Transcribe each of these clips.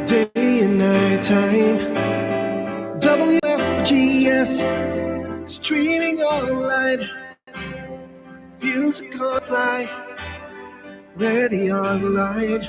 day and night time. WFGS, streaming online. Music on fly, ready online.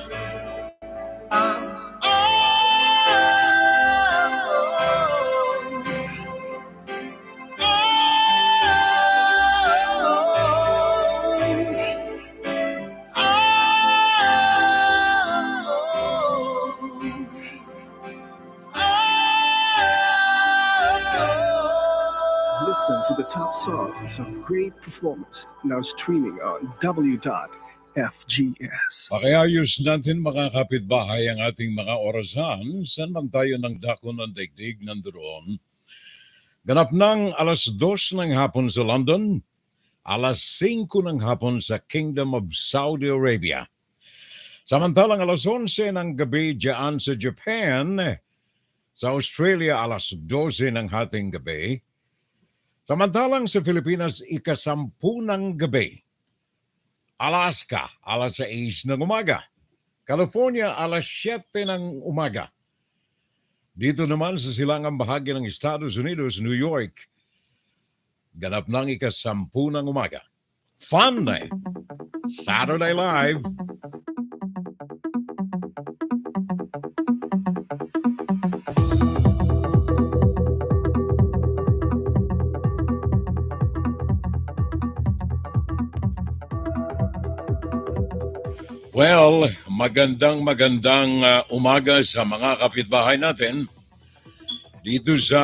Listen to the top songs of great performance now streaming on W.FGS. Pakiayos natin mga kapitbahay ang ating mga orasan. Saan man tayo ng dako ng daigdig nandoon. Ganap ng alas 2 ng hapon sa London, alas 5 ng hapon sa Kingdom of Saudi Arabia. Samantalang alas 11 ng gabi dyan sa Japan, sa Australia alas 12 ng hating gabi. Samantalang sa Pilipinas, ika-10 ng gabi. Alaska, alas 6 ng umaga. California, alas 7 ng umaga. Dito naman sa silangang bahagi ng Estados Unidos, New York, ganap ng ika-10 ng umaga. Fun eh! Saturday Live! Well, magandang umaga sa mga kapitbahay natin dito sa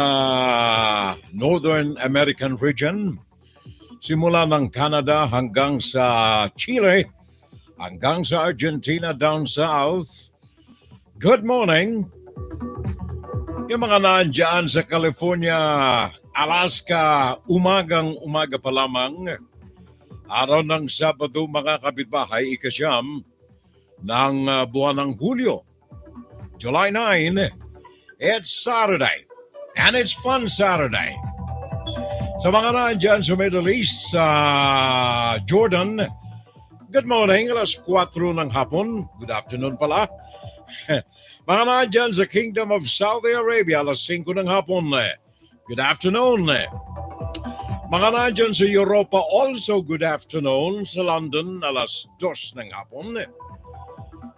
Northern American region. Simula ng Canada hanggang sa Chile, hanggang sa Argentina down south. Good morning! Yung mga naandyan sa California, Alaska, umaga pa lamang. Araw ng Sabado mga kapitbahay, ika-9 ng buwan ng Hulyo, July 9, it's Saturday. And it's fun Saturday. Sa mga nandyan sa Middle East, sa Jordan, good morning, alas 4 ng hapon. Good afternoon pala. Mga nandyan sa Kingdom of Saudi Arabia, alas 5 ng hapon. Good afternoon. Mga nandyan sa Europa, also good afternoon. Sa London, alas 2 ng hapon.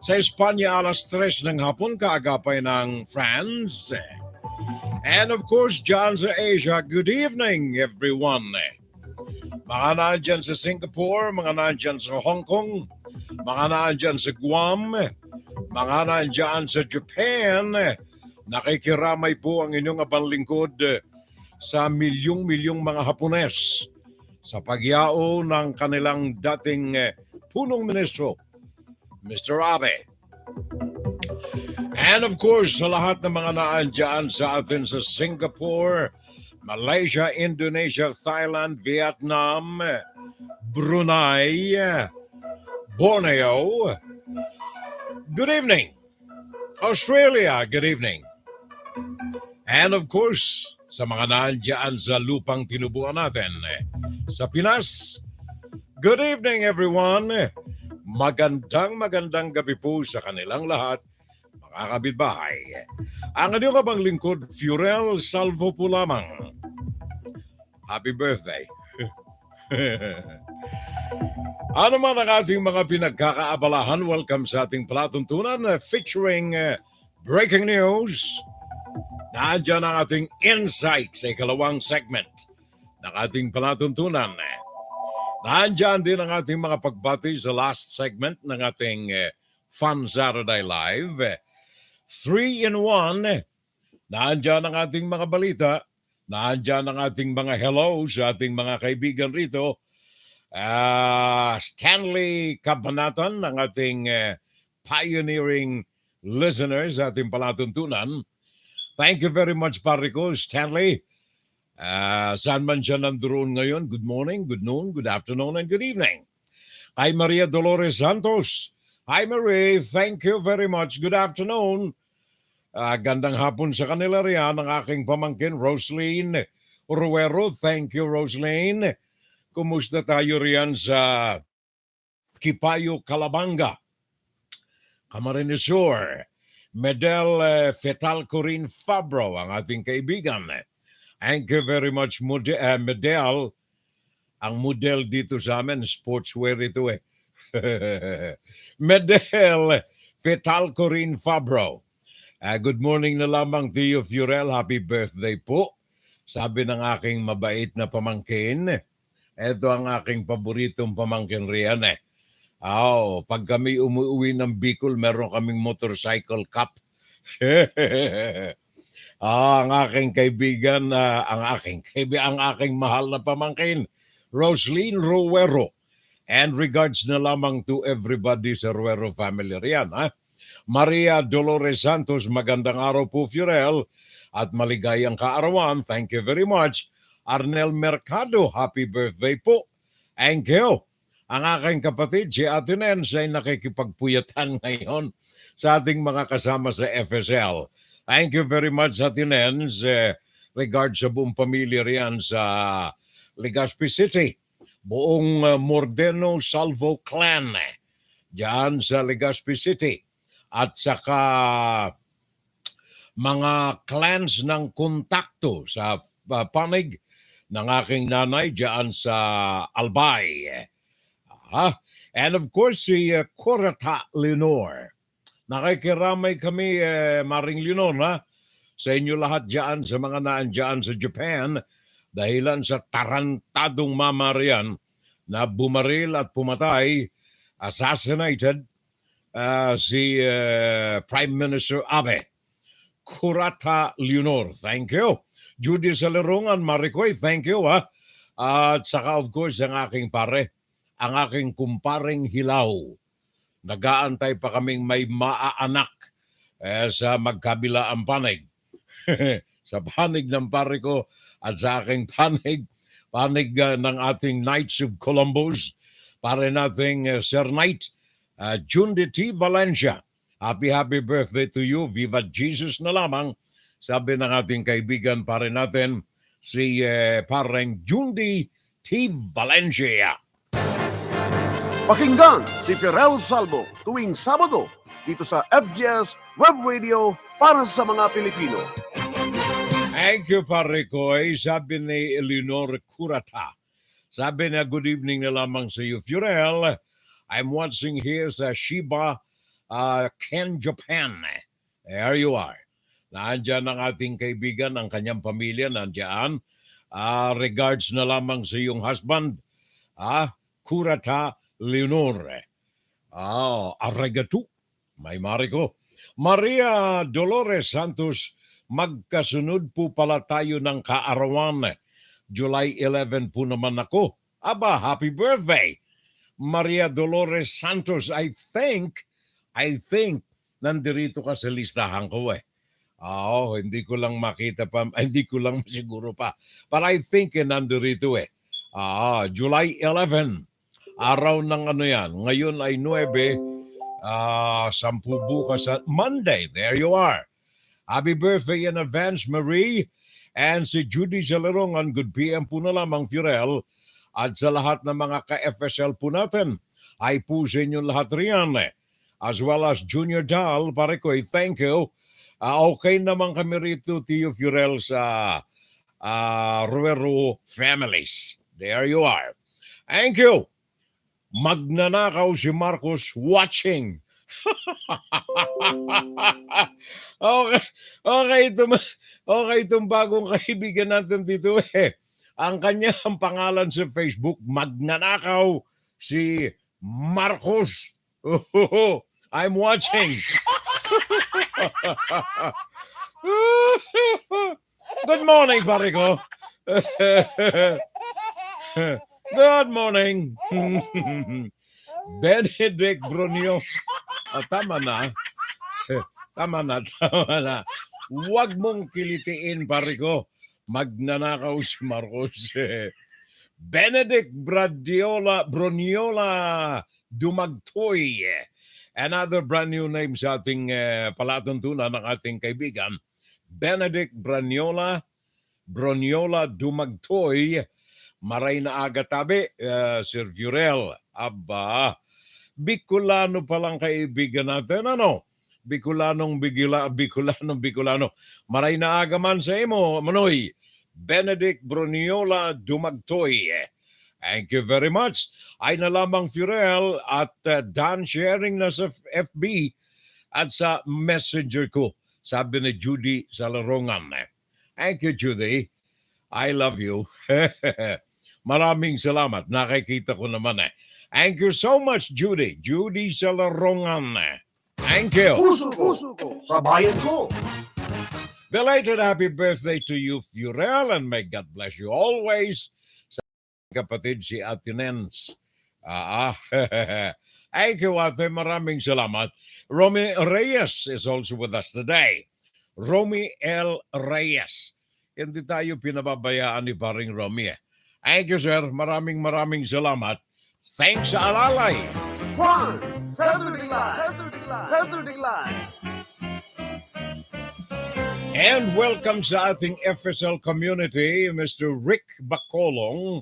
Sa Espanya, alas 3 ng hapon, kaagapay ng France. And of course, dyan sa Asia, good evening everyone. Mga nandyan sa Singapore, mga nandyan sa Hong Kong, mga nandyan sa Guam, mga nandyan sa Japan, nakikiramay po ang inyong abanglingkod sa milyong-milyong mga Hapones sa pagyao ng kanilang dating punong ministro, Mr. Abe. And of course, sa lahat ng mga naandyan sa atin sa Singapore, Malaysia, Indonesia, Thailand, Vietnam, Brunei, Borneo, good evening. Australia, good evening. And of course, sa mga naandyan sa lupang tinubuan natin, sa Pinas, good evening everyone. Magandang gabi po sa kanilang lahat, mga kabitbahay. Ang inyong kabang lingkod, Furel Salvo po lamang. Happy birthday. Ano man ang ating mga pinagkakaabalahan, welcome sa ating palatuntunan featuring breaking news. Nandiyan ang ating insight sa ikalawang segment ng ating palatuntunan. Nandiyan din ang ating mga pagbati sa last segment ng ating Fun Saturday Live. 3-in-1. Nandiyan ang ating mga balita. Nandiyan ang ating mga hello sa ating mga kaibigan rito. Stanley Cabanatan, ang ating pioneering listeners sa ating palatuntunan. Thank you very much, Parico, Stanley. Saan man siya nandoon ngayon, good morning, good noon, good afternoon, and good evening. Kay Maria Dolores Santos. Hi Marie, thank you very much. Good afternoon. Gandang hapon sa kanila riyan ang aking pamangkin, Rosaline Ruero. Thank you, Rosaline. Kumusta tayo riyan sa Kipayo, Calabanga, Camarines Sur? Medel Fetal Corinne Fabro, ang ating kaibigan. Thank you very much, Medel. Ang model dito sa amin, sportswear ito eh. Medel Fetal Corinne Fabro. Good morning na lamang to you, Furel. Happy birthday po. Sabi ng aking mabait na pamangkin, ito ang aking paboritong pamangkin riyan eh. Pag kami umuwi ng Bicol, meron kaming motorcycle cup. Ang aking kaibigan, ang aking mahal na pamangkin, Roslyn Ruero. And regards na lamang to everybody sa Ruero family riyan. Maria Dolores Santos, magandang araw po, Furel. At maligayang kaarawan. Thank you very much. Arnel Mercado, happy birthday po. Thank you. Ang aking kapatid, si Ate Nens, ay nakikipagpuyatan ngayon sa ating mga kasama sa FSL. Thank you very much, Ate Nens. Regards sa buong pamilya riyan sa Legazpi City. Buong Mordeno Salvo Clan diyan sa Legazpi City. At saka mga clans ng kontakto sa panig ng aking nanay diyan sa Albay. And of course, si Corata Leonor. Nakikiramay kami, Maring Leonor, sa inyo lahat diyan, sa mga naandyan sa Japan, dahilan sa tarantadong mama riyan na bumaril at pumatay, assassinated, si Prime Minister Abe. Kurata Leonor, thank you. Judy Salerungan, Maricoy, thank you. At saka of course ang aking pare, ang aking kumparing Hilaw. Nag-aantay pa kaming may maaanak sa magkabilaang panig. Sa panig ng pare ko at sa aking panig ng ating Knights of Columbus, pare nating Sir Knight, Jundi T. Valencia. Happy birthday to you. Viva Jesus na lamang. Sabi ng ating kaibigan pare natin, si pareng Jundi T. Valencia. Pakinggan si Furel Salvo tuwing Sabado dito sa FGS Web Radio para sa mga Pilipino. Thank you, pare ko. Sabi ni Eleanor Curata. Sabi na good evening na lamang sa iyo, Furel. I'm watching here sa Shiba, Ken, Japan. There you are. Nandiyan ang ating kaibigan, ang kanyang pamilya, nandiyan. Regards na lamang sa iyong husband, Curata Leonor. Arregatu. May Mariko. Maria Dolores Santos, magkasunod po pala tayo ng kaarawan. July 11 po naman ako. Aba, happy birthday! Maria Dolores Santos, I think, nandirito ka sa listahan ko eh. Hindi ko lang makita pa, hindi ko lang siguro pa. But I think nandirito eh. July 11, araw ng ano yan. Ngayon ay 9, 10 bukas sa Monday. There you are. Happy birthday in advance, Marie. And si Judy Salerongan, good PM po na lamang, Furel. At sa lahat ng mga ka-FSL po natin, ay po sa inyo lahat riyan. As well as Junior Dal, pare ko, thank you. Okay naman kami rito, Tio Furel, sa Ruero families. There you are. Thank you. Magnanakaw si Marcos watching. Okay itong bagong kaibigan natin dito eh. Ang kanyang pangalan sa Facebook, magnanakaw si Marcos. I'm watching. Good morning, pare ko. Good morning. Benedict Brunio. Tama na. Huwag mong kilitiin, pare ko. Magnanakaw si Marcos. Benedict Bruniola Dumagtoy. Another brand new name sa ating palatuntunan ng ating kaibigan. Benedict Bruniola Dumagtoy. Maray na agatabi, Sir Furel. Aba, Bicolano palang kaibigan natin. Ano? Bicolano. Maray na agaman sa imo, Manoy. Benedict Bruniola Dumagtoy. Thank you very much. Ay na lamang Furel at Dan sharing na sa FB at sa messenger ko. Sabi ni Judy sa larongan. Thank you, Judy. I love you. Maraming salamat. Nakikita ko naman Thank you so much, Judy. Judy sa larongan. Thank you. Puso ko, sa bayan ko. Belated happy birthday to you, Furel, and may God bless you always. Sa kapatid si Ate Nens. Thank you, Ate. Maraming salamat. Romy Reyes is also with us today. Romy L. Reyes. Hindi tayo pinababayaan ni paring Romy. Thank you, sir. Maraming salamat. Thanks sa alalay. Juan, Saturday Live. And welcome sa ating FSL community, Mr. Rick Bacolong.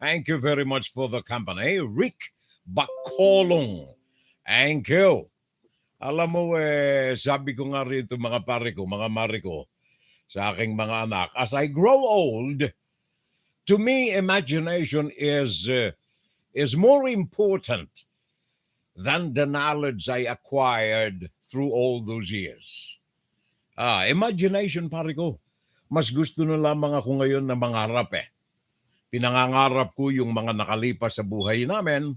Thank you very much for the company. Rick Bacolong. Thank you. Alam mo, sabi ko nga rito mga pare ko, mga mare ko, sa aking mga anak, as I grow old, to me, imagination is more important than the knowledge I acquired through all those years. Imagination, pare ko. Mas gusto na lamang ako ngayon na mangarap Pinangangarap ko yung mga nakalipas sa buhay namin,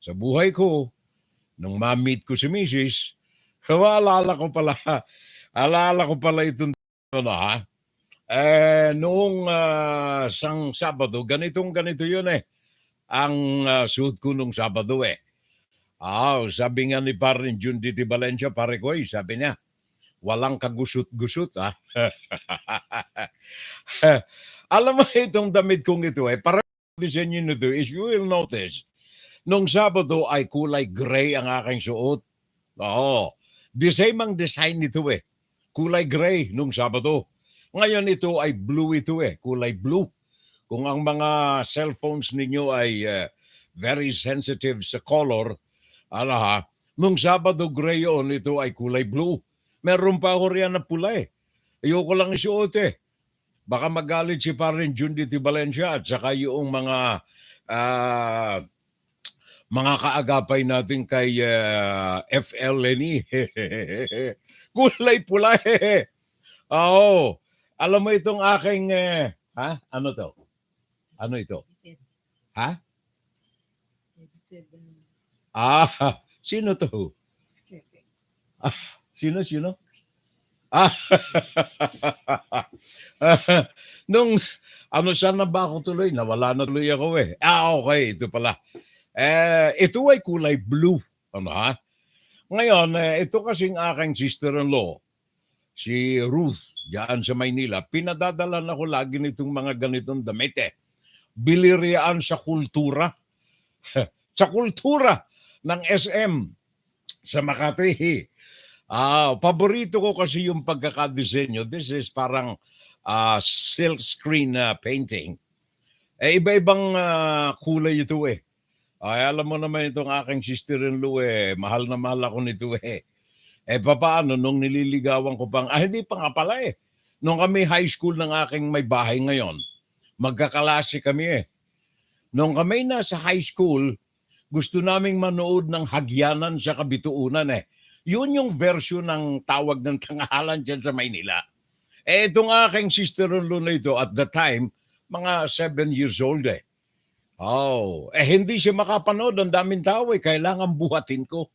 sa buhay ko, nung ma-meet ko si Mrs. Alala ko pala itong noong sang Sabado, ganito yun ang suot ko nung Sabado sabi nga ni parin Junditi Valencia, pare ko sabi niya, walang kagusot-gusot Alam mo itong damit kong ito para disenyo nito is you will notice, nung Sabado ay kulay gray ang aking suot. The same ang design nito kulay gray nung Sabado. Ngayon ito ay blue kulay blue. Kung ang mga cellphones ninyo ay very sensitive sa color, nung Sabado gray yun, ito ay kulay blue. Meron pa ako riyan na pula Ayoko lang isuot Baka magalit si parin Junditi Valencia at saka yung mga kaagapay natin kay FL Lenny. Kulay pula Alam mo itong aking, ano to? Ano ito? Ha? Sino to? Sino? Nung, saan na ba ako tuloy? Nawala na tuloy ako okay, ito pala. Ito ay kulay blue. Ngayon, ito kasing aking sister-in-law, si Ruth, diyan sa Maynila, pinadadalan ako lagi nitong mga ganitong damit Bilirian sa kultura. Sa kultura ng SM sa Makati. Paborito ko kasi yung pagkakadesenyo. This is parang silk screen painting. Iba-ibang kulay ito alam mo naman itong aking sister-in-law mahal na mahal ako nito papaano nung nililigawan ko pang, hindi pa nga pala Nung kami high school ng aking may bahay ngayon, magkakalase kami Nung kami nasa high school, gusto naming manood ng Hagyanan sa Kabituunan Yun yung version ng tawag ng tanghalan dyan sa Maynila. Itong aking sister-in-law na ito at the time, mga 7 years old hindi siya makapanood. Ang daming tao kailangan buhatin ko.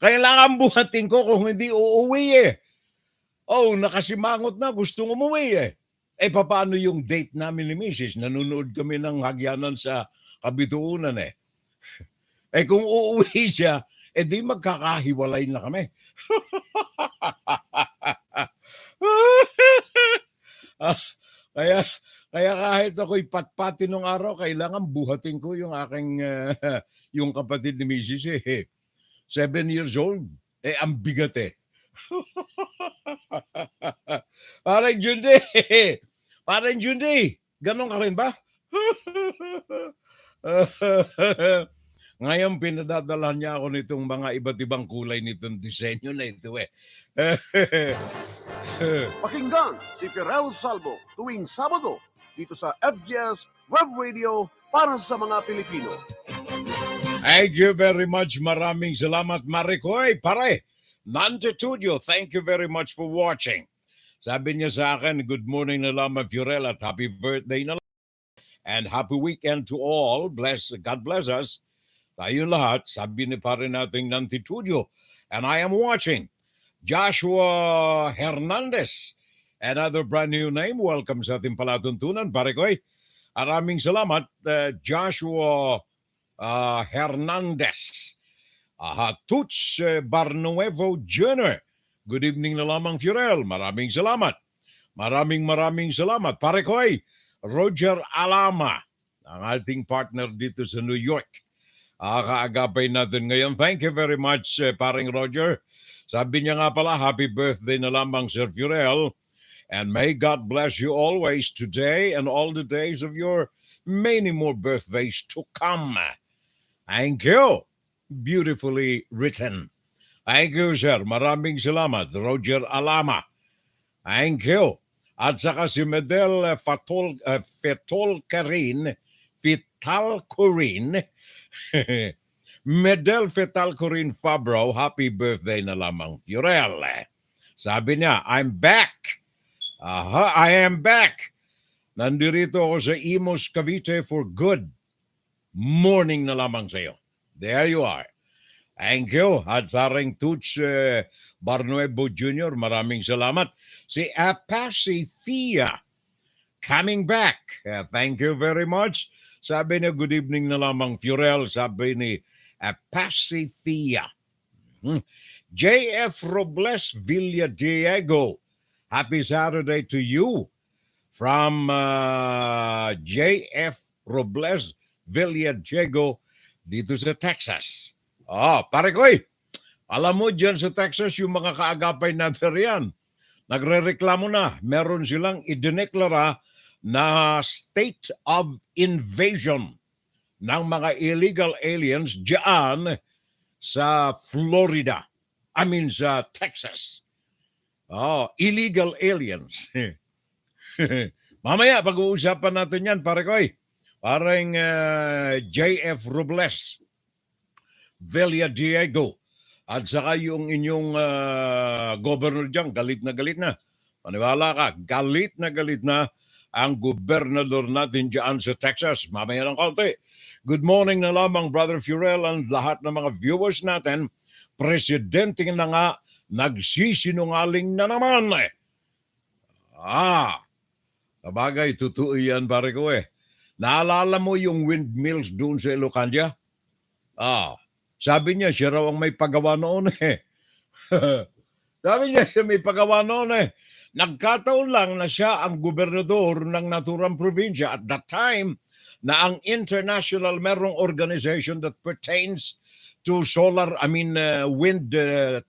Kailangan buhatin ko kung hindi uuwi nakasimangot na, gustong umuwi papaano yung date namin ni Mrs. Nanonood kami ng Hagyanan sa Kabituunan kung uuwi siya, di magkakahiwalay na kami. Kaya kahit ako'y patpati nung araw, kailangan buhatin ko yung aking, yung kapatid ni Mrs. 7 years old. Ang bigat Parang Jundi, ganon ka rin ba? Ngayon pinadadala niya ako nitong mga iba't ibang kulay nitong disenyo na ito eh. Pakinggan si Firel Salvo tuwing Sabado dito sa FGS Web Radio para sa mga Pilipino. Thank you very much. Maraming salamat, Maricoy. Pare, Nantitudio, thank you very much for watching. Sabi niya sa akin, good morning na lamang, Fiorel, at happy birthday na lamang. And happy weekend to all. God bless us. Tayo lahat, sabi ni pare nating Nantitudio. And I am watching Joshua Hernandez. Another brand new name. Welcome sa ating palatuntunan, pare ko. Maraming salamat, Joshua Hernandez. Tuts Barnuevo Jr. Good evening na lamang, Fiorel. Maraming salamat. Maraming salamat. Pare ko, Roger Alama, ang ating partner dito sa New York. Kaagapay natin ngayon. Thank you very much, paring Roger. Sabi niya nga pala, happy birthday na lamang, Sir Fiorel. And may God bless you always today and all the days of your many more birthdays to come. Thank you. Beautifully written. Thank you, sir. Maraming salamat, Roger Alama. Thank you. At saka si Medel Fetalcorin, Medel Fetalcorin Fabro, happy birthday na lamang, Fiorel. Sabi niya, I'm back. I am back. Nandirito ako sa Imos, Cavite for good morning na lamang sa iyo. There you are. Thank you. At paring Tuts Barnuevo Jr., maraming salamat. Si Apasi Thea, coming back. Thank you very much. Sabi niya, good evening na lamang, Fiorel. Sabi ni Apasi Thea. J.F. Robles Villadiego, happy Saturday to you. From J.F. Robles Villadiego dito sa Texas. Pare ko, alam mo dyan sa Texas, yung mga kaagapay natin riyan, nagre-reklamo na. Meron silang idineklara na state of invasion ng mga illegal aliens dyan sa Florida. I mean sa Texas. Illegal aliens. Mamaya, pag-uusapan natin yan, pare ko. Parang J.F. Robles Villadiego. At saka yung inyong governor dyan, galit na. Maniwala ka, galit na ang gobernador natin dyan sa Texas. Mamaya ng konti. Good morning na lamang, Brother Fiorel, and lahat ng mga viewers natin. Presidente na nga, nagsisinungaling na naman. Sabagay, totoo yan, pare ko Naalala mo yung windmills doon sa Ilocania? Sabi niya, siya raw ang may pagawa noon Sabi niya, siya may pagawa noon Nagkataon lang na siya ang gobernador ng naturang probinsya at that time na ang international merong organization that pertains to wind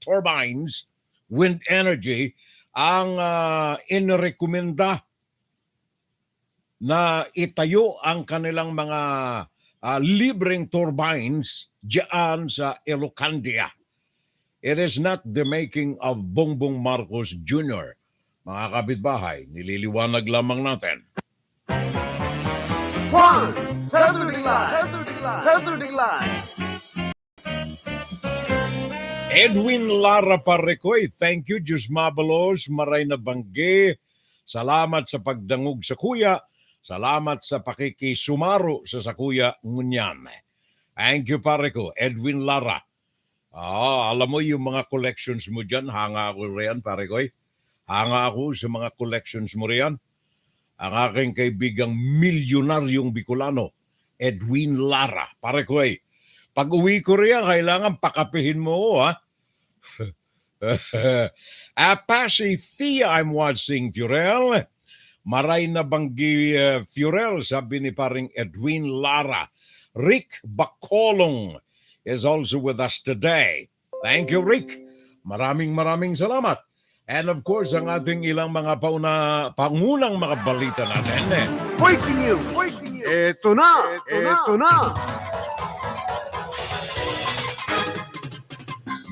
turbines, wind energy, ang inirekomenda na itayo ang kanilang mga libreng turbines diyan sa Ilocania. It is not the making of Bongbong Marcos Jr. Mga kapitbahay, nililiwanag lamang natin. Juan, Saturday Live. Edwin Lara Parecoy, thank you. Diyos mabalos, maray na bangge. Salamat sa pagdangog sa kuya. Salamat sa pakikisumaro sa sakuya ngunyan. Thank you, pare ko, Edwin Lara. Alam mo yung mga collections mo dyan, hanga ako riyan, pare ko. Hanga ako sa mga collections mo riyan. Ang aking kaibigang milyonaryong Bicolano, Edwin Lara, pare ko. Pag uwi ko riyan, kailangan pakapihin mo, Apasi Thea, I'm watching, Fiorel. Maray na banggi, Fiorel, sabi ni paring Edwin Lara. Rick Bacolong is also with us today. Thank you, Rick. Maraming salamat. And of course, ang ating ilang mga pangunang mga balita natin. Breaking news. Ito na.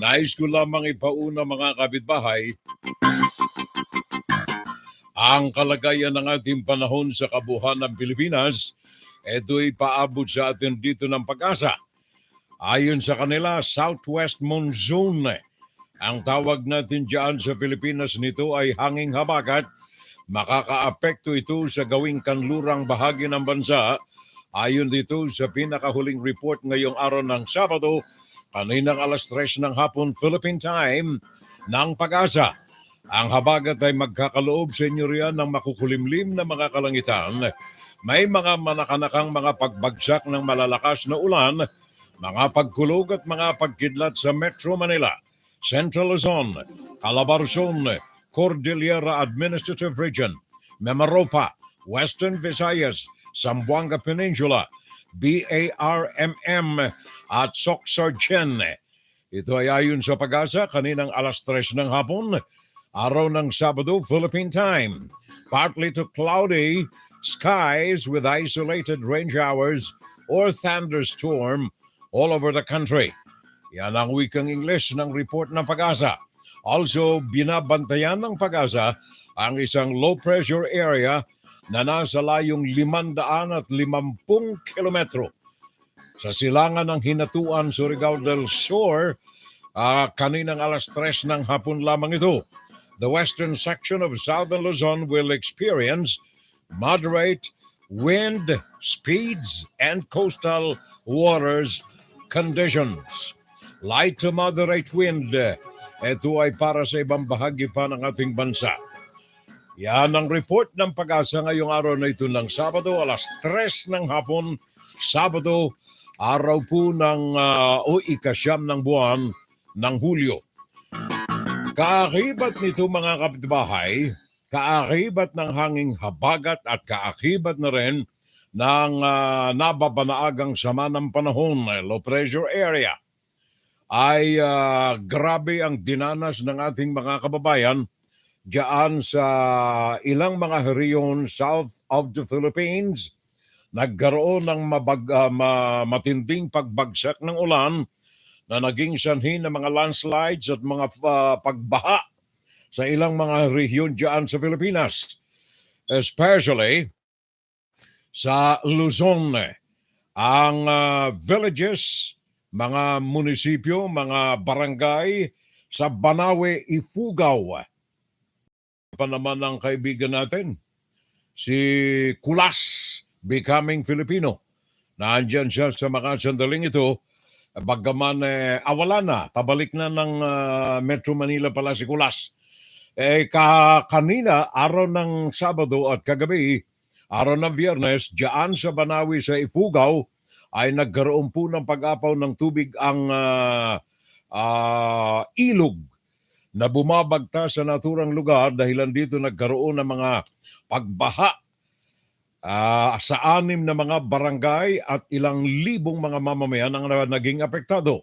Nais ko lamang ipauna mga kapitbahay ang kalagayan ng ating panahon sa kabuuan ng Pilipinas. Ito'y paabot sa atin dito ng pag-asa. Ayon sa kanila, Southwest Monsoon. Ang tawag natin dyan sa Pilipinas nito ay hanging habagat. Makakaapekto ito sa gawing kanlurang bahagi ng bansa. Ayon dito sa pinakahuling report ngayong araw ng Sabado, kaninang alas 3 ng hapon Philippine Time ng pag-asa. Ang habagat ay magkakaloob sa inyo riyan ng makukulimlim na mga kalangitan. May mga manakanakang mga pagbagsak ng malalakas na ulan, mga pagkulog at mga pagkidlat sa Metro Manila, Central Luzon, Calabarzon, Cordillera Administrative Region, Mimaropa, Western Visayas, Zamboanga Peninsula, BARMM at Soxargen. Ito ay ayon sa pag-asa kaninang alas 3 ng hapon, araw ng Sabado, Philippine Time. Partly to cloudy skies with isolated rain showers or thunderstorm all over the country. Yan ang wikang English ng report ng pag-asa. Also, binabantayan ng pag-asa ang isang low-pressure area na nasa layong 550 kilometro sa silangan ng Hinatuan, Surigao del Sur, kaninang alas 3 ng hapon lamang ito. The western section of southern Luzon will experience moderate wind speeds and coastal waters conditions. Light to moderate wind. Ito ay para sa ibang bahagi pa ng ating bansa. Yan ang report ng pag-asa ngayong araw na ito ng Sabado, alas 3 ng hapon, Sabado, araw po ng ika-9 ng buwan ng Hulyo. Kaakibat nito mga kapitbahay, kaakibat ng hanging habagat at kaakibat na rin ng nababanaagang sama ng panahon, low pressure area, ay grabe ang dinanas ng ating mga kababayan diyan sa ilang mga rehiyon south of the Philippines. Nagkaroon ng matinding pagbagsak ng ulan na naging sanhi ng mga landslides at mga pagbaha sa ilang mga rehiyon diyan sa Pilipinas. Especially sa Luzon, ang villages, mga munisipyo, mga barangay sa Banawe, Ifugao. Pa naman ang kaibigan natin, si Kulas, Becoming Filipino. Naandyan siya sa mga sandaling ito. Bagaman awala na, pabalik na ng Metro Manila pala si Kulas. Kanina, araw ng Sabado at kagabi, araw ng Biyernes, diyan sa Banawi sa Ifugao, ay nagkaroon po ng pag-apaw ng tubig ang ilog na bumabagta sa naturang lugar. Dahilan dito nagkaroon ng mga pagbaha sa 6 na mga barangay at ilang libong mga mamamayan ang naging apektado.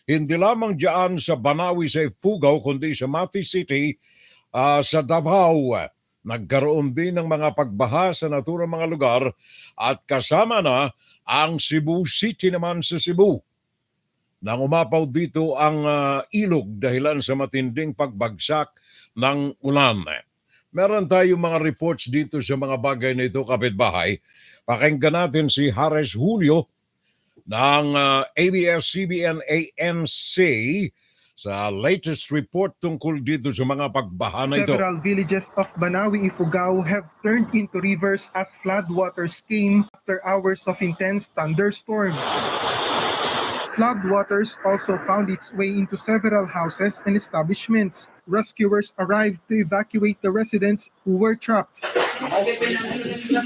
Hindi lamang diyan sa Banawi sa Ifugao, kundi sa Mati City, sa Davao. Nagkaroon din ng mga pagbaha sa naturang mga lugar at kasama na ang Cebu City naman sa Cebu. Nang umapaw dito ang ilog dahilan sa matinding pagbagsak ng ulan. Meron tayong mga reports dito sa mga bagay na ito, kapitbahay. Pakinggan natin si Hares Julio ng ABS-CBN-ANC sa latest report tungkol dito sa mga pagbaha na ito. Several villages of Banawi, Ifugao have turned into rivers as floodwaters came after hours of intense thunderstorm. Floodwaters also found its way into several houses and establishments. Rescuers arrived to evacuate the residents who were trapped.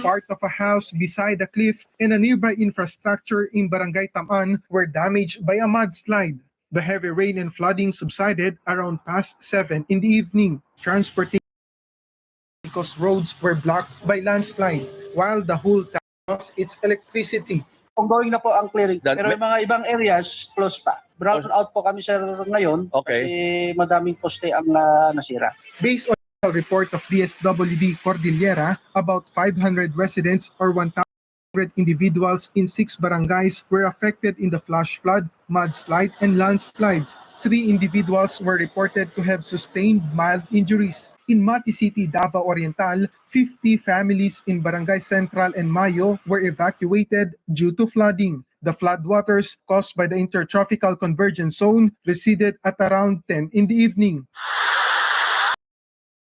Part of a house beside a cliff and a nearby infrastructure in Barangay Taman were damaged by a mudslide. The heavy rain and flooding subsided around past 7 in the evening. Transportation because roads were blocked by landslide, while the whole town lost its electricity. Ongoing na po ang clearing. Pero yung mga ibang areas, close pa. Brown out po kami sir ngayon kasi madaming poste ang nasira. Based on a report of DSWD Cordillera, about 500 residents or 1,000 individuals in 6 barangays were affected in the flash flood, mudslide, and landslides. 3 individuals were reported to have sustained mild injuries. In Mati City, Davao Oriental, 50 families in Barangay Central and Mayo were evacuated due to flooding. The floodwaters caused by the Intertropical Convergence Zone receded at around 10 in the evening.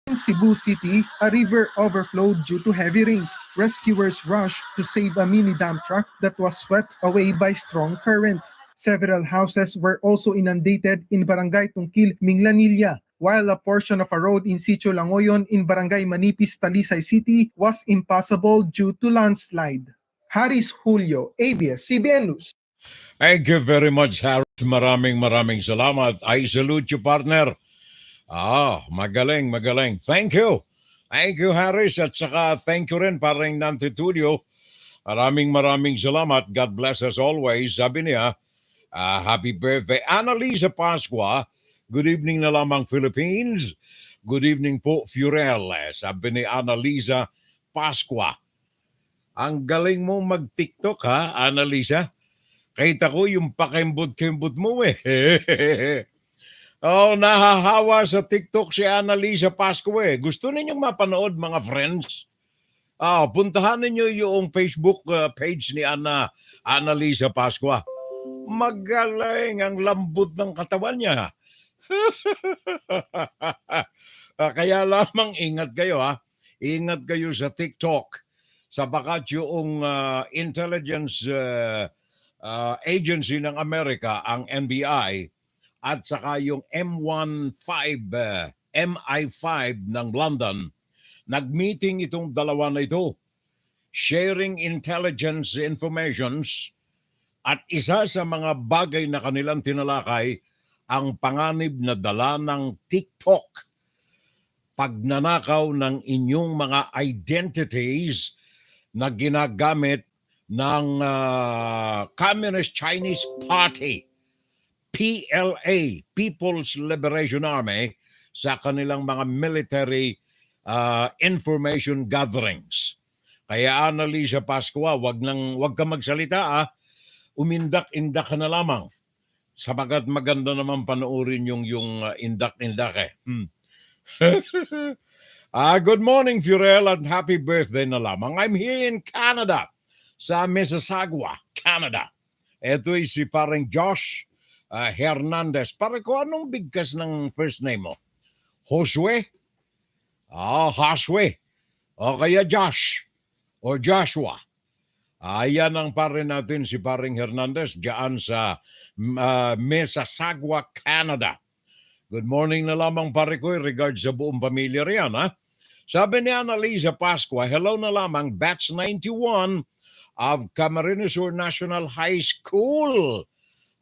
In Cebu City, a river overflowed due to heavy rains. Rescuers rushed to save a mini dump truck that was swept away by strong current. Several houses were also inundated in Barangay Tungkil, Minglanilla, while a portion of a road in Sitio Langoyon in Barangay Manipis, Talisay City was impassable due to landslide. Haris Julio, ABS-CBN News. Thank you very much, Harris. Maraming salamat. I salute you, partner. Magaling. Thank you. Thank you, Harris. At saka thank you rin, parang Nantitudio. Maraming salamat. God bless us always. Sabi niya, happy birthday. Annalisa Pasqua, good evening na lamang Philippines. Good evening po, Furel. Sabi ni Annalisa Pasqua. Ang galing mo mag-TikTok ha, Annalisa? Kita ko yung pakembot-kembot mo eh. Nahahawa sa TikTok si Annalisa Pasqua eh. Gusto ninyong mapanood mga friends? Puntahan ninyo yung Facebook page ni Annalisa Pasqua. Magaling ang lambot ng katawan niya. Kaya lamang ingat kayo ha. Ingat kayo sa TikTok. Sapagat yung intelligence agency ng Amerika, ang NBI, at saka yung MI5 ng London, nag-meeting itong dalawa na ito, sharing intelligence informations, at isa sa mga bagay na kanilang tinalakay, ang panganib na dala ng TikTok. Pagnanakaw ng inyong mga identities na ginagamit ng Communist Chinese Party, PLA, People's Liberation Army, sa kanilang mga military information gatherings. Kaya Annalisa Pasqua, wag ka magsalita umindak-indak ka na lamang. Sapagat maganda naman panoorin yung indak-indak eh. Good morning, Furel, and happy birthday na lamang. I'm here in Canada, sa Mississauga, Canada. Ito ay si parang Josh Hernandez. Pare ko, anong bigkas ng first name mo? Josue? Josue. O kaya Josh or Joshua. Ayan ang pare natin si paring Hernandez dyan sa Mississauga, Canada. Good morning na lamang pare ko, regards sa buong pamilya riyan ha. Sabi ni Annalisa Pasqua, hello na lamang, batch 91 of Camarines Sur National High School.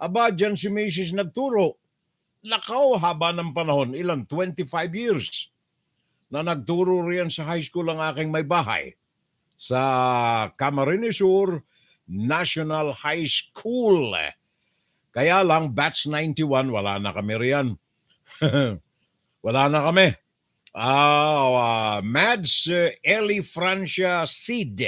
Aba, dyan si Mrs. nagturo. Nakaw, haba ng panahon, ilan? 25 years na nagturo riyan sa high school ang aking may bahay. Sa Camarines Sur National High School. Kaya lang, batch 91, wala na kami riyan. Wala na kami. Mads Eli Francia Cid,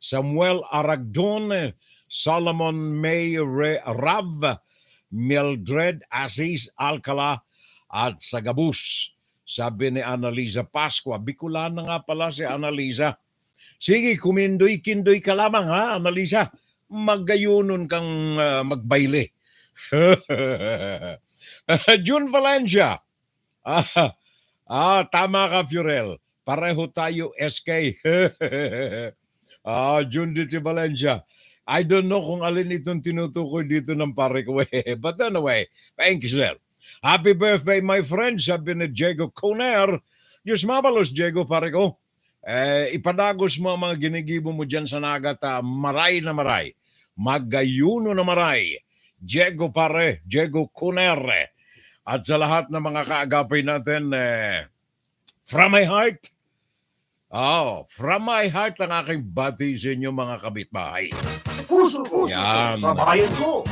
Samuel Aragdon, Solomon May Rav, Mildred Aziz Alcala, at Sagabus. Sabi ni Annalisa Pasqua, Bicolana nga pala si Annalisa. Sige, kumindoy-kindoy ka lamang ha, Annalisa. Maggayunon kang magbayle. June Valencia. Tama ka, Furel. Pareho tayo, SK. June Diti Valencia. I don't know kung alin itong tinutukoy dito ng pare ko. But anyway, thank you, sir. Happy birthday, my friend. Sabi ni Diego Coner. Diyos mabalos, Diego, pare ko. Ipadagos mo ang mga ginigibo mo dyan sa nagat. Maray na maray. Magayuno na maray. Diego pare, Diego Coner. At sa lahat ng mga kaagapay natin, from my heart, from my heart ang aking bati sa inyo mga kabitbahay. Puso Yan. sa bayan ko.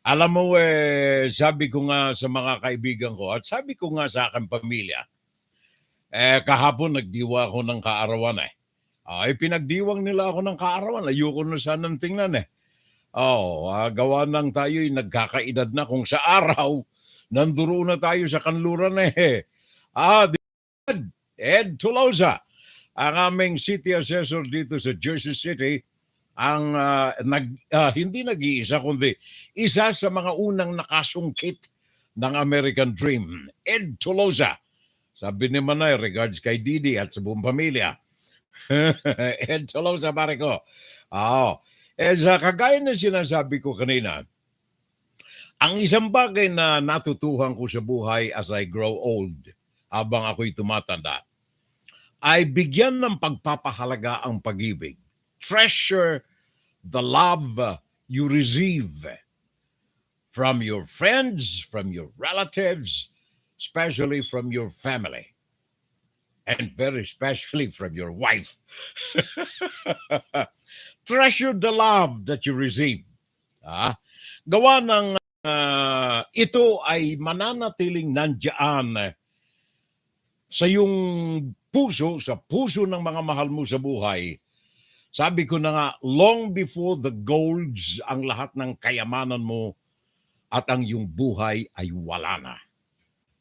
Alam mo, sabi ko nga sa mga kaibigan ko at sabi ko nga sa aking pamilya, kahapon nagdiwa ako ng kaarawan Ay, pinagdiwang nila ako ng kaarawan. Ayoko na sanang tingnan eh. Gawa ng tayo'y nagkakaedad na kung sa araw, nanduro na tayo sa kanluran eh. Ed Tolosa, ang aming city assessor dito sa Jersey City, ang hindi nag-iisa kundi isa sa mga unang nakasungkit ng American Dream. Ed Tolosa. Sabi ni Manay, regards kay Didi at sa buong pamilya. Ed Tolosa, pare ko. Sa kagaya na sinasabi ko kanina, ang isang bagay na natutuhan ko sa buhay as I grow old, habang ako'y tumatanda, ay bigyan ng pagpapahalaga ang pag-ibig. Treasure the love you receive from your friends, from your relatives, especially from your family, and very especially from your wife. Treasure the love that you receive. Gawa ng ito ay mananatiling nandiyan sa iyong puso, sa puso ng mga mahal mo sa buhay. Sabi ko na nga, long before the golds, ang lahat ng kayamanan mo at ang iyong buhay ay wala na.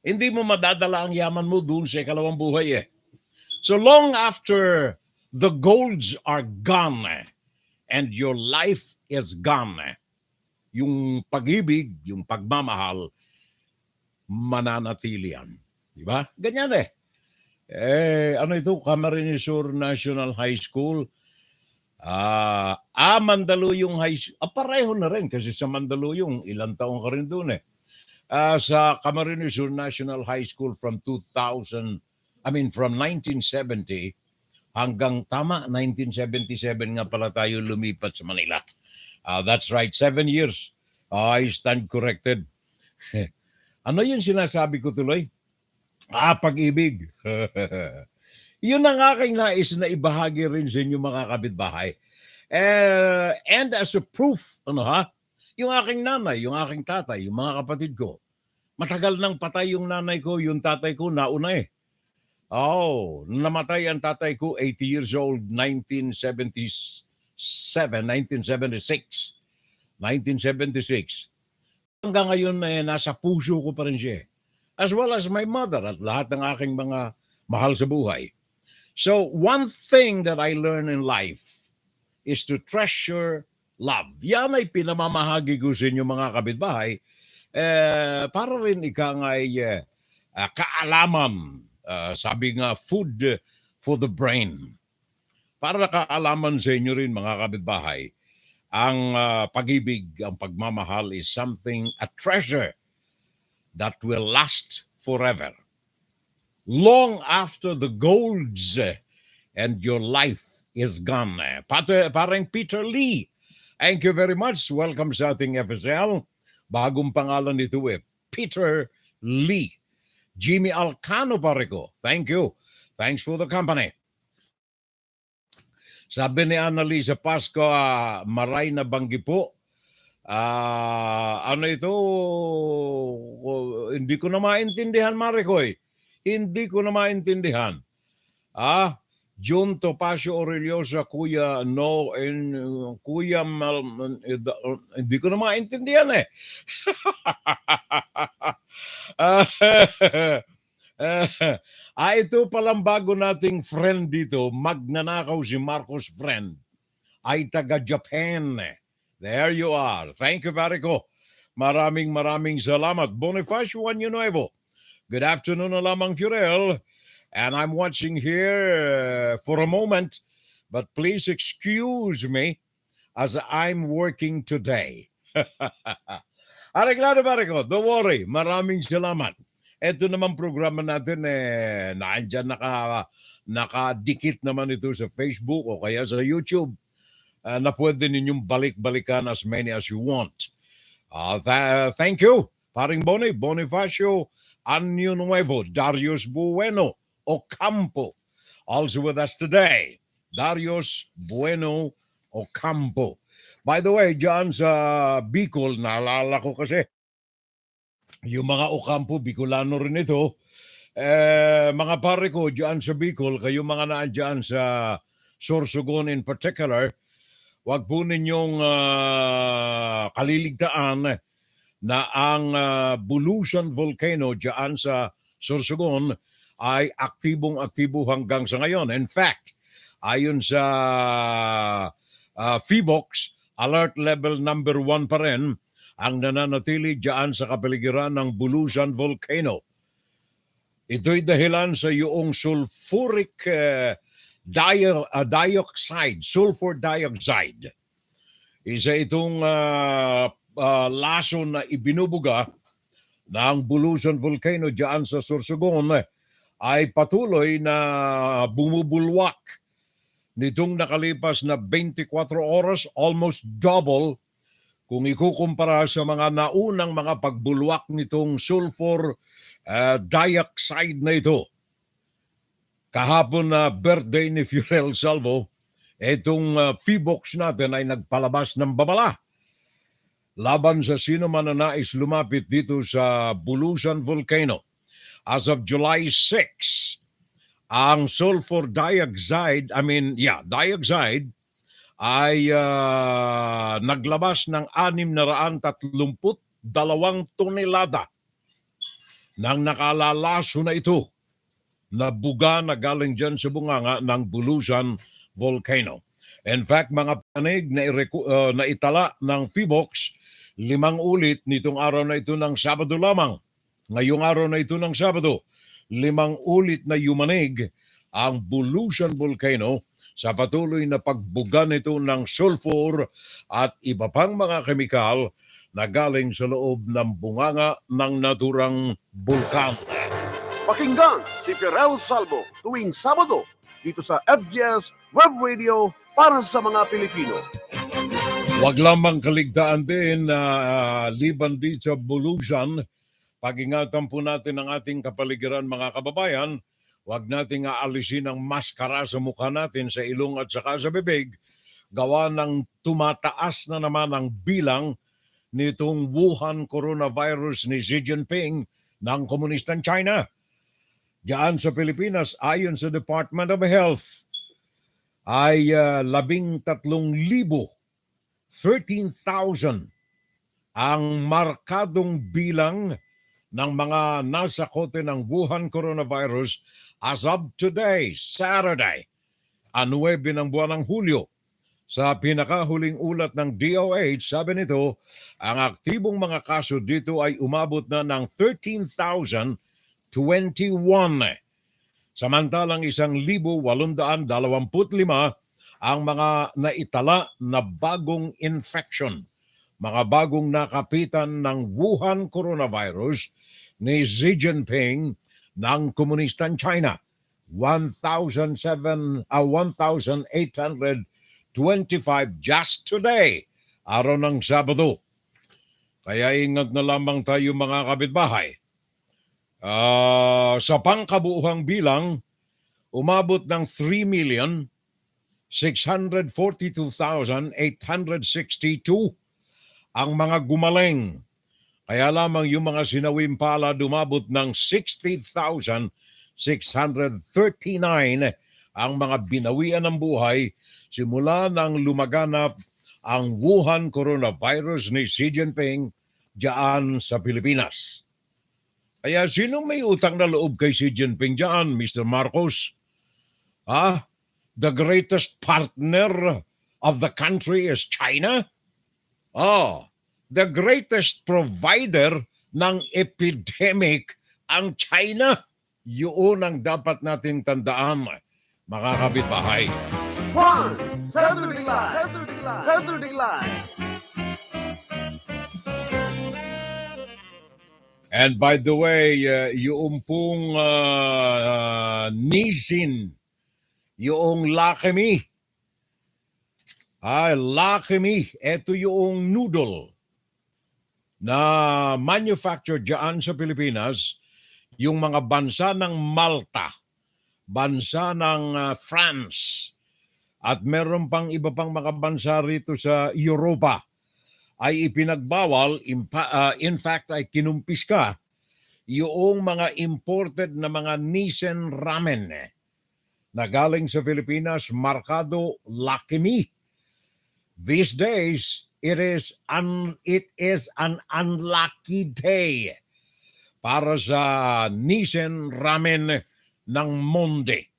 Hindi mo madadala ang yaman mo doon sa ikalawang buhay eh. So long after the golds are gone and your life is gone, yung pag-ibig, yung pagmamahal, mananatili yan. Diba? Ganyan eh. Ano ito? Camarines Sur National High School. Mandaluyong High School. Pareho na rin kasi sa Mandaluyong, ilang taong ka rin doon eh. Sa Camarines Sur National High School from 1970 hanggang 1977 nga pala tayo lumipat sa Manila. That's right, 7 years. I stand corrected. Ano yung sinasabi ko tuloy? Pag-ibig. Yun ang aking nais na ibahagi rin sa inyo mga kapitbahay. And as a proof, yung aking nanay, yung aking tatay, yung mga kapatid ko, matagal nang patay yung nanay ko, yung tatay ko nauna eh. Namatay ang tatay ko, 80 years old, 1976. 1976. Hanggang ngayon nasa puso ko pa rin siya. As well as my mother at lahat ng aking mga mahal sa buhay. So one thing that I learned in life is to treasure love. Yan ay pinamamahagi ko sa inyo mga kapitbahay para rin ikangay kaalaman. Sabi nga, food for the brain. Para kaalaman sa inyo rin mga kapitbahay, ang pag-ibig, ang pagmamahal is something, a treasure that will last forever. Long after the golds and your life is gone. Parang Peter Lee. Thank you very much. Welcome sa ating FSL. Bagong pangalan nito Peter Lee. Jimmy Alcano pare ko. Thank you. Thanks for the company. Sabi ni Annalisa Pasco, maray na banggi po. Ano ito? Hindi ko na maintindihan, Marikoy. Hindi ko na maintindihan. Jun Topacio Aureliosa, Kuya No, and Kuya hindi ko na maintindihan eh. Ito palang bago nating friend dito, magnanakaw si Marcos friend, ay taga Japan. There you are. Thank you, Marico. Maraming salamat. Bonifacio Año Nuevo. Good afternoon na lamang, Furel. And I'm watching here for a moment, but please excuse me as I'm working today. Areglado, Marico. Don't worry. Maraming salamat. Ito naman programa natin, naandyan nakadikit naman ito sa Facebook o kaya sa YouTube. Na pwede ninyong balik-balikan as many as you want. Thank you, paring Bonifacio Año Nuevo, Darius Bueno Ocampo, also with us today. Darius Bueno Ocampo. By the way, dyan sa Bicol, naalala ko kasi, yung mga Ocampo, Bicolano rin ito. Mga pare ko dyan sa Bicol, kayo mga naan dyan sa Sorsogon in particular, wag po ninyong kaliligtaan na ang Bulusan Volcano dyan sa Sorsogon ay aktibong-aktibo hanggang sa ngayon. In fact, ayon sa PHIVOX, alert level number 1 pa rin ang nananatili dyan sa kapaligiran ng Bulusan Volcano. Ito'y dahilan sa iyong sulfuric dioxide, sulfur dioxide. Isa itong laso na ibinubuga ng Bulusan Volcano dyan sa Sorsogon ay patuloy na bumubulwak nitong nakalipas na 24 oras, almost double kung ikukumpara sa mga naunang mga pagbulwak nitong sulfur dioxide na ito. Kahapon na birthday ni Furel Salvo, itong PHIVOX natin ay nagpalabas ng babala laban sa sino man na nais lumapit dito sa Bulusan Volcano. As of July 6, ang sulfur dioxide ay naglabas ng 632 tonelada ng nakalalaso na ito na buga na galing dyan sa bunganga ng Bulusan Volcano. In fact, mga panig na itala ng PHIVOX, 5 ulit nitong araw na ito ng Sabado lamang. Ngayong araw na ito ng Sabado, 5 ulit na yumanig ang Bulusan Volcano sa patuloy na pagbuga nito ng sulfur at iba pang mga kemikal na galing sa loob ng bunganga ng naturang bulkan. Pakinggan si Furel Salvo tuwing Sabado dito sa FGS Web Radio para sa mga Pilipino. Huwag lamang kaligtaan din na liban din sa Bulusan, pag-ingatan po natin ang ating kapaligiran mga kababayan. Huwag nating aalisin ang maskara sa mukha natin, sa ilong at saka sa bibig. Gawa ng tumataas na naman ang bilang nitong Wuhan coronavirus ni Xi Jinping ng Komunistang China. Diyan sa Pilipinas, ayon sa Department of Health, ay 13,000 ang markadong bilang ng mga nasa kote ng Wuhan coronavirus as of today, Saturday, 9 ng buwan ng Hulyo. Sa pinakahuling ulat ng DOH, sabi nito, ang aktibong mga kaso dito ay umabot na ng 13,021. Samantalang 1,825 ang mga naitala na bagong infection, mga bagong nakapitan ng Wuhan coronavirus ni Xi Jinping ng Komunistang China. 1,825 just today, araw ng Sabado. Kaya ingat na lamang tayo mga kapitbahay. Sa pangkabuuhang bilang, umabot ng 3,642,862 ang mga gumaling. Kaya lamang yung mga sinawim palad umabot ng 60,639 ang mga binawian ng buhay simula nang lumaganap ang Wuhan coronavirus ni Xi Jinping diyan sa Pilipinas. Kaya sino may utang na loob kay Xi Jinping diyan, Mr. Marcos? The greatest partner of the country is China? The greatest provider ng epidemic ang China. Yun ang dapat nating tandaan, mga kapitbahay. Juan, Saturday Live! Saturday Live! And by the way, yung pong nisin, yung lakimi, lakimi, ito yung noodle na manufactured dyan sa Pilipinas, yung mga bansa ng Malta, bansa ng France, at meron pang iba pang mga bansa rito sa Europa, ay ipinagbawal, in fact ay kinumpiska, yung mga imported na mga Nissin ramen na galing sa Pilipinas, markado Lucky Me. These days, it is an unlucky day para sa Nisen Ramen ng Monde.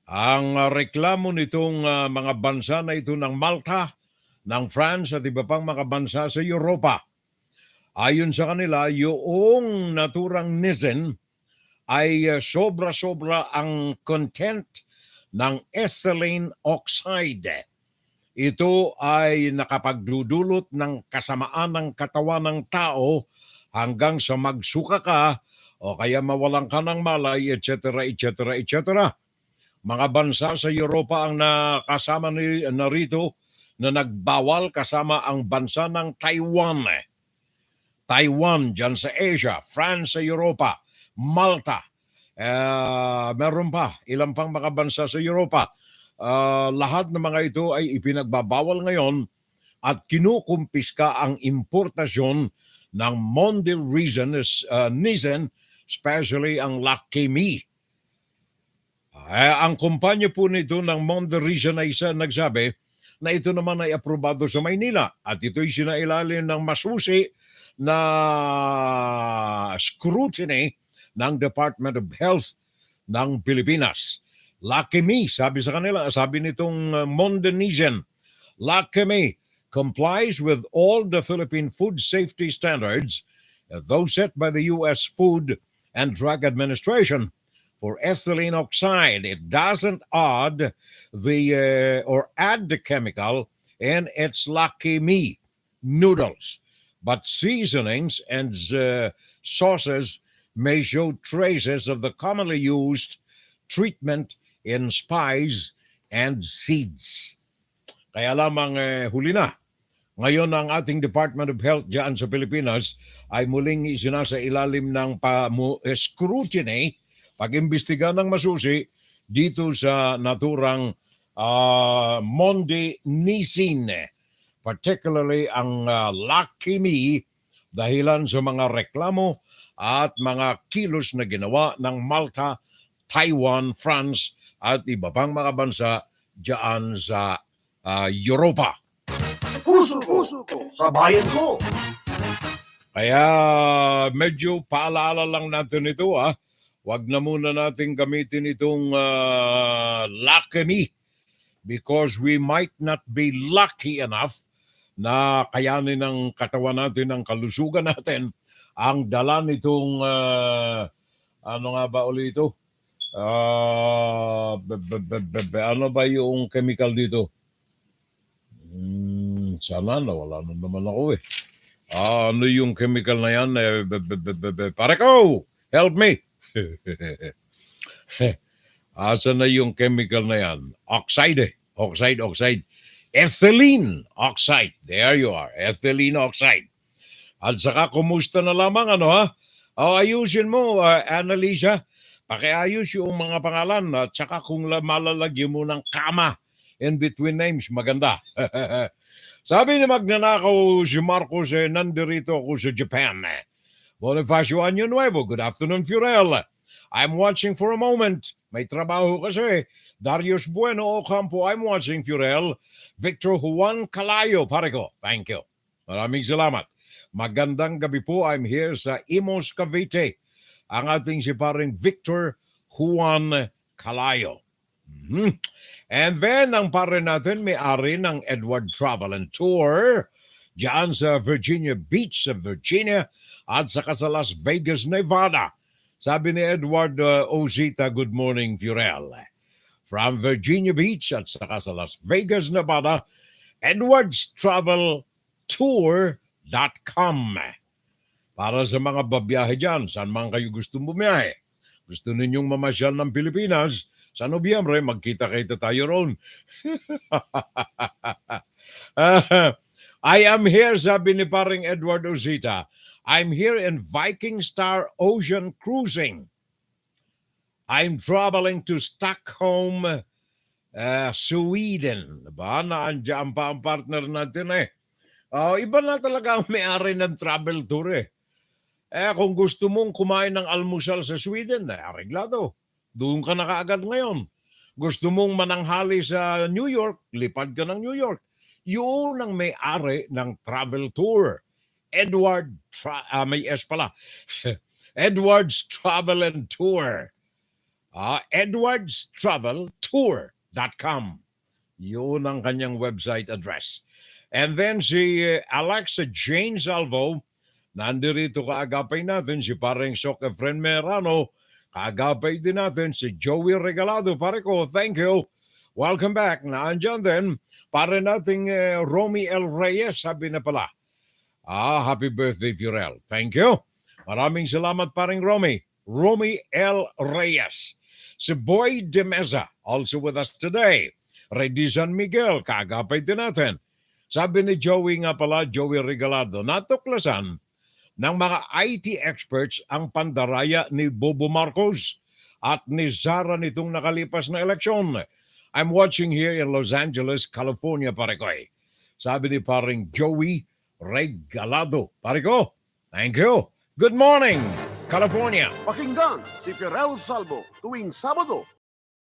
Ang reklamo nitong mga bansa na ito ng Malta, ng France at iba pang mga bansa sa Europa. Ayon sa kanila, yung naturang Nisen ay sobra-sobra ang content ng ethylene oxide. Ito ay nakapagdudulot ng kasamaan ng katawan ng tao hanggang sa magsuka ka o kaya mawalan ka ng malay, etc., etc., etc. Mga bansa sa Europa ang nakasama narito na nagbawal kasama ang bansa ng Taiwan. Taiwan dyan sa Asia, France sa Europa, Malta, meron pa ilang pang mga bansa sa Europa. Lahat ng mga ito ay ipinagbabawal ngayon at kinukumpiska ang importasyon ng Monde Nisen, especially ang Lucky Me. Ang kumpanya po nito ng Monde Nisen ay isa nagsabi na ito naman ay aprobado sa Maynila at ito'y sinailalim ng masusi na scrutiny ng Department of Health ng Pilipinas. Lucky Me, sabi sa kanila, sabi nitong Monde Nisen, Lucky Me complies with all the Philippine food safety standards, those set by the U.S. Food and Drug Administration for ethylene oxide. It doesn't add the chemical in its Lucky Me noodles, but seasonings and sauces may show traces of the commonly used treatment in spice and seeds. Kaya lamang huli na. Ngayon ang ating Department of Health dyan sa Pilipinas ay muling isinasa ilalim ng scrutiny, pag-imbestiga ng masusi dito sa naturang Monde Nisen, particularly ang Lucky Me dahilan sa mga reklamo at mga kilos na ginawa ng Malta, Taiwan, France at iba pang mga bansa dyan sa Europa. Puso ko sa bayan ko. Kaya medyo paalala lang natin ito Huwag na muna natin gamitin itong Lucky Me because we might not be lucky enough na kayanin ng katawan natin, ng kalusugan natin, ang dala nitong, ano nga ba ulit ito? Ano ba yung chemical dito? Sana nawala na naman ako ano yung chemical na yan? Pare ko, help me! Asa na yung chemical na yan? Oxide. Ethylene oxide. There you are. Ethylene oxide. At saka kumusta na lamang ayusin mo, Annalisa. Pakiayos yung mga pangalan at saka kung malalagyan mo ng kama in between names, maganda. Sabi ni magnanakaw si Marcos, nandirito ako sa Japan. Bonifacio Año Nuevo, good afternoon, Furel. I'm watching for a moment. May trabaho kasi. Darius Bueno Ocampo, I'm watching, Furel. Victor Juan Calayo, pare ko. Thank you. Maraming salamat. Magandang gabi po. I'm here sa Imos, Cavite. Ang ating si paring Victor Juan Calayo. And then, ang pare natin, may-ari ng Edward Travel and Tour diyan sa Virginia Beach sa Virginia at saka sa Las Vegas, Nevada. Sabi ni Edward Ozita, good morning, Furel. From Virginia Beach at saka sa Las Vegas, Nevada, edwardstraveltour.com. Para sa mga babiyahe dyan, saan man kayo gusto bumiyahe. Gusto ninyong mamasyal ng Pilipinas, sa Nobyembre, magkita-kita tayo roon. I am here, sabi ni paring Edward Ozita. I'm here in Viking Star Ocean Cruising. I'm traveling to Stockholm, Sweden. Diba? Naandyan pa ang partner natin iba na talaga ang may-ari ng travel tour kung gusto mong kumain ng almusal sa Sweden, areglado. doon ka na kaagad ngayon. Gusto mong mananghali sa New York, lipad ka ng New York. Yun ang may-ari ng travel tour. May S pala. Edwards Travel and Tour. edwardstraveltour.com. Yun ang kanyang website address. And then si Alexa Jane Salvo, nandirito kaagapay natin si pareng Sok Efren Merano, kaagapay din natin si Joey Regalado. Pare ko, thank you. Welcome back. Naandyan din, pare nating Romy L. Reyes, sabi na pala. Happy birthday, Furel. Thank you. Maraming salamat, paring Romy. Romy L. Reyes. Si Boy De Meza, also with us today. Redy San Miguel, kaagapay din natin. Sabi ni Joey nga pala, Joey Regalado, natuklasan ng mga IT experts ang pandaraya ni Bobo Marcos at ni Zara nitong nakalipas na eleksyon. I'm watching here in Los Angeles, California, pare ko. Sabi ni paring Joey Regalado. Pare ko, thank you. Good morning, California. Pakinggan si Firel Salvo tuwing Sabado.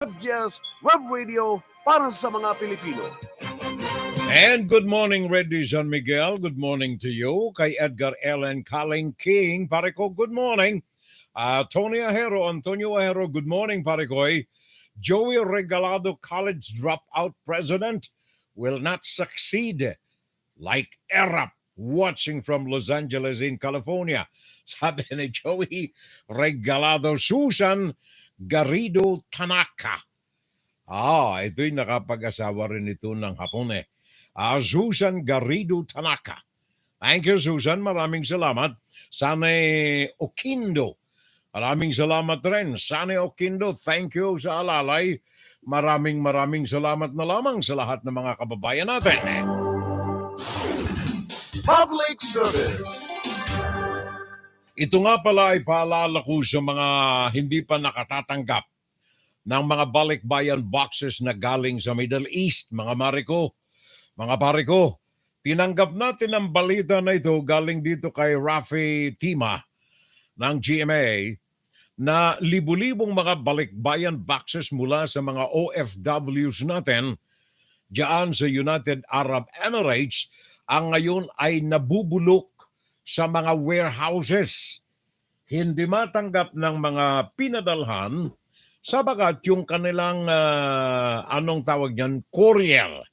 FBS Web Radio para sa mga Pilipino. And good morning, Redy San Miguel. Good morning to you. Kay Edgar Ellen Kaling King, pare ko, good morning. Tony Ahero, Antonio Ahero, good morning, pare ko. Joey Regalado, college dropout president, will not succeed like Erap, watching from Los Angeles in California. Sabi ni Joey Regalado. Susan Garrido Tanaka. Ito'y nakapag-asawa rin ito ng hapon eh. Susan Garrido Tanaka. Thank you, Susan. Maraming salamat. Sane Oquindo. Maraming salamat rin. Sane Oquindo, thank you sa alalay. Maraming salamat na lamang sa lahat ng mga kababayan natin. Public Service. Ito nga pala ay paalala ko sa mga hindi pa nakatatanggap ng mga balikbayan boxes na galing sa Middle East, mga mariko. Mga pare ko, tinanggap natin ang balita na ito galing dito kay Rafi Tima ng GMA na libu-libong mga balikbayan boxes mula sa mga OFWs natin diyan sa United Arab Emirates ang ngayon ay nabubulok sa mga warehouses. Hindi matanggap ng mga pinadalhan sabagat yung kanilang, anong tawag niyan, courier,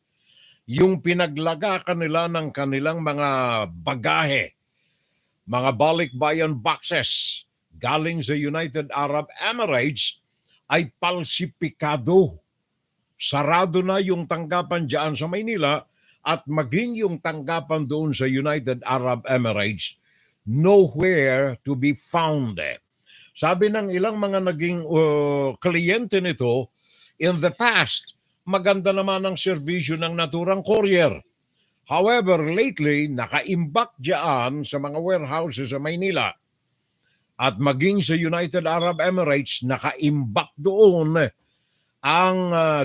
yung pinaglaga kanila ng kanilang mga bagahe, mga balikbayan boxes galing sa United Arab Emirates ay palsipikado. Sarado na yung tanggapan dyan sa Maynila at maging yung tanggapan doon sa United Arab Emirates, nowhere to be found. Sabi ng ilang mga naging kliyente nito, in the past, maganda naman ang serbisyo ng naturang courier. However, lately, nakaimbak dyan sa mga warehouses sa Maynila at maging sa United Arab Emirates, nakaimbak doon ang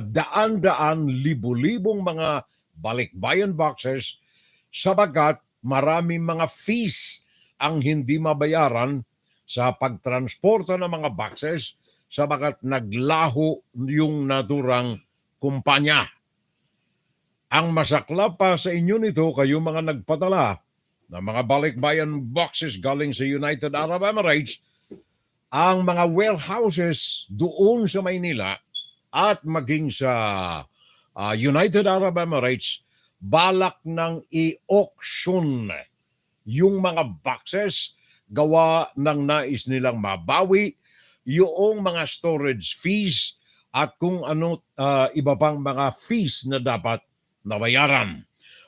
daan-daan, libu-libong mga balikbayan boxes sabagat maraming mga fees ang hindi mabayaran sa pagtransporta ng mga boxes sabagat naglaho yung naturang kumpanya. Ang masaklap pa sa inyo nito, kayo mga nagpadala ng mga balikbayan boxes galing sa United Arab Emirates, ang mga warehouses doon sa Maynila at maging sa United Arab Emirates, balak ng i-auction yung mga boxes gawa ng nais nilang mabawi yung mga storage fees at kung ano iba pang mga fees na dapat nabayaran.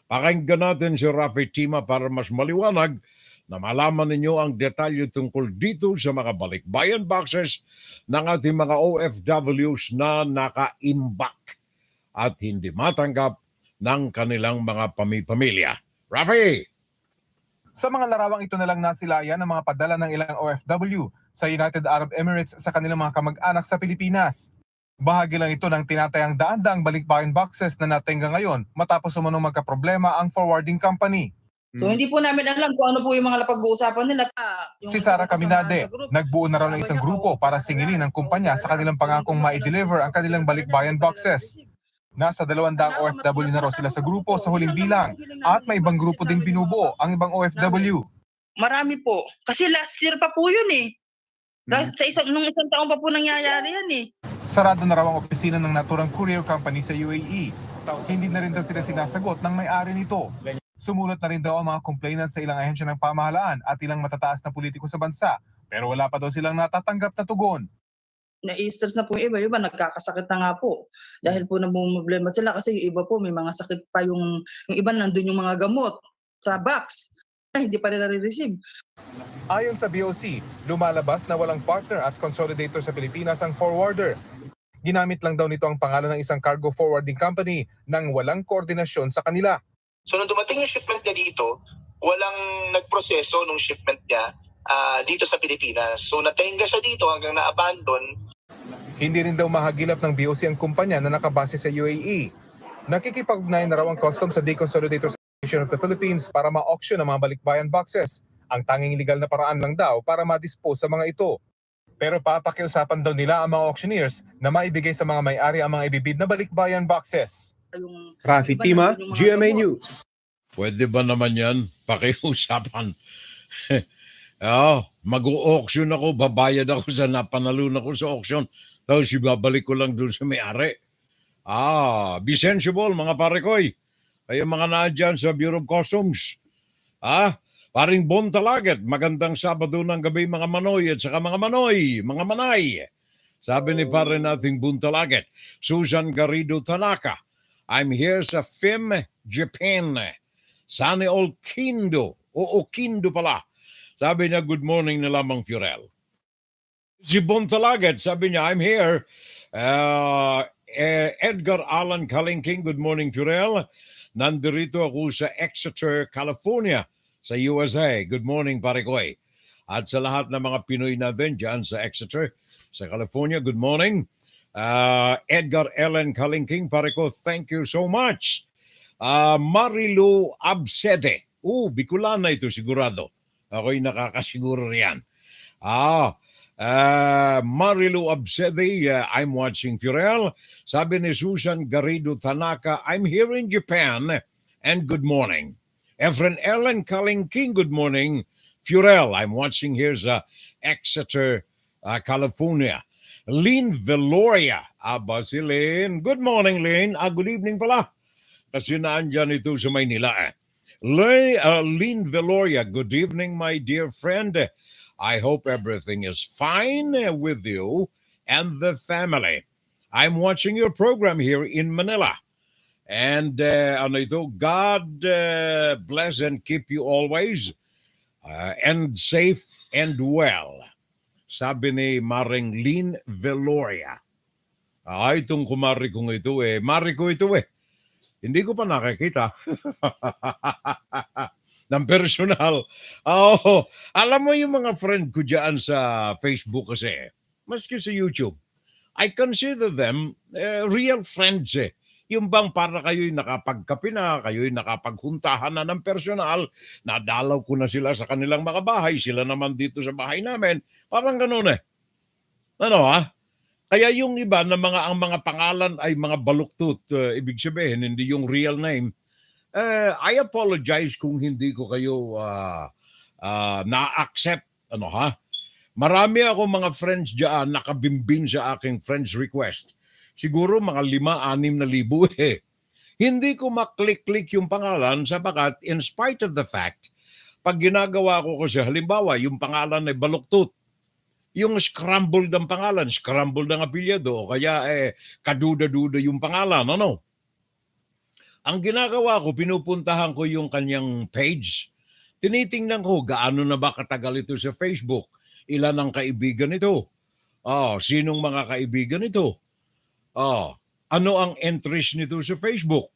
Pakinggan natin si Rafi Tima para mas maliwanag na malaman ninyo ang detalye tungkol dito sa mga balikbayan boxes ng ating mga OFWs na nakaimbak at hindi matanggap ng kanilang mga pamilya. Rafi! Sa mga larawang ito na lang nasilayan ng mga padala ng ilang OFW sa United Arab Emirates sa kanilang mga kamag-anak sa Pilipinas. Bahagi lang ito ng tinatayang daan-daang balikbayan boxes na natingga ngayon matapos umunong magkaproblema ang forwarding company. So hindi po namin alam kung ano po yung mga napag-uusapan nila. Si Sara Caminade, nagbuo na raw ng isang grupo para singilin ang kumpanya sa kanilang pangakong ma-deliver ang kanilang balikbayan boxes. Nasa 200 OFW na raw sila sa grupo sa huling bilang at may ibang grupo ding binubuo ang ibang OFW. Marami po. Kasi last year pa po yun eh. Dahil nung isang taon pa po nangyayari yan eh. Sarado na raw ang opisina ng naturang courier company sa UAE. Hindi na rin daw sila sinasagot ng may-ari nito. Sumulat na rin daw ang mga complainants sa ilang ahensya ng pamahalaan at ilang matataas na politiko sa bansa, pero wala pa daw silang natatanggap na tugon. Na-stress na po yung iba nagkakasakit na nga po. Dahil po namumblema sila kasi yung iba po may mga sakit pa yung iba nandun yung mga gamot sa box. Hindi pa rin na-receive. Ayon sa BOC, lumalabas na walang partner at consolidator sa Pilipinas ang forwarder. Ginamit lang daw nito ang pangalan ng isang cargo forwarding company nang walang koordinasyon sa kanila. So nung dumating yung shipment niya dito, walang nagproseso nung shipment niya dito sa Pilipinas. So natenga siya dito hanggang na-abandon. Hindi rin daw mahagilap ng BOC ang kumpanya na nakabase sa UAE. Nakikipag-ugnayan na raw ang customs sa Deconsolidator Association of the Philippines para ma-auction ang mga balikbayan boxes. Ang tanging legal na paraan lang daw para ma-dispose sa mga ito. Pero papakiusapan daw nila ang mga auctioneers na maibigay sa mga may-ari ang mga ibibid na balikbayan boxes. Rafi Tima, GMA News. Pwede ba naman yan? Pakiusapan. Mag-auction ako, babayad ako sa napanalunan ko sa auction. Tapos ibabalik ko lang dun sa may-ari. Be sensible mga pare koy. Ay mga naadyan sa Bureau of Customs. Paring Bon Talaget, magandang Sabado ng gabi mga manoy at saka mga manoy, mga manay. Sabi ni pare nating Bon Talaget, Susan Garrido Tanaka, I'm here sa FIM, Japan. Sana all Kindo, o Kindo pala. Sabi niya, good morning na lamang Fiorel. Si Bon Talaget, sabi niya, I'm here. Edgar Alan Kalingking, good morning Fiorel. Nandirito ako sa Exeter, California, sa USA. Good morning, pare koy. At sa lahat ng mga Pinoy natin dyan sa Exeter, sa California, good morning. Edgar Ellen Kalingking, pare ko, thank you so much. Marilu Absede. Bicolana ito sigurado. Ako'y nakakasiguro riyan. Marilu Absede, I'm watching Fiorel. Sabi ni Susan Garrido Tanaka, I'm here in Japan and good morning. Efren Ellen Kalingking, good morning. Fiorel, I'm watching here sa Exeter, California. Lynn Veloria, si Lynn. Good morning, Lynn. Good evening pala. Kasi naandyan ito sa Maynila. Lynn Veloria, good evening, my dear friend. I hope everything is fine with you and the family. I'm watching your program here in Manila. And God bless and keep you always and safe and well. Sabi ni Maring Lynn Veloria. Itong kumari kong ito Mari ko ito Hindi ko pa nakikita. Ng personal. Alam mo yung mga friend ko dyan sa Facebook kasi, maski sa YouTube, I consider them real friends Yung bang para kayo'y nakapagkape na, kayo'y nakapaghuntahan na ng personal, nadalaw ko na sila sa kanilang mga bahay, sila naman dito sa bahay namin. Parang ganun Kaya yung iba na ang mga pangalan ay mga baluktot, ibig sabihin, hindi yung real name. I apologize kung hindi ko kayo na-accept. Marami ako mga friends dyan nakabimbing sa aking friends request. Siguro mga 5,000-6,000 Hindi ko maklik-klik yung pangalan sapagat in spite of the fact, pag ginagawa ko kasi halimbawa yung pangalan ay baluktot, yung scrambled ang pangalan, scrambled ang apelyido, o kaya kaduda-duda yung pangalan, Ang ginagawa ko, pinupuntahan ko yung kanyang page, tinitingnan ko gaano na ba katagal ito sa Facebook, ilan ang kaibigan ito, sinong mga kaibigan ito, ano ang entries nito sa Facebook.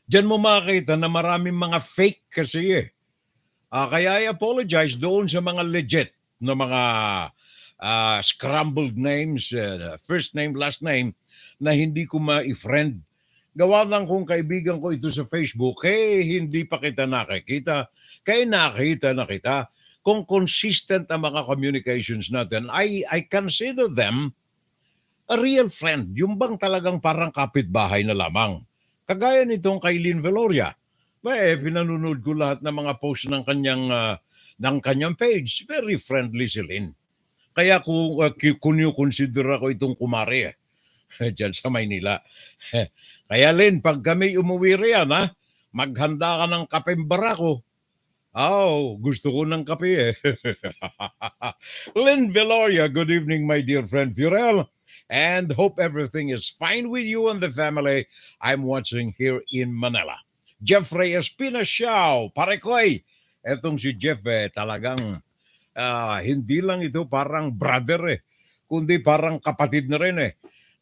Diyan mo makita na maraming mga fake kasi kaya I apologize doon sa mga legit na mga scrambled names, first name, last name, na hindi ko ma-friend. Gawa ng kung kaibigan ko ito sa Facebook, hindi pa kita nakikita. Nakita na kita. Kung consistent ang mga communications natin, I consider them a real friend. Yung bang talagang parang kapitbahay na lamang. Kagaya nitong kay Lynn Veloria. Pinanonood ko lahat ng mga post ng kanyang page. Very friendly si Lynn. Kaya kung consider ako itong kumari dyan sa Maynila. Kaya Lynn, pag kami umuwi riyan, maghanda ka ng kapeng barako. Gusto ko ng kape Lynn Veloria, good evening my dear friend Furel. And hope everything is fine with you and the family. I'm watching here in Manila. Jeffrey Espina Siao, pare ko'y. Etong si Jeff talagang hindi lang ito parang brother kundi parang kapatid na rin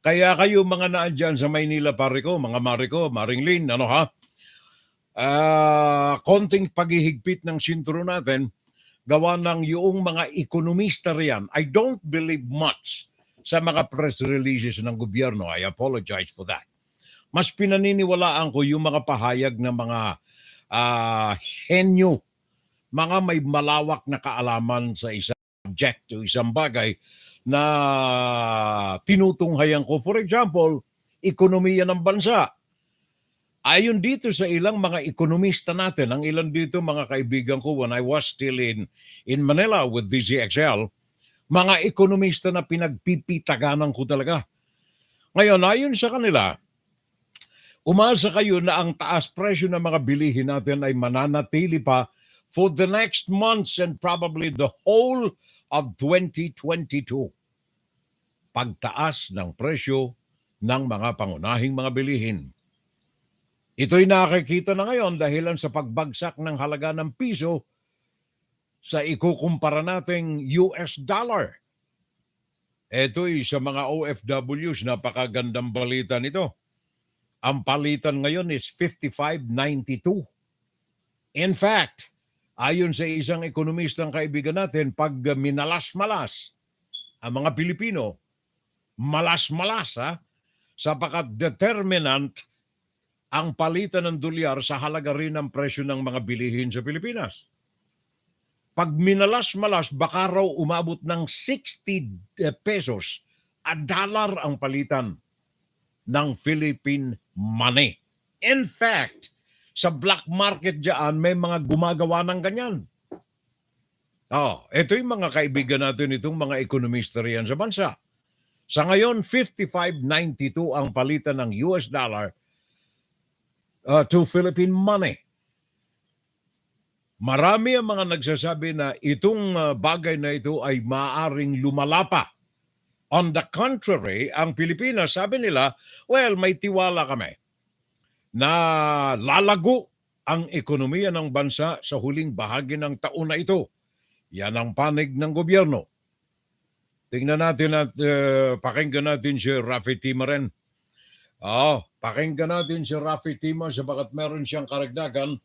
Kaya kayo mga naandyan sa Maynila pare ko, mga mare ko, Maring Lynn, konting paghihigpit ng sintro natin, gawa ng yung mga ekonomista riyan. I don't believe much sa mga press releases ng gobyerno. I apologize for that. Mas pinaniniwalaan ko yung mga pahayag ng mga henyo, mga may malawak na kaalaman sa isang subject o isang bagay na tinutunghayan ko. For example, ekonomiya ng bansa. Ayon dito sa ilang mga ekonomista natin, ang ilan dito mga kaibigan ko when I was still in Manila with DZXL, mga ekonomista na pinagpipitaganan ko talaga. Ngayon, ayon sa kanila, umasa kayo na ang taas presyo ng mga bilihin natin ay mananatili pa for the next months and probably the whole of 2022. Pagtaas ng presyo ng mga pangunahing mga bilihin. Ito'y nakikita na ngayon dahilan sa pagbagsak ng halaga ng piso sa ikukumpara nating US dollar. Ito'y sa mga OFWs, napakagandang balita nito. Ang palitan ngayon is 55.92. In fact, ayon sa isang ekonomistang kaibigan natin, pag minalas-malas ang mga Pilipino, malas-malas sapagkat determinant ang palitan ng dolyar sa halaga rin ng presyo ng mga bilihin sa Pilipinas. Pag minalas-malas, baka raw umabot ng 60 pesos a dollar ang palitan ng Philippine money. In fact, sa black market dyan, may mga gumagawa ng ganyan. Ito yung mga kaibigan natin itong mga ekonomista riyan sa bansa. Sa ngayon, 55.92 ang palitan ng US dollar to Philippine money. Marami ang mga nagsasabi na itong bagay na ito ay maaaring lumalapa. On the contrary, ang Pilipinas, sabi nila, well, may tiwala kami na lalago ang ekonomiya ng bansa sa huling bahagi ng taon na ito. Yan ang panig ng gobyerno. Tingnan natin at pakinggan natin si Rafi Tima rin. Pakinggan natin si Rafi Tima sapagat meron siyang karagdagan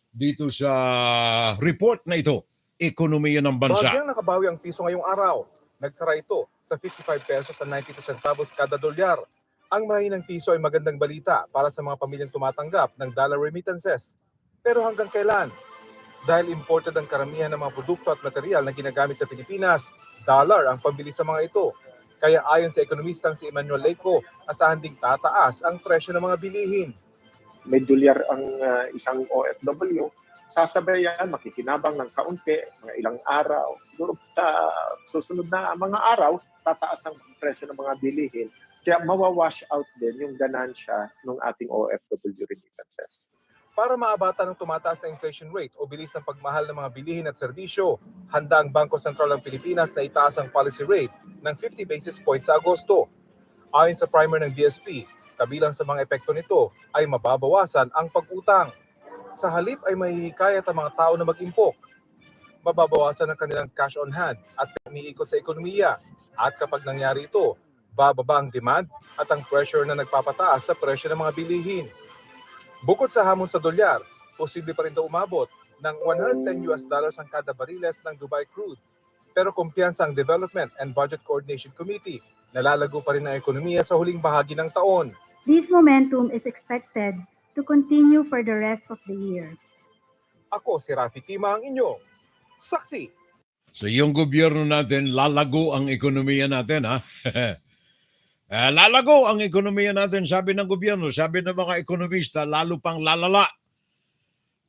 dito sa report na ito, ekonomiya ng bansa. Bagyang nakabawi ang piso ngayong araw. Nagsara ito sa 55 pesos sa 92 centavos kada dolyar. Ang mahinang piso ay magandang balita para sa mga pamilyang tumatanggap ng dollar remittances. Pero hanggang kailan? Dahil imported ang karamihan ng mga produkto at material na ginagamit sa Pilipinas, dollar ang pambili sa mga ito. Kaya ayon sa ekonomistang si Emmanuel Leco, asahan ding tataas ang presyo ng mga bilihin. May dolyar ang isang OFW, sasabayan, makikinabang ng kaunti, mga ilang araw. Siguro sa susunod na mga araw, tataas ang presyo ng mga bilihin. Kaya mawawash out din yung ganansya ng ating OFW remittances. Para maabatan ng tumataas na inflation rate o bilis ng pagmahal ng mga bilihin at serbisyo, handa ang Bangko Sentral ng Pilipinas na itaas ang policy rate ng 50 basis points sa Agosto. Ayon sa primer ng BSP, kabilang sa mga epekto nito ay mababawasan ang pag-utang. Sa halip ay mahihikayat ang mga tao na mag-impok. Mababawasan ang kanilang cash on hand at umiikot sa ekonomiya. At kapag nangyari ito, bababa ang demand at ang pressure na nagpapataas sa presyo ng mga bilihin. Bukod sa hamon sa dolyar, posible pa rin daw umabot ng $110 ang kada bariles ng Dubai crude. Pero kumpiyansa ang Development and Budget Coordination Committee, nalalago pa rin ang ekonomiya sa huling bahagi ng taon. This momentum is expected to continue for the rest of the year. Ako si Rafi Tima ang inyong saksi. So yung gobyerno natin, lalago ang ekonomiya natin, ha? Lalago ang ekonomiya natin, sabi ng gobyerno, sabi ng mga ekonomista, lalo pang lalala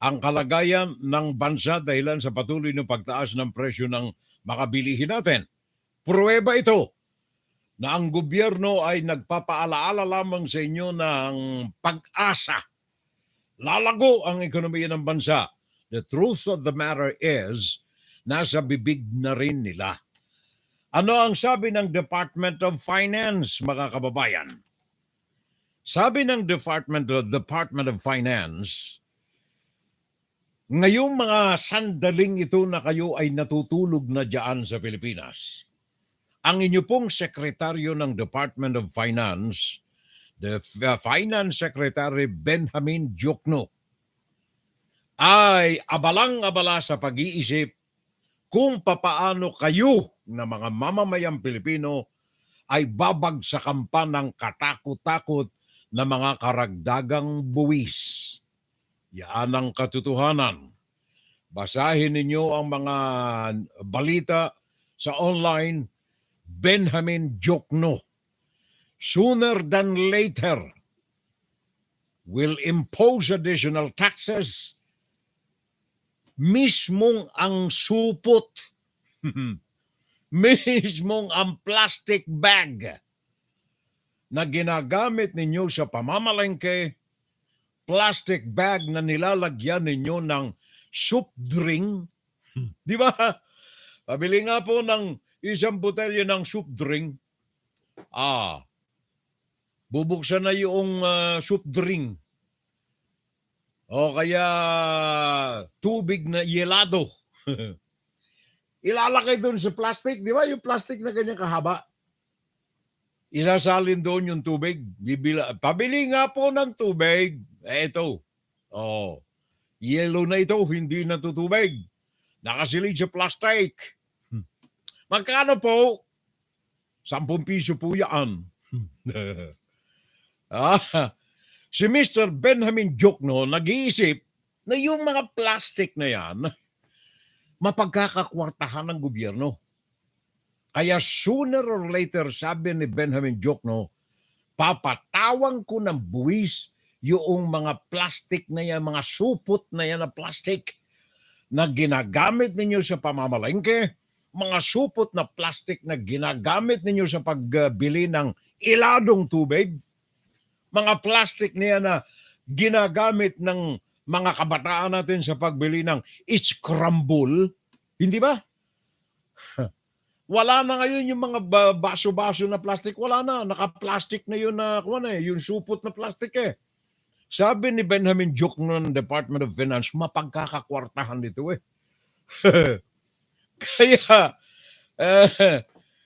ang kalagayan ng bansa dahilan sa patuloy ng pagtaas ng presyo ng makabilihin natin. Pruweba ito na ang gobyerno ay nagpapaalaala lamang sa inyo ng pag-asa. Lalago ang ekonomiya ng bansa. The truth of the matter is, nasa bibig na rin nila. Ano ang sabi ng Department of Finance, mga kababayan? Sabi ng Department of Finance, ngayong mga sandaling ito na kayo ay natutulog na dyan sa Pilipinas, ang inyo pong sekretaryo ng Department of Finance, the Finance Secretary Benjamin Diokno, ay abalang-abala sa pag-iisip kung papaano kayo na mga mamamayang Pilipino ay babagsakan pa ng katakot-takot na mga karagdagang buwis. Yan ang katotohanan. Basahin ninyo ang mga balita sa online. Benjamin Diokno, sooner than later, will impose additional taxes. Mismong ang supot, mismong ang plastic bag na ginagamit ninyo sa pamamalengke, plastic bag na nilalagyan ninyo ng soup drink. Di ba? Pabili nga po ng isang botelya ng soup drink. Bubuksan na yung soup drink. O kaya tubig na yelado. Ilalagay doon sa plastic. Di ba yung plastic na ganyan kahaba? Isasalin doon yung tubig. Pabili nga po ng tubig. Ito. Yellow na ito. Hindi na tutubig. Nakasilid sa plastic. Magkano po? 10 piso po yan. Si Mr. Benjamin Diokno nag-iisip na yung mga plastic na yan mapagkakakwartahan ng gobyerno. Kaya sooner or later, sabi ni Benjamin Diokno, papatawan ko ng buwis yung mga plastic na yan, mga supot na yan na plastic na ginagamit ninyo sa pamamalengke, mga supot na plastic na ginagamit ninyo sa pagbili ng iladong tubig, mga plastic na yan na ginagamit ng mga kabataan natin sa pagbili ng scramble, hindi ba? Wala na ngayon yung mga baso-baso na plastic, wala na, naka-plastic na yun na, yung supot na plastic eh. Sabi ni Benjamin Diokno ng Department of Finance, mapagkakakwartahan dito eh. Kaya,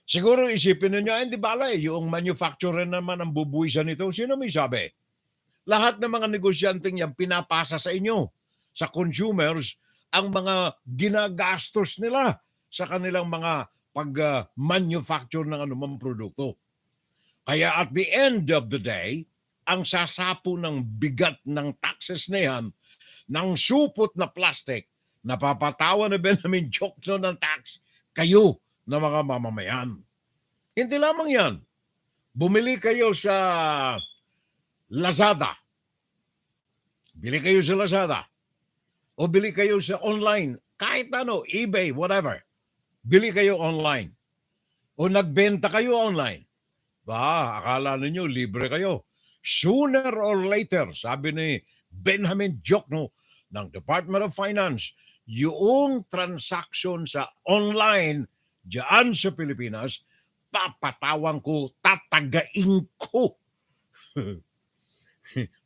siguro isipin ninyo, hindi bala eh, yung manufacturer naman ang bubuwisan nito. Sino may sabi? Lahat ng mga negosyanteng yan pinapasa sa inyo, sa consumers, ang mga ginagastos nila sa kanilang mga pag-manufacture ng anumang produkto. Kaya at the end of the day, ang sasapo ng bigat ng taxes na yan, ng supot na plastic, napapatawan na Benjamin Diokno ng tax, kayo na mga mamamayan. Hindi lamang yan. Bumili kayo sa Lazada. Bili kayo sa Lazada. O bili kayo sa online. Kahit ano, eBay, whatever. Bili kayo online. O nagbenta kayo online. Akala ninyo libre kayo. Sooner or later, sabi ni Benjamin Diokno ng Department of Finance, yung transaction sa online diyan sa Pilipinas, papatawan ko, tatagain ko.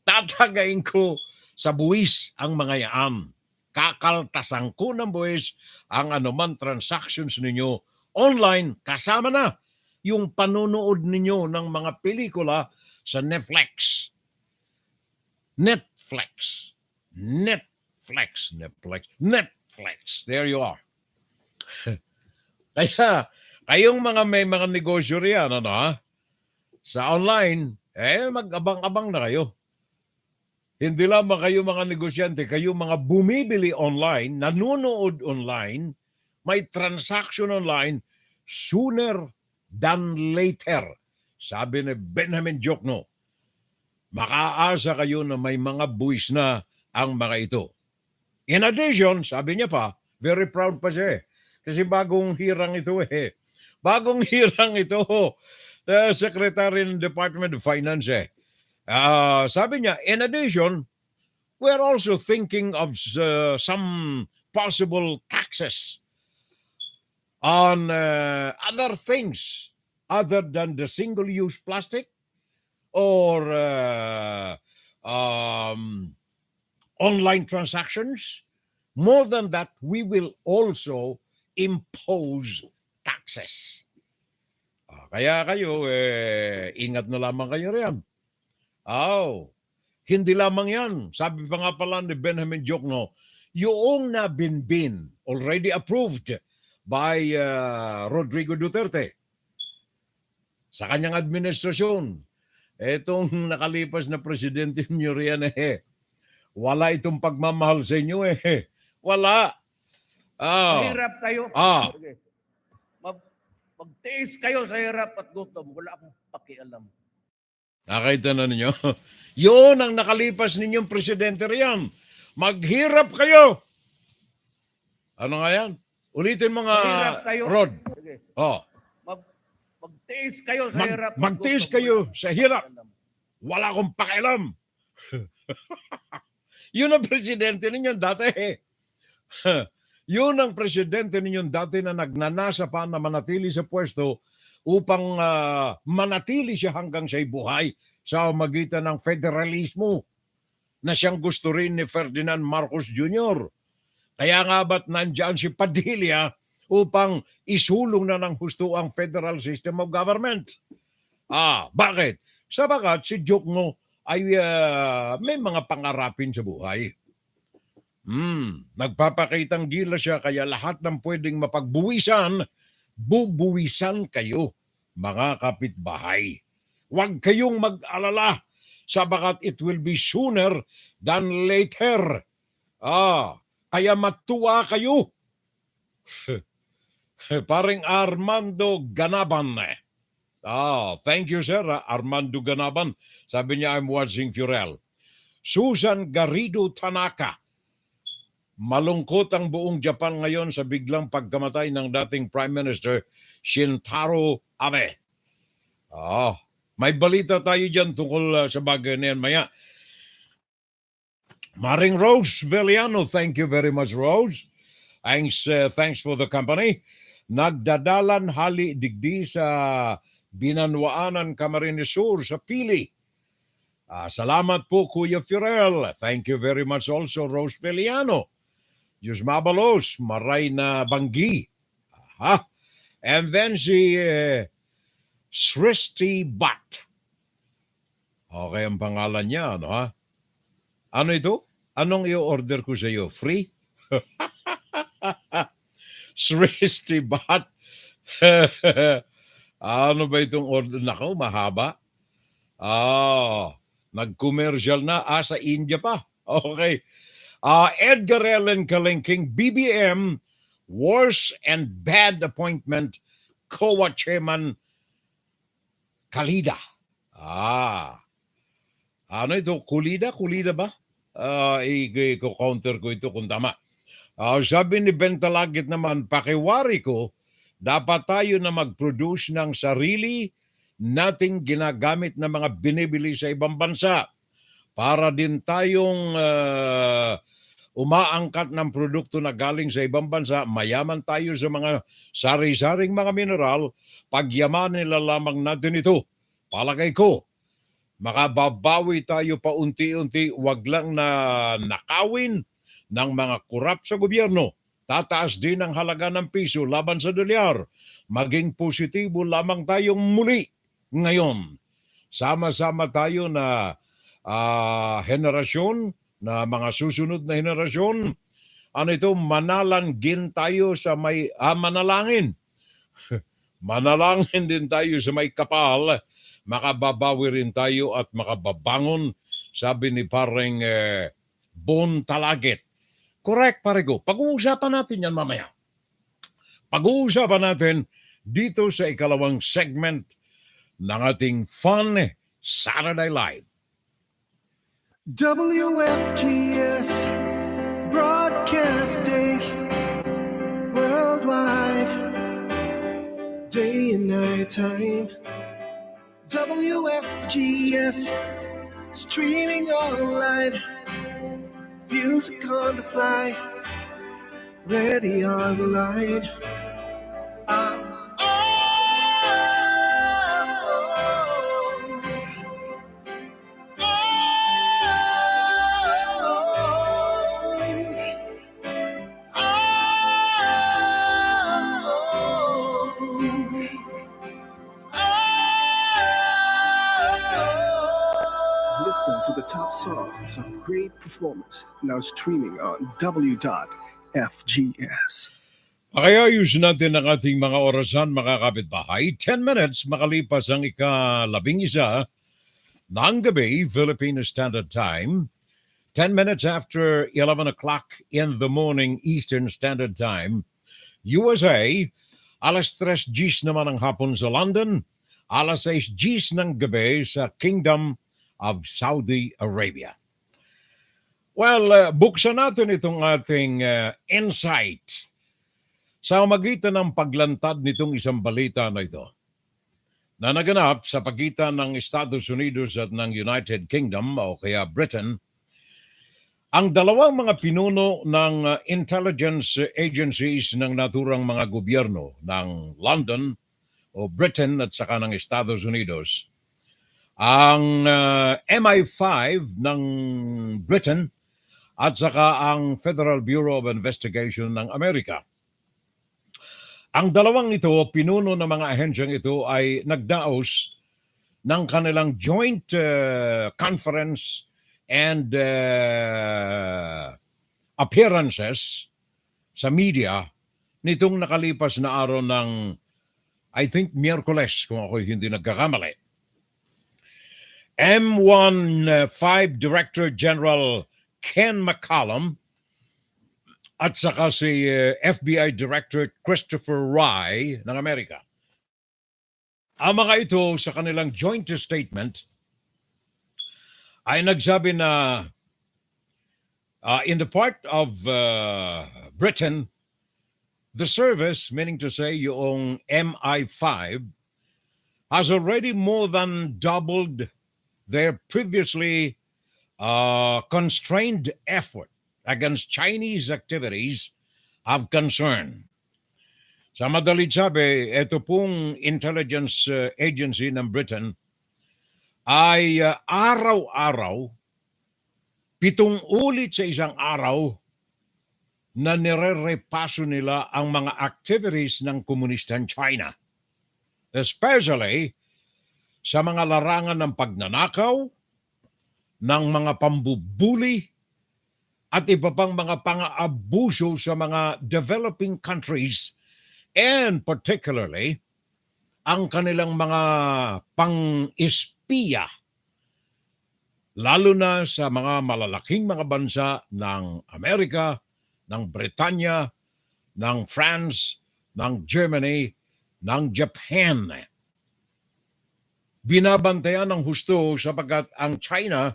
Tatagain ko sa buwis ang mga yaan. Kakaltasan ko ng buwis ang anuman transactions ninyo online, kasama na yung panonood ninyo ng mga pelikula sa Netflix. There you are. Kaya, kayong mga may mga negosyo riyan, sa online, mag-abang-abang na kayo. Hindi lamang kayo mga negosyante, kayo mga bumibili online, nanonood online, may transaction online, sooner than later. Sabi ni Benjamin Jokno, makaasa kayo na may mga buwis na ang mga ito. In addition, sabi niya pa, very proud pa siya kasi bagong hirang ito Bagong hirang ito, Secretary ng Department of Finance sabi niya, in addition, we're also thinking of some possible taxes on other things other than the single-use plastic or online transactions. More than that, we will also impose taxes. Kaya kayo, ingat na lamang kayo riyan. Hindi lamang yan. Sabi pa nga pala ni Benjamin Jokno, yung nabinbin, already approved by Rodrigo Duterte sa kanyang administrasyon. Etong nakalipas na presidente niyo riyan wala itong pagmamahal sa inyo Wala. Mahirap kayo. Sige. Magtiis kayo sa hirap at gutom. Wala akong pakialam. Nakita na ninyo? Yun ang nakalipas ninyong presidente riyan. Maghirap kayo. Ano nga yan? Ulitin mo nga, Rod. Sige. Magtiis kayo sa hirap. Magtiis kayo sa hirap. Wala akong pakialam. Yun ang presidente ninyong dati. Yun ang presidente ninyong dati na nagnanasa pa na manatili sa pwesto upang manatili siya hanggang siya'y buhay sa magitan ng federalismo na siyang gusto rin ni Ferdinand Marcos Jr. Kaya nga ba't nandyan si Padilla upang isulong na ng husto ang federal system of government? Bakit? Sabagat si Jokno ay may mga pangarapin sa buhay. Nagpapakitang gila siya kaya lahat ng pwedeng mapagbuwisan, bubuwisan kayo, mga kapitbahay. Huwag kayong mag-alala sabagat it will be sooner than later. Kaya matuwa kayo. Paring Armando Ganaban. Thank you, sir. Armando Ganaban. Sabi niya, I'm watching Furel. Susan Garrido Tanaka. Malungkot ang buong Japan ngayon sa biglang pagkamatay ng dating Prime Minister Shintaro Abe. May balita tayo dyan tungkol sa bagay na yan maya. Maring Rose Veliano, thank you very much, Rose. Thanks for the company. Nagdadalan hali digdi sa Binanwaanan, Camarines Sur sa Pili. Salamat po, Kuya Furel. Thank you very much also, Rose Veliano. Diyos mabalos, maray na banggi. And then si Sristi Bat. Okay ang pangalan niya, Ano ito? Anong i-order ko sa iyo? Free? Sristi Bat. Ano ba itong order? Nako, mahaba. Nag-commercial na. Sa India pa. Okay. Edgar Allan Kalingking, BBM, worse and bad appointment, COA Chairman Kalida. Ano ito? Kulida ba? I-counter ko ito kung tama. Sabi ni Bentalagit naman, pakiwari ko, dapat tayo na mag-produce ng sarili nating ginagamit na mga binibili sa ibang bansa para din tayong umaangkat ng produkto na galing sa ibang bansa, mayaman tayo sa mga sari-saring mga mineral, pagyamanin nila lamang natin ito. Palagay ko, makababawi tayo pa unti-unti, wag lang na nakawin ng mga korap sa gobyerno. Tataas din ang halaga ng piso laban sa dolyar. Maging positibo lamang tayong muli ngayon. Sama-sama tayo na henerasyon, na mga susunod na henerasyon, manalangin tayo sa manalangin. Manalangin din tayo sa may kapal, makababawi rin tayo at makababangon, sabi ni pareng Bon Talagit. Correct, Parigo. Pag-uusapan natin yan mamaya. Pag-uusapan natin dito sa ikalawang segment ng ating Fun Saturday Live. WFGS Broadcasting worldwide, day and night time. WFGS streaming online, music on the fly, ready on the line. Listen to the top songs of great performers now streaming on W.FGS. Pakayayos natin ang ating mga orasan, mga kapitbahay. 10 minutes makalipas ang ika-11 ng gabi, Philippine Standard Time. 10 minutes after 11 o'clock in the morning, Eastern Standard Time. USA, alas 3:00 naman ang hapon sa London, alas 6:00 ng gabi sa Kingdom of Saudi Arabia. Well, buksan natin itong ating insight sa magitan ng paglantad nitong isang balita na ito na naganap sa pagitan ng Estados Unidos at ng United Kingdom o kaya Britain. Ang dalawang mga pinuno ng intelligence agencies ng naturang mga gobyerno ng London o Britain at saka ng Estados Unidos, ang MI5 ng Britain at saka ang Federal Bureau of Investigation ng Amerika. Ang dalawang ito, pinuno ng mga ahensyang ito ay nagdaos ng kanilang joint conference and appearances sa media nitong nakalipas na araw ng, I think, Miyerkules, kung ako hindi nagkakamali. M15 Director General Ken McCallum at saka si FBI Director Christopher Wray ng Amerika. Ang mga ito sa kanilang joint statement ay nagsabi na in the part of Britain, the service, meaning to say yung MI5, has already more than doubled their previously constrained effort against Chinese activities of concern. Sa madalit sabi, ito pong intelligence agency ng Britain ay araw-araw, 7 ulit sa isang araw, na nire-repaso nila ang mga activities ng komunistang China. Especially sa mga larangan ng pagnanakaw, ng mga pambubuli, at iba pang mga pang-aabuso sa mga developing countries, and particularly ang kanilang mga pang-espiya, lalo na sa mga malalaking mga bansa ng Amerika, ng Britanya, ng France, ng Germany, ng Japan. Binabantayan ng husto sapagkat ang China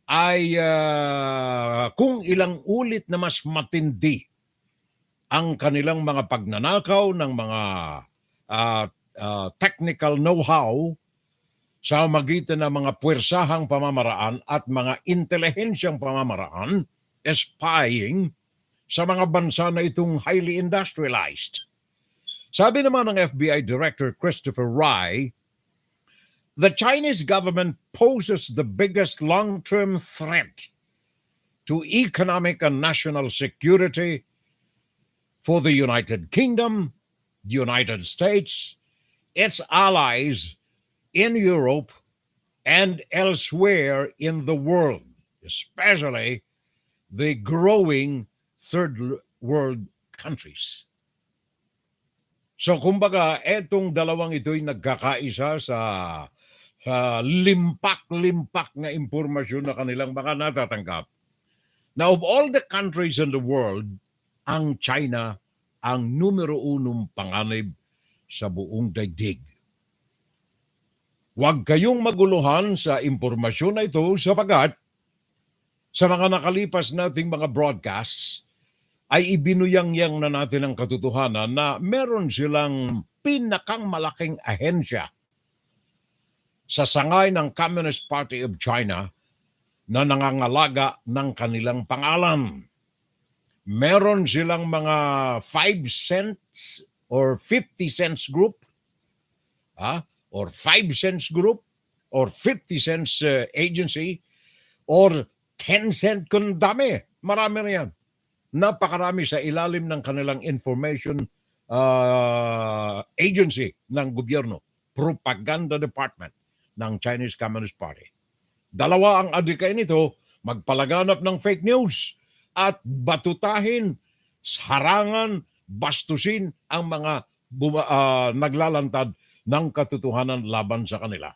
ay kung ilang ulit na mas matindi ang kanilang mga pagnanakaw ng mga technical know-how sa magitan ng mga puwersahang pamamaraan at mga intelihensyang pamamaraan, spying sa mga bansa na itong highly industrialized. Sabi naman ng FBI Director Christopher Wray, the Chinese government poses the biggest long-term threat to economic and national security for the United Kingdom, the United States, its allies in Europe, and elsewhere in the world, especially the growing third world countries. So kumbaga, etong dalawang ito'y nagkakaisa sa limpak-limpak na impormasyon na kanilang baka natatanggap. Now, of all the countries in the world, ang China ang numero unong panganib sa buong daigdig. Huwag kayong maguluhan sa impormasyon na ito sapagat sa mga nakalipas nating mga broadcasts ay ibinuyang-yang na natin ang katotohanan na meron silang pinakang malaking ahensya sa sangay ng Communist Party of China na nangangalaga ng kanilang pangalan. Meron silang mga 5 cents or 50 cents group, or 5 cents group, or 50 cents agency, or 10 cent kung dami. Marami na yan. Napakarami sa ilalim ng kanilang information agency ng gobyerno, propaganda department ng Chinese Communist Party. Dalawa ang adikay nito, magpalaganap ng fake news at batutahin, harangan, bastusin ang mga naglalantad ng katotohanan laban sa kanila.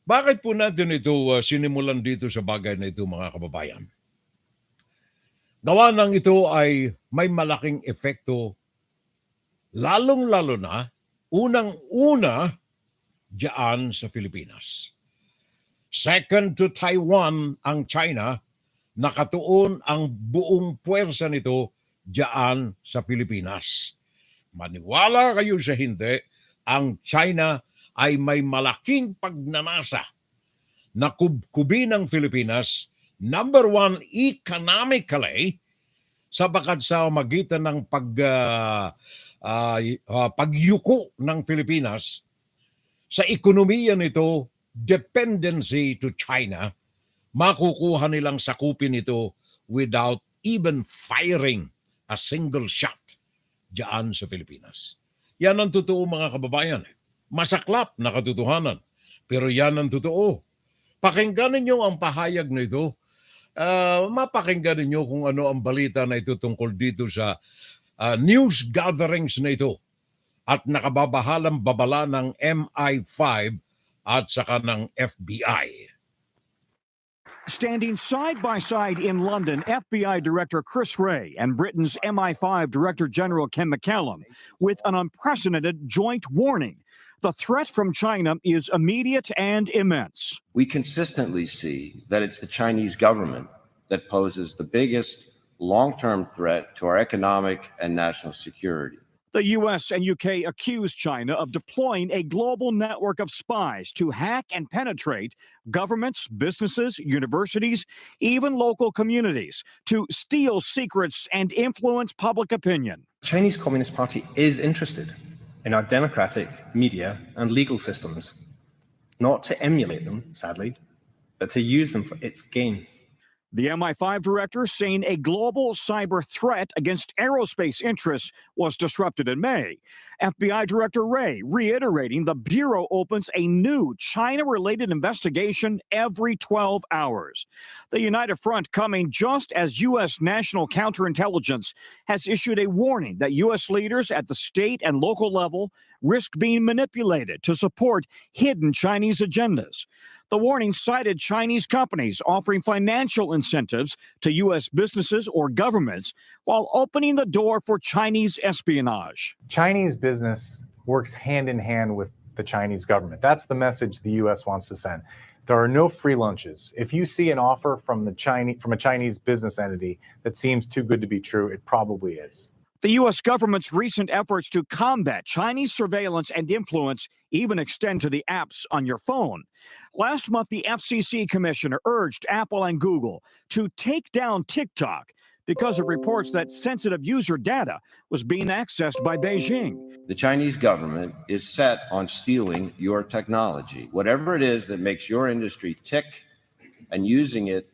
Bakit po natin ito sinimulan dito sa bagay na ito, mga kababayan? Gawa ng ito ay may malaking epekto, lalong-lalo na, unang-una, diyan sa Pilipinas. Second to Taiwan ang China, nakatuon ang buong puwersa nito diyan sa Pilipinas. Maniwala kayo sa hindi, ang China ay may malaking pagnanasa na kubkubi ng Pilipinas, number one economically, sabagat sa magitan ng pagyuko ng Pilipinas, sa ekonomiya nito, dependency to China, makukuha nilang sakupin ito without even firing a single shot diyan sa Pilipinas. Yan ang totoo, mga kababayan. Masaklap na katotohanan. Pero yan ang totoo. Pakinggan ninyo ang pahayag na ito. Mapakinggan ninyo kung ano ang balita na ito tungkol dito sa news gatherings na ito at nakababahalang babala ng MI5 at saka ng FBI. Standing side by side in London, FBI Director Chris Wray and Britain's MI5 Director General Ken McCallum with an unprecedented joint warning. The threat from China is immediate and immense. We consistently see that it's the Chinese government that poses the biggest long-term threat to our economic and national security. The U.S. and U.K. accuse China of deploying a global network of spies to hack and penetrate governments, businesses, universities, even local communities, to steal secrets and influence public opinion. The Chinese Communist Party is interested in our democratic media and legal systems, not to emulate them, sadly, but to use them for its gain. The MI5 director saying a global cyber threat against aerospace interests was disrupted in May. FBI Director Wray reiterating the Bureau opens a new China-related investigation every 12 hours. The United Front coming just as U.S. National Counterintelligence has issued a warning that U.S. leaders at the state and local level risk being manipulated to support hidden Chinese agendas. The warning cited Chinese companies offering financial incentives to U.S. businesses or governments while opening the door for Chinese espionage. Chinese business works hand in hand with the Chinese government. That's the message the U.S. wants to send. There are no free lunches. If you see an offer from a Chinese business entity that seems too good to be true, it probably is. The U.S. government's recent efforts to combat Chinese surveillance and influence even extend to the apps on your phone. Last month, the FCC commissioner urged Apple and Google to take down TikTok because of reports that sensitive user data was being accessed by Beijing. The Chinese government is set on stealing your technology, whatever it is that makes your industry tick, and using it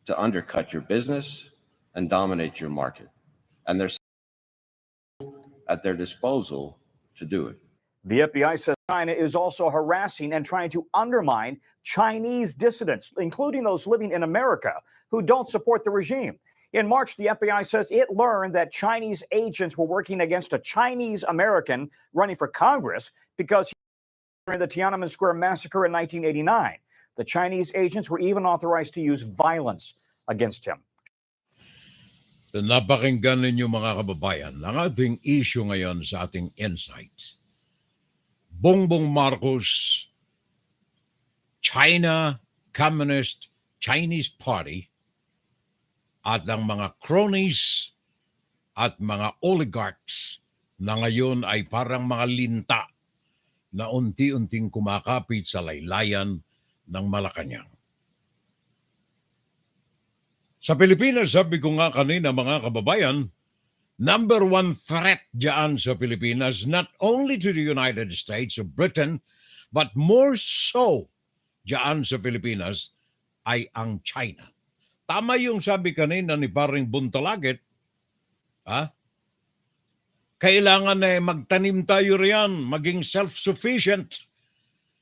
to undercut your business and dominate your market. And they're at their disposal to do it. The FBI says China is also harassing and trying to undermine Chinese dissidents, including those living in America who don't support the regime. In March, the FBI says it learned that Chinese agents were working against a Chinese American running for Congress because During the Tiananmen Square massacre in 1989, the Chinese agents were even authorized to use violence against him. Napakinggan ninyo mga kababayan, ang ating issue ngayon sa ating insights. Bongbong Marcos, China Communist Chinese Party at ang mga cronies at mga oligarchs na ngayon ay parang mga linta na unti-unting kumakapit sa laylayan ng Malacanang. Sa Pilipinas, sabi ko nga kanina mga kababayan, number one threat diyan sa Pilipinas, not only to the United States of Britain, but more so diyan sa Pilipinas ay ang China. Tama yung sabi kanina ni paring Buntalagit, kailangan magtanim tayo riyan, maging self-sufficient.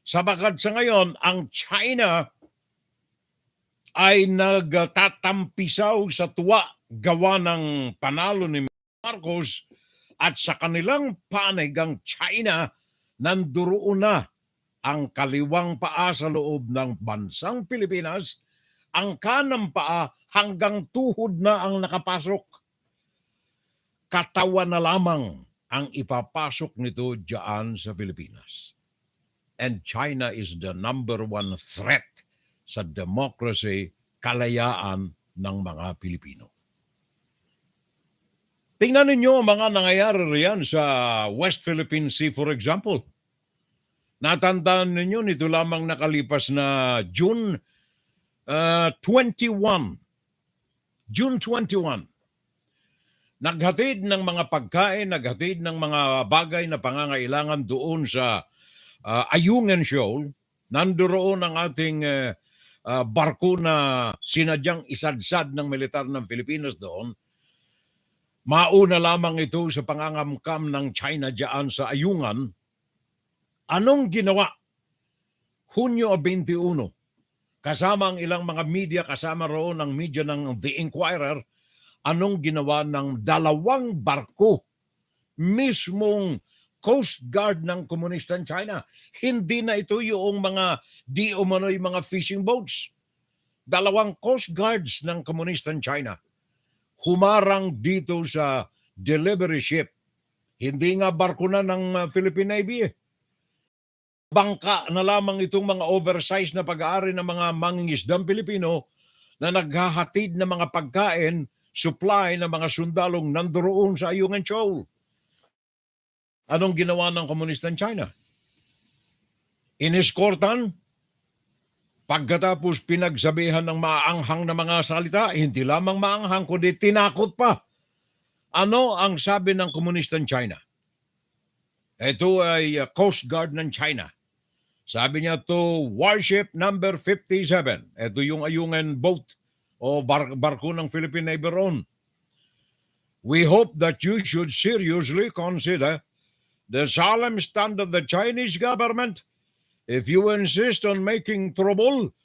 Sabagat sa ngayon, ang China ay nagtatampisaw sa tuwa gawa ng panalo ni Marcos at sa kanilang panig ang China nanduroon na ang kaliwang paa sa loob ng bansang Pilipinas, ang kanang paa hanggang tuhod na ang nakapasok. Katawan na lamang ang ipapasok nito diyan sa Pilipinas. And China is the number one threat sa democracy, kalayaan ng mga Pilipino. Tingnan ninyo ang mga nangyayari riyan sa West Philippine Sea, for example. Natandaan ninyo nito lamang nakalipas na June 21. Naghatid ng mga pagkain, naghatid ng mga bagay na pangangailangan doon sa Ayungin Shoal. Nandoon ang ating barko na sinadyang isadsad ng militar ng Pilipinas doon. Mauna lamang ito sa pangangamkam ng China diyan sa Ayungan. Anong ginawa? Hunyo 21, kasama ang ilang mga media, kasama roon ang media ng The Inquirer, anong ginawa ng dalawang barko, mismong Coast Guard ng komunistang China. Hindi na ito yung mga di umano'y mga fishing boats. Dalawang Coast Guards ng komunistang China humarang dito sa delivery ship. Hindi nga barko na ng Philippine Navy. Bangka na lamang itong mga oversized na pag-aari ng mga mangingisdang Pilipino na naghahatid ng mga pagkain, supply ng mga sundalong nandoon sa Ayungin Shoal. Anong ginawa ng komunistang China? Iniskortan, pagkatapos pinagsabihan ng maanghang na mga salita, hindi lamang maanghang, kundi tinakot pa. Ano ang sabi ng komunistang China? Ito ay Coast Guard ng China. Sabi niya to Warship number 57. Ito yung Ayungin boat o barko ng Philippine Navy roon. We hope that you should seriously consider the solemn stand of the Chinese government. If you insist on making trouble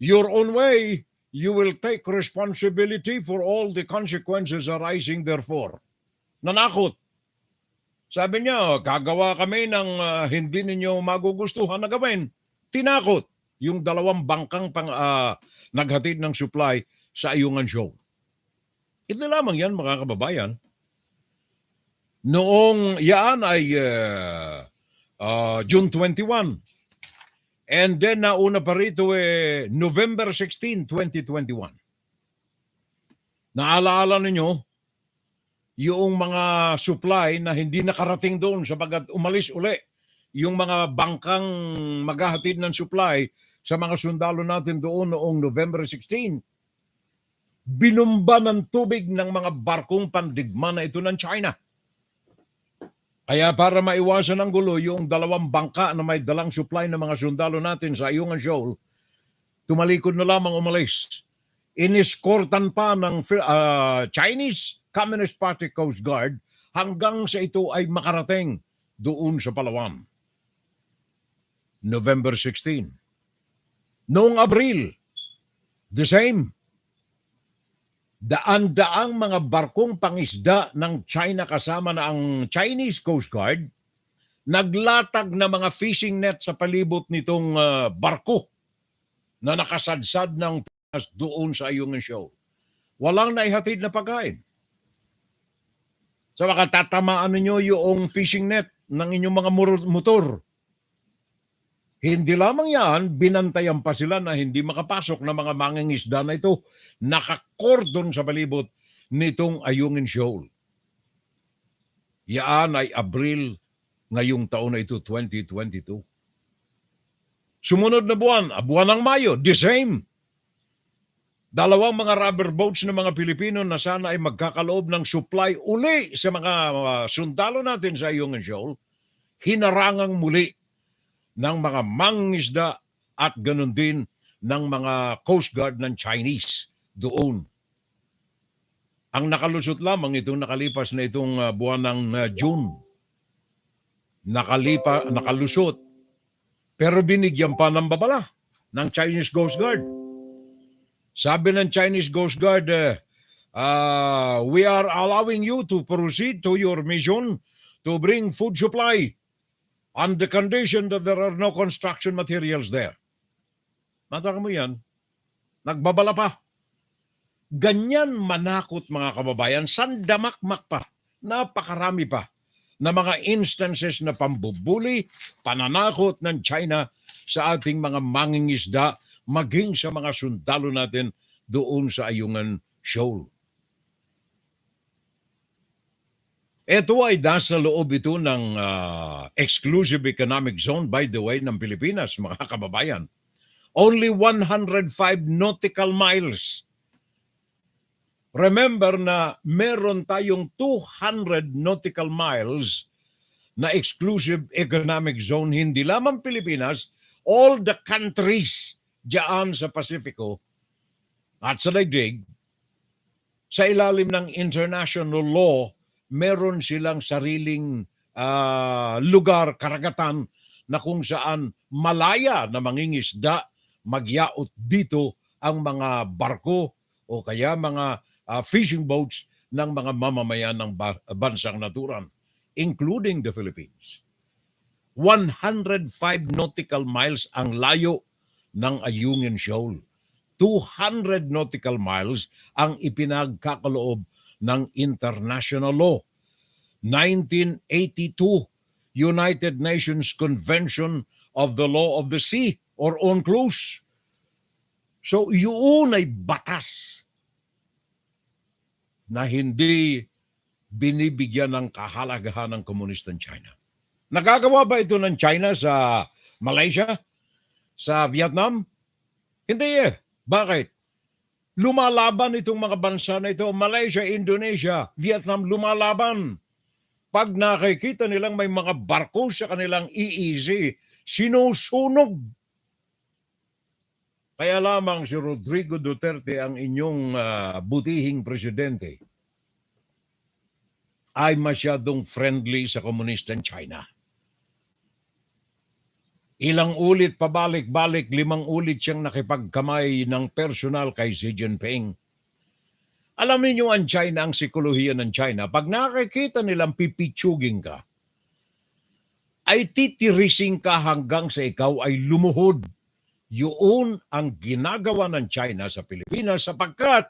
your own way, you will take responsibility for all the consequences arising therefore. Nanakot. Sabi niya, gagawa kami ng hindi ninyo magugustuhan na gawin. Tinakot yung dalawang bangkang naghatid ng supply sa Ayungin Shoal. Ito lamang yan mga kababayan. Noong yan ay June 21. And then nauna pa rito November 16, 2021. Naalaala ninyo yung mga supply na hindi nakarating doon sapagkat umalis uli yung mga bangkang maghahatid ng supply sa mga sundalo natin doon noong November 16. Binumba ng tubig ng mga barkong pandigma na ito ng China. Kaya para maiwasan ang gulo, yung dalawang bangka na may dalang supply ng mga sundalo natin sa Ayungin Shoal, tumalikod na lamang umalis. Iniskortan pa ng Chinese Communist Party Coast Guard hanggang sa ito ay makarating doon sa Palawan. November 16. Noong Abril, the same. Daan-daang mga barkong pangisda ng China kasama na ang Chinese Coast Guard naglatag na mga fishing net sa palibot nitong barko na nakasadsad ng Pinas doon sa Ayungin Shoal. Walang naihatid na pagkain. So baka tatamaan ninyo yung fishing net ng inyong mga motor. Hindi lamang yan, binantayan pa sila na hindi makapasok ng mga mangingisda na ito. Nakakordon sa palibot nitong Ayungin Shoal. Yan ay Abril ngayong taon na ito, 2022. Sumunod na buwan, buwan ng Mayo, the same. Dalawang mga rubber boats ng mga Pilipino na sana ay magkakaloob ng supply uli sa mga sundalo natin sa Ayungin Shoal, hinarangang muli ng mga mangingisda at ganun din ng mga Coast Guard ng Chinese doon. Ang nakalusot lamang itong nakalipas na itong buwan ng June. Nakalusot. Pero binigyan pa ng babala ng Chinese Coast Guard. Sabi ng Chinese Coast Guard, we are allowing you to proceed to your mission to bring food supply on the condition that there are no construction materials there. Mataka mo yan, nagbabala pa. Ganyan manakot mga kababayan, sandamakmak pa, napakarami pa na mga instances na pambubuli, pananakot ng China sa ating mga mangingisda, maging sa mga sundalo natin doon sa Ayungin Shoal. Ito ay nasa loob ito ng exclusive economic zone, by the way, ng Pilipinas, mga kababayan. Only 105 nautical miles. Remember na meron tayong 200 nautical miles na exclusive economic zone, hindi lamang Pilipinas, all the countries diyan sa Pasifiko at sa daigdig, sa ilalim ng international law, meron silang sariling lugar, karagatan na kung saan malaya na mangingisda, magyaot dito ang mga barko o kaya mga fishing boats ng mga mamamayan ng bansang naturan, including the Philippines. 105 nautical miles ang layo ng Ayungin Shoal. 200 nautical miles ang ipinagkakaloob ng international law. 1982 United Nations Convention of the Law of the Sea or UNCLOS. So yun ay batas na hindi binibigyan ng kahalagahan ng komunistang China. Nagagawa ba ito ng China sa Malaysia? Sa Vietnam? Hindi eh. Bakit? Lumalaban itong mga bansa na ito. Malaysia, Indonesia, Vietnam, lumalaban. Pag nakikita nilang may mga barko sa kanilang EEZ, sinusunog. Kaya lamang si Rodrigo Duterte, ang inyong butihing presidente, ay masyadong friendly sa komunistang China. Ilang ulit pabalik-balik, 5 ulit siyang nakipagkamay ng personal kay Xi Jinping. Alam niyo ang China, ang psikolohiya ng China, pag nakikita nilang pipitsugin ka, ay titirising ka hanggang sa ikaw ay lumuhod. Yun ang ginagawa ng China sa Pilipinas sapagkat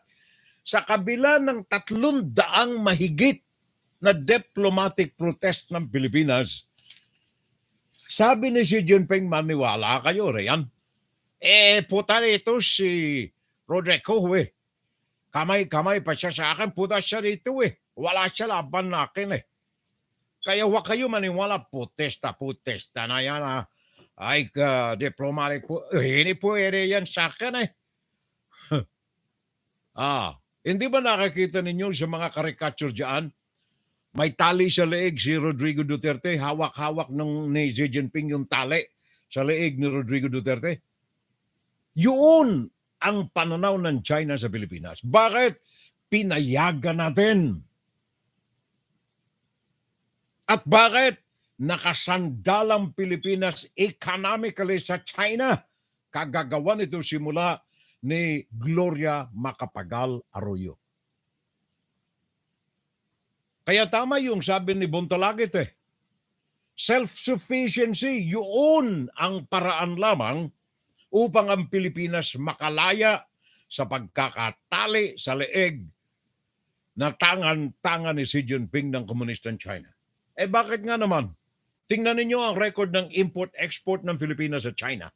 sa kabila ng 300 mahigit na diplomatic protest ng Pilipinas, sabi ni Xi Jinping, maniwala kayo, Rian. Puta rito si Rodrigo, eh. Kamay-kamay pa siya sa akin, puta siya rito, eh. Wala siya laban na akin, eh. Kaya wag kayo maniwala, putesta na yan, ay diplomatic po. Hindi po yan sa akin, eh. Hindi ba nakakita ninyo sa mga caricature dyan? May tali sa leeg si Rodrigo Duterte, hawak-hawak ni Xi Jinping yung tali sa leeg ni Rodrigo Duterte. Yun ang pananaw ng China sa Pilipinas. Bakit? Pinayagan natin. At bakit? Nakasandalang Pilipinas economically sa China. Kagagawan ito simula ni Gloria Macapagal Arroyo. Kaya tama yung sabi ni Bontalagit, eh. Self-sufficiency, yun ang paraan lamang upang ang Pilipinas makalaya sa pagkakatali sa leeg na tangan-tangan ni Xi Jinping ng komunistang China. Bakit nga naman? Tingnan ninyo ang record ng import-export ng Pilipinas sa China.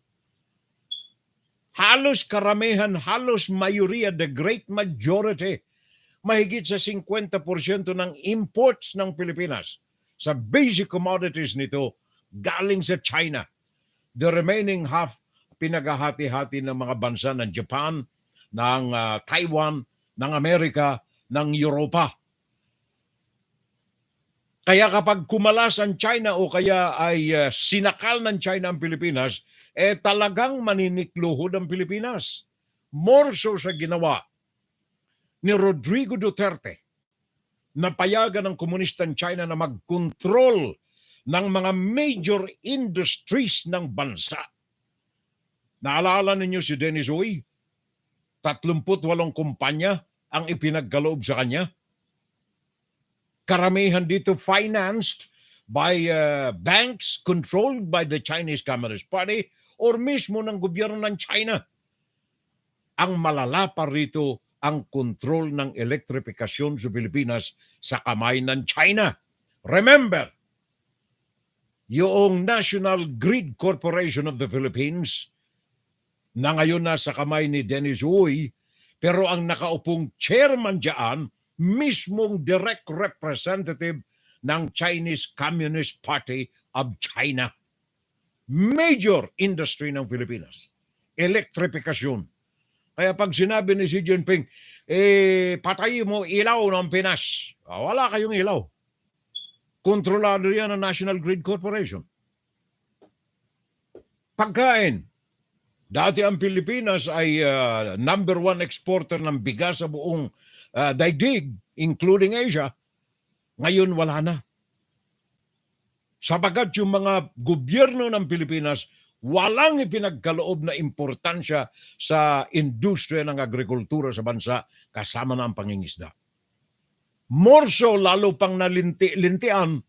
Halos karamihan, halos mayoriya, the great majority, mahigit sa 50% ng imports ng Pilipinas sa basic commodities nito galing sa China. The remaining half, pinaghahati-hati ng mga bansa ng Japan, ng Taiwan, ng Amerika, ng Europa. Kaya kapag kumalas ang China o kaya ay sinakal ng China ang Pilipinas, talagang maninikluhod ang Pilipinas. More so sa ginawa ni Rodrigo Duterte, napayagan ng komunistang China na mag-control ng mga major industries ng bansa. Naalala ninyo si Dennis Uy? 38 kumpanya ang ipinagkaloob sa kanya. Karamihan dito financed by banks controlled by the Chinese Communist Party or mismo ng gobyerno ng China. Ang malala pa rito ang kontrol ng elektrifikasyon sa Pilipinas sa kamay ng China. Remember, yung National Grid Corporation of the Philippines na ngayon nasa kamay ni Dennis Uy, pero ang nakaupong chairman diyan, mismong direct representative ng Chinese Communist Party of China. Major industry ng Pilipinas. Elektrifikasyon. Kaya pag sinabi ni Xi Jinping, patayin mo ilaw ng Pinas. Wala kayong ilaw. Kontrolado yan ng National Grid Corporation. Pagkain. Dati ang Pilipinas ay number 1 exporter ng bigas sa buong daigdig, including Asia. Ngayon wala na. Sabagat yung mga gobyerno ng Pilipinas walang ipinagkaloob na importansya sa industriya ng agrikultura sa bansa kasama na ang pangingisda. More so, lalo pang nalintian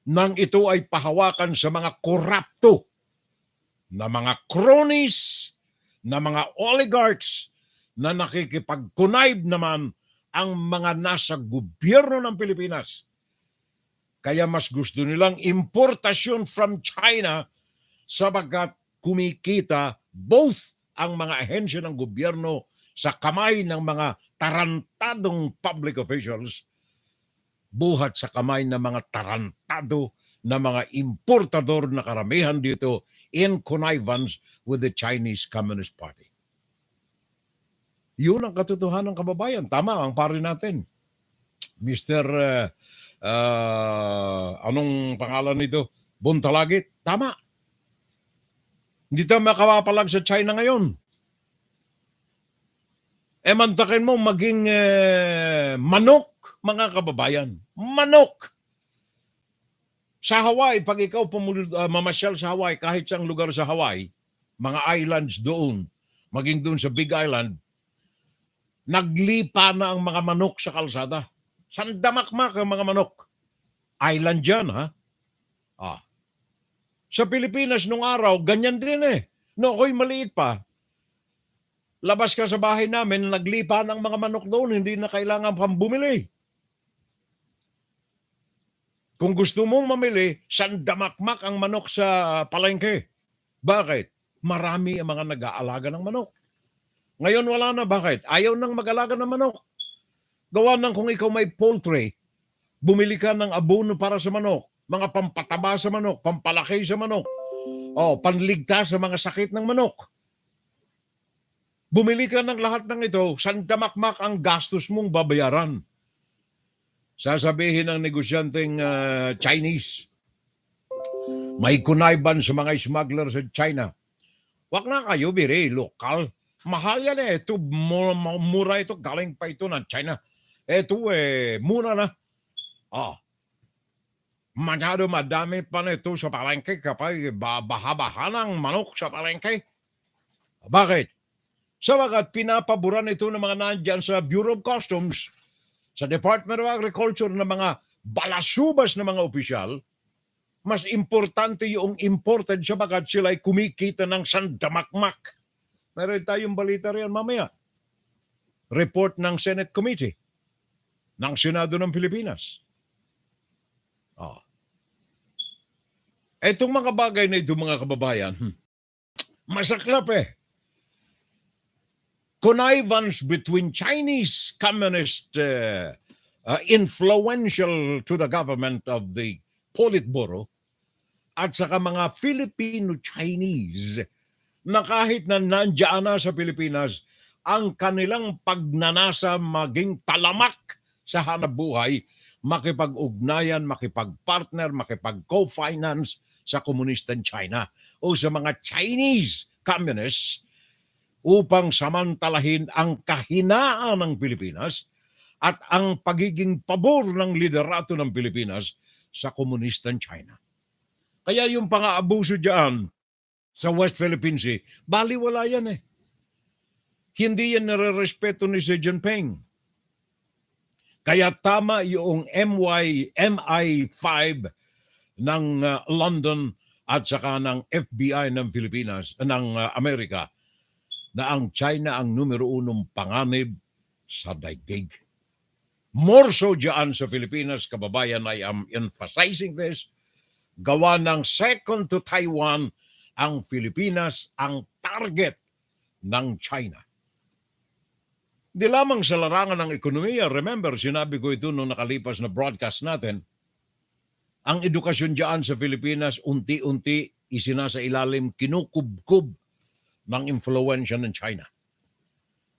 nang ito ay pahawakan sa mga korapto na mga cronies, na mga oligarchs na nakikipag-connive naman ang mga nasa gobyerno ng Pilipinas. Kaya mas gusto nilang importasyon from China sabagat kumikita both ang mga ahensya ng gobyerno sa kamay ng mga tarantadong public officials, buhat sa kamay ng mga tarantado na mga importador na karamihan dito in connivance with the Chinese Communist Party. Yun ang katotohanan, kababayan. Tama ang pari natin. Mr. Anong pangalan nito? Buntalagit? Tama. Hindi tayo makapapalag sa China ngayon. Mantakin mo maging manok, mga kababayan. Manok! Sa Hawaii, pag ikaw mamasyal sa Hawaii, kahit saang lugar sa Hawaii, mga islands doon, maging doon sa Big Island, naglipa na ang mga manok sa kalsada. Sandamakmak ang mga manok. Island dyan, ha? Sa Pilipinas nung araw, ganyan din eh. No, ako'y maliit pa. Labas ka sa bahay namin, naglipa ng mga manok doon, hindi na kailangan pang bumili. Kung gusto mong mamili, sandamakmak ang manok sa palengke. Bakit? Marami ang mga nag-aalaga ng manok. Ngayon wala na. Bakit? Ayaw nang mag-alaga ng manok. Gawa ng kung ikaw may poultry, bumili ka ng abono para sa manok, mga pampataba sa manok, pampalaki sa manok, panligtas sa mga sakit ng manok. Bumili ka ng lahat ng ito, sandamakmak ang gastos mong babayaran. Sasabihin ng negosyanteng Chinese, may kunayban sa mga smuggler sa China. Wag na kayo, biri, lokal. Mahal yan eh. Ito, mura ito. Galing pa ito ng China. Ito mura na. Masyado madami pa na ito sa palengke kapag baha-baha ng manok sa palengke. Bakit? Sabagat pinapaboran ito ng mga nandyan sa Bureau of Customs, sa Department of Agriculture ng mga balasubas na mga opisyal, Mas importante yung imported sabagat sila ay kumikita ng sandamakmak. Meron tayong balita riyan mamaya. Report ng Senate Committee ng Senado ng Pilipinas. Itong mga bagay na ito, mga kababayan, masaklap eh. Connivance between Chinese communist influential to the government of the Politburo at saka mga Filipino-Chinese na kahit na nandiyan na sa Pilipinas, ang kanilang pagnanasa maging talamak sa hanapbuhay, makipag-ugnayan, makipag-partner, makipag-co-finance sa komunistang China o sa mga Chinese communists upang samantalahin ang kahinaan ng Pilipinas at ang pagiging pabor ng liderato ng Pilipinas sa komunistang China. Kaya yung pang-aabuso dyan sa West Philippine Sea, baliwala yan eh. Hindi yan nare-respeto ni Xi Jinping. Kaya tama yung MI5 ng London at saka ng FBI ng Pilipinas, ng Amerika, na ang China ang numero 1 panganib sa daigdig. More so dyan sa Pilipinas, kababayan, I am emphasizing this, gawa ng second to Taiwan, ang Pilipinas ang target ng China. Di lamang sa larangan ng ekonomiya, remember, sinabi ko ito nung nakalipas na broadcast natin, ang edukasyon dyan sa Pilipinas, unti-unti isinasa ilalim, kinukubkub ng influensya ng China.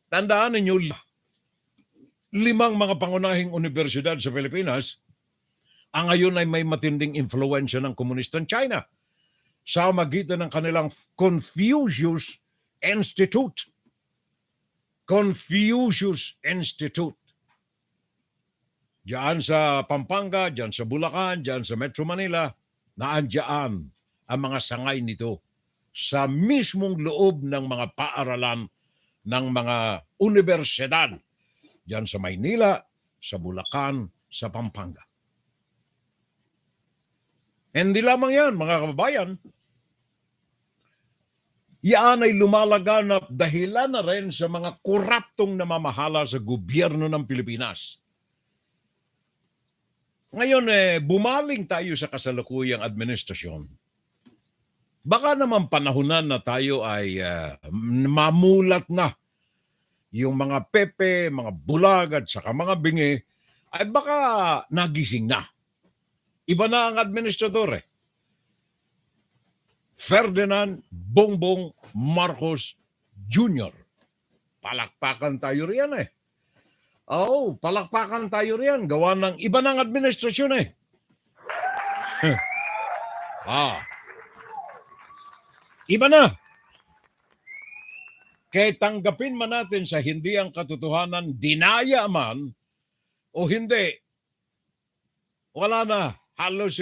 Tandaan ninyo, 5 mga pangunahing universidad sa Pilipinas, ang ngayon ay may matinding influensya ng komunistang China sa magitan ng kanilang Confucius Institute. Confucius Institute. Diyan sa Pampanga, diyan sa Bulacan, diyan sa Metro Manila, naandyan ang mga sangay nito sa mismong loob ng mga paaralan ng mga universidad. Diyan sa Maynila, sa Bulacan, sa Pampanga. Hindi lamang yan, mga kababayan. Yan ay lumalaganap dahilan na rin sa mga koraptong namamahala sa gobyerno ng Pilipinas. Ngayon, bumaling tayo sa kasalukuyang administrasyon. Baka naman panahonan na tayo ay mamulat na yung mga pepe, mga bulag at saka mga bingi, ay baka nagising na. Iba na ang administrador eh. Ferdinand Bongbong Marcos Jr. Palakpakan tayo riyan eh. Palakpakan tayo riyan. Gawa ng iba ng administrasyon eh. Iba na. Kaya tanggapin man natin sa hindi ang katotohanan, dinaya man o hindi, wala na. Halos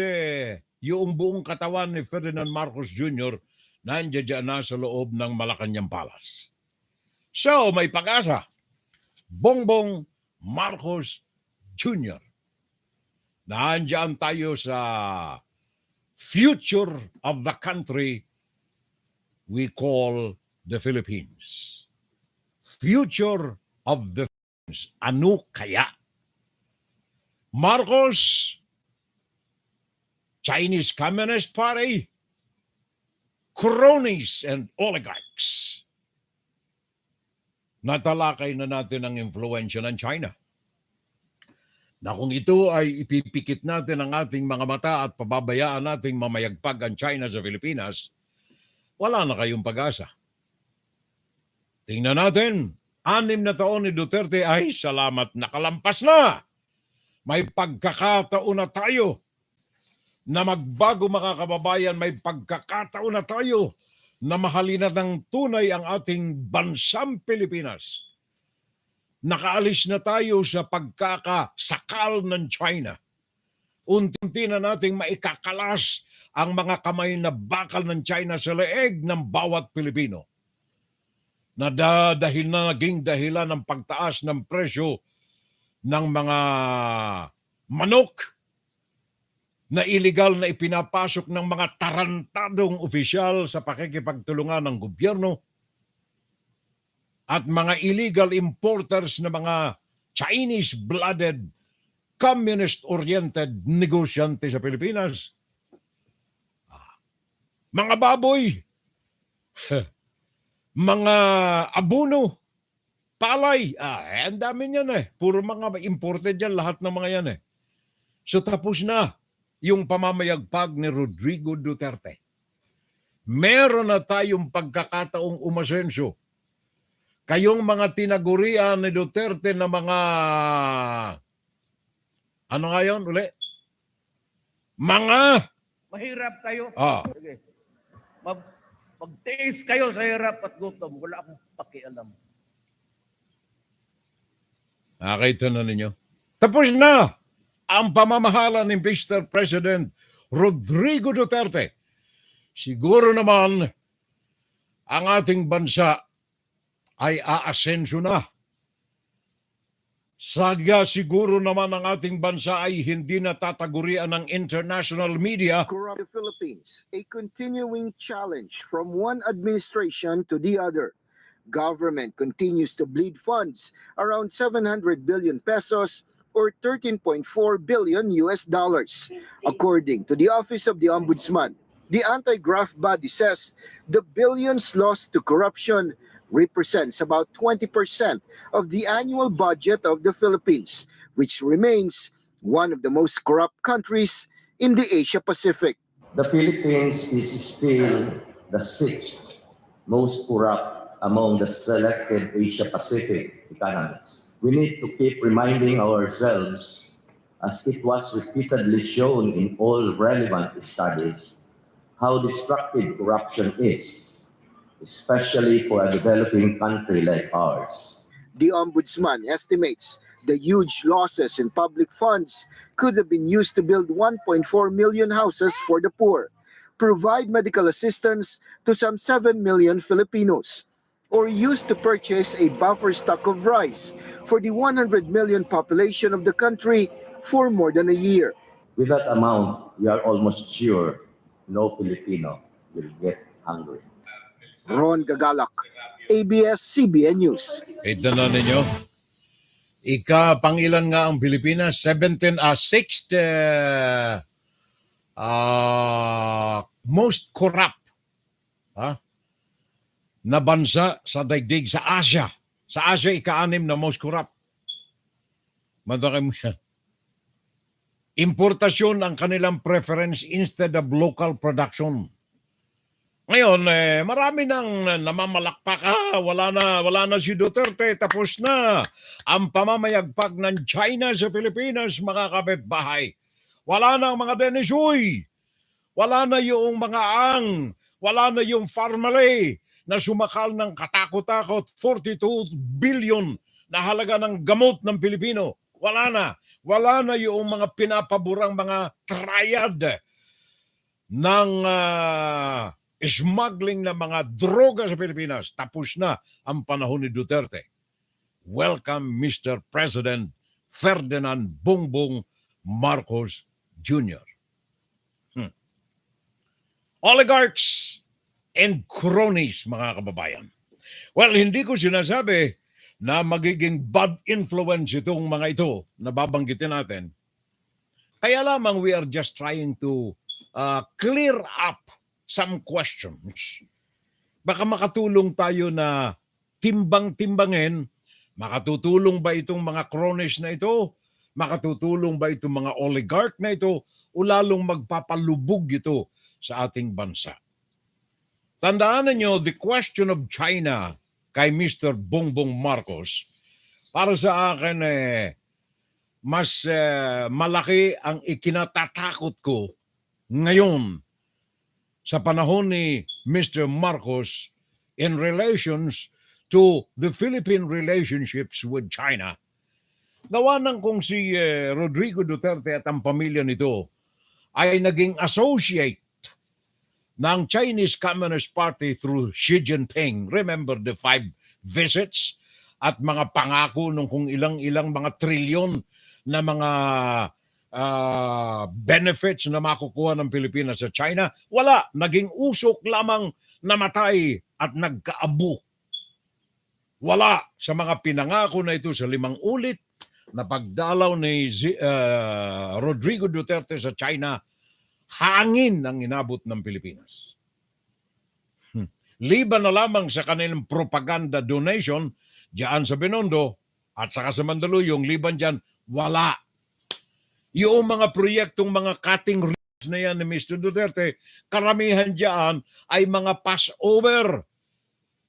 yung buong katawan ni Ferdinand Marcos Jr. nandiyan na sa loob ng Malacanang Palace. So, may pag-asa. Bongbong Marcos Jr. Nandiyan tayo sa future of the country we call the Philippines. Future of the Philippines. Ano kaya? Marcos, Chinese Communist Party, cronies and oligarchs. Natalakay na natin ang influensya ng China. Na kung ito ay ipipikit natin ang ating mga mata at pababayaan nating mamayagpag ang China sa Pilipinas, wala na kayong pag-asa. Tingnan natin, 6 na taon ni Duterte ay salamat nakalampas na. May pagkakataon na tayo na magbago, mga kababayan, may pagkakataon na tayo na mahalin na ng tunay ang ating bansang Pilipinas. Nakaalis na tayo sa pagkakasakal ng China. Unti-unti na nating maikakalas ang mga kamay na bakal ng China sa leeg ng bawat Pilipino. Dahil na naging dahilan ng pagtaas ng presyo ng mga manok, na illegal na ipinapasok ng mga tarantadong opisyal sa pakikipagtulungan ng gobyerno at mga illegal importers na mga Chinese-blooded, communist-oriented negosyante sa Pilipinas. Mga baboy, mga abono, palay, ang dami niyan Puro mga imported yan, lahat ng mga yan So tapos na yung pamamayagpag ni Rodrigo Duterte. Meron na tayong pagkakataong umasenso. Kayong mga tinagurian ni Duterte na mga, ano nga yun uli? Mga, Mahirap kayo. Sige. Magtiis kayo sa hirap at gutom. Wala akong pakialam. Nakita na ninyo. Tapos na ang pamamahala ni Mr. President Rodrigo Duterte. Siguro naman ang ating bansa ay aasenso na. Siguro naman ang ating bansa ay hindi natatagurian ng international media. Corrupt the Philippines, a continuing challenge from one administration to the other. Government continues to bleed funds around 700 billion pesos or 13.4 billion US dollars. According to the Office of the Ombudsman, the anti-graft body says the billions lost to corruption represents about 20% of the annual budget of the Philippines, which remains one of the most corrupt countries in the Asia Pacific. The Philippines is still the sixth most corrupt among the selected Asia Pacific economies. We need to keep reminding ourselves, as it was repeatedly shown in all relevant studies, how destructive corruption is, especially for a developing country like ours. The Ombudsman estimates the huge losses in public funds could have been used to build 1.4 million houses for the poor, provide medical assistance to some 7 million Filipinos, or used to purchase a buffer stock of rice for the 100 million population of the country for more than a year. With that amount, we are almost sure no Filipino will get hungry. Ron Gagalak, ABS-CBN News. Ito na ninyo. Pangilan nga ang Pilipinas? 6th most corrupt na bansa sa daigdig sa Asia. Sa Asia, ika-6 na most corrupt. Madami mo yan. Importasyon ang kanilang preference instead of local production. Ngayon, marami nang namamalakpak. Wala na si Duterte. Tapos na ang pamamayagpag ng China sa Pilipinas, mga kapitbahay. Wala na ang mga denisoy. Wala na yung mga ang. Wala na yung family na sumakal ng katakot-takot 42 billion na halaga ng gamot ng Pilipino. Wala na. Wala na yung mga pinapaborang mga triad ng smuggling na mga droga sa Pilipinas. Tapos na ang panahon ni Duterte. Welcome, Mr. President Ferdinand Bongbong Marcos Jr. Oligarchs and cronies, mga kababayan. Well, hindi ko sinasabi na magiging bad influence itong mga ito na babanggitin natin. Kaya lamang we are just trying to clear up some questions. Baka makatulong tayo na timbang-timbangin, makatutulong ba itong mga cronies na ito? Makatutulong ba itong mga oligarch na ito? O lalong magpapalubog ito sa ating bansa? Tandaan ninyo, the question of China kay Mr. Bongbong Marcos, para sa akin, mas malaki ang ikinatatakot ko ngayon sa panahon ni Mr. Marcos in relations to the Philippine relationships with China. Gawa ng kung si Rodrigo Duterte at ang pamilya nito ay naging associate ng Chinese Communist Party through Xi Jinping. Remember the 5 visits at mga pangako nung kung ilang-ilang mga trilyon na mga benefits na makukuha ng Pilipinas sa China. Wala. Naging usok lamang namatay at nagkaabo. Wala sa mga pinangako na ito sa 5 ulit na pagdalaw ni Rodrigo Duterte sa China, hangin ang inabot ng Pilipinas. Liban na lamang sa kanilang propaganda donation diyan sa Binondo at saka sa Mandaluyong, liban diyan, wala. Yung mga proyektong mga cutting routes na yan ni Mr. Duterte, karamihan diyan ay mga passover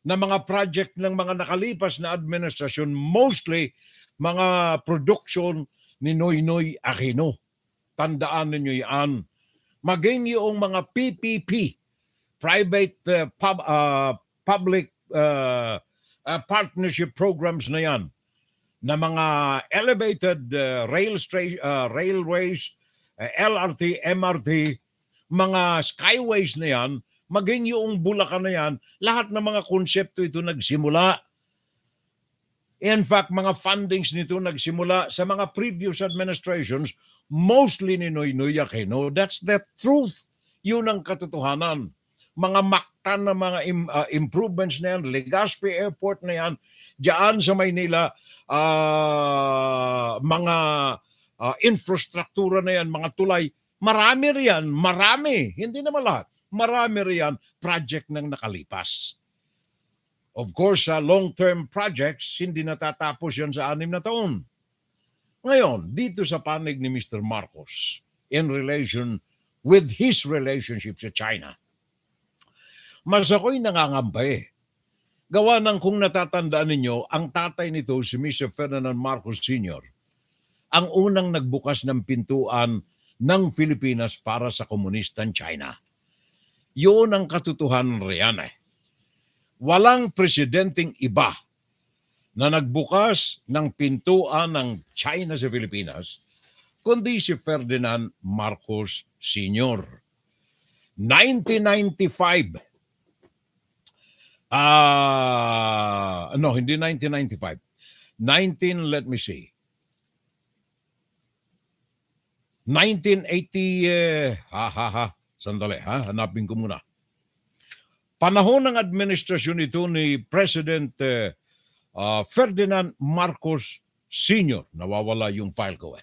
na mga project ng mga nakalipas na administrasyon, mostly mga production ni Noynoy Aquino. Tandaan ninyo yan. Maging yung mga PPP, private public partnership programs na yan, na mga elevated railways, LRT, MRT, mga skyways na yan, maging yung Bulacan na yan, lahat ng mga konsepto ito nagsimula. In fact, mga fundings nito nagsimula sa mga previous administrations, mostly ni Noynoy Aquino. That's the truth. Yun ang katotohanan. Mga maktan na mga improvements na yan, Legazpi Airport na yan, diyan sa Maynila, mga infrastruktura na yan, mga tulay, marami riyan, marami, hindi naman lahat, marami riyan project ng nakalipas. Of course, sa long-term projects, hindi natatapos yan sa 6 na taon. Ngayon, dito sa panig ni Mr. Marcos in relation with his relationship sa China, mas ako'y nangangamba eh. Gawa ng kung natatandaan ninyo, ang tatay nito, si Mr. Ferdinand Marcos Sr., ang unang nagbukas ng pintuan ng Pilipinas para sa komunistang China. Yun ang katotohanan riyan eh. Walang presidenteng iba na nagbukas ng pintuan ng China sa Pilipinas, kundi si Ferdinand Marcos Sr. 1995. Hindi 1995. Let me see. 1980, sandali, hanapin ko muna. Panahon ng administrasyon ito ni President Ferdinand Marcos Sr., nawawala yung file ko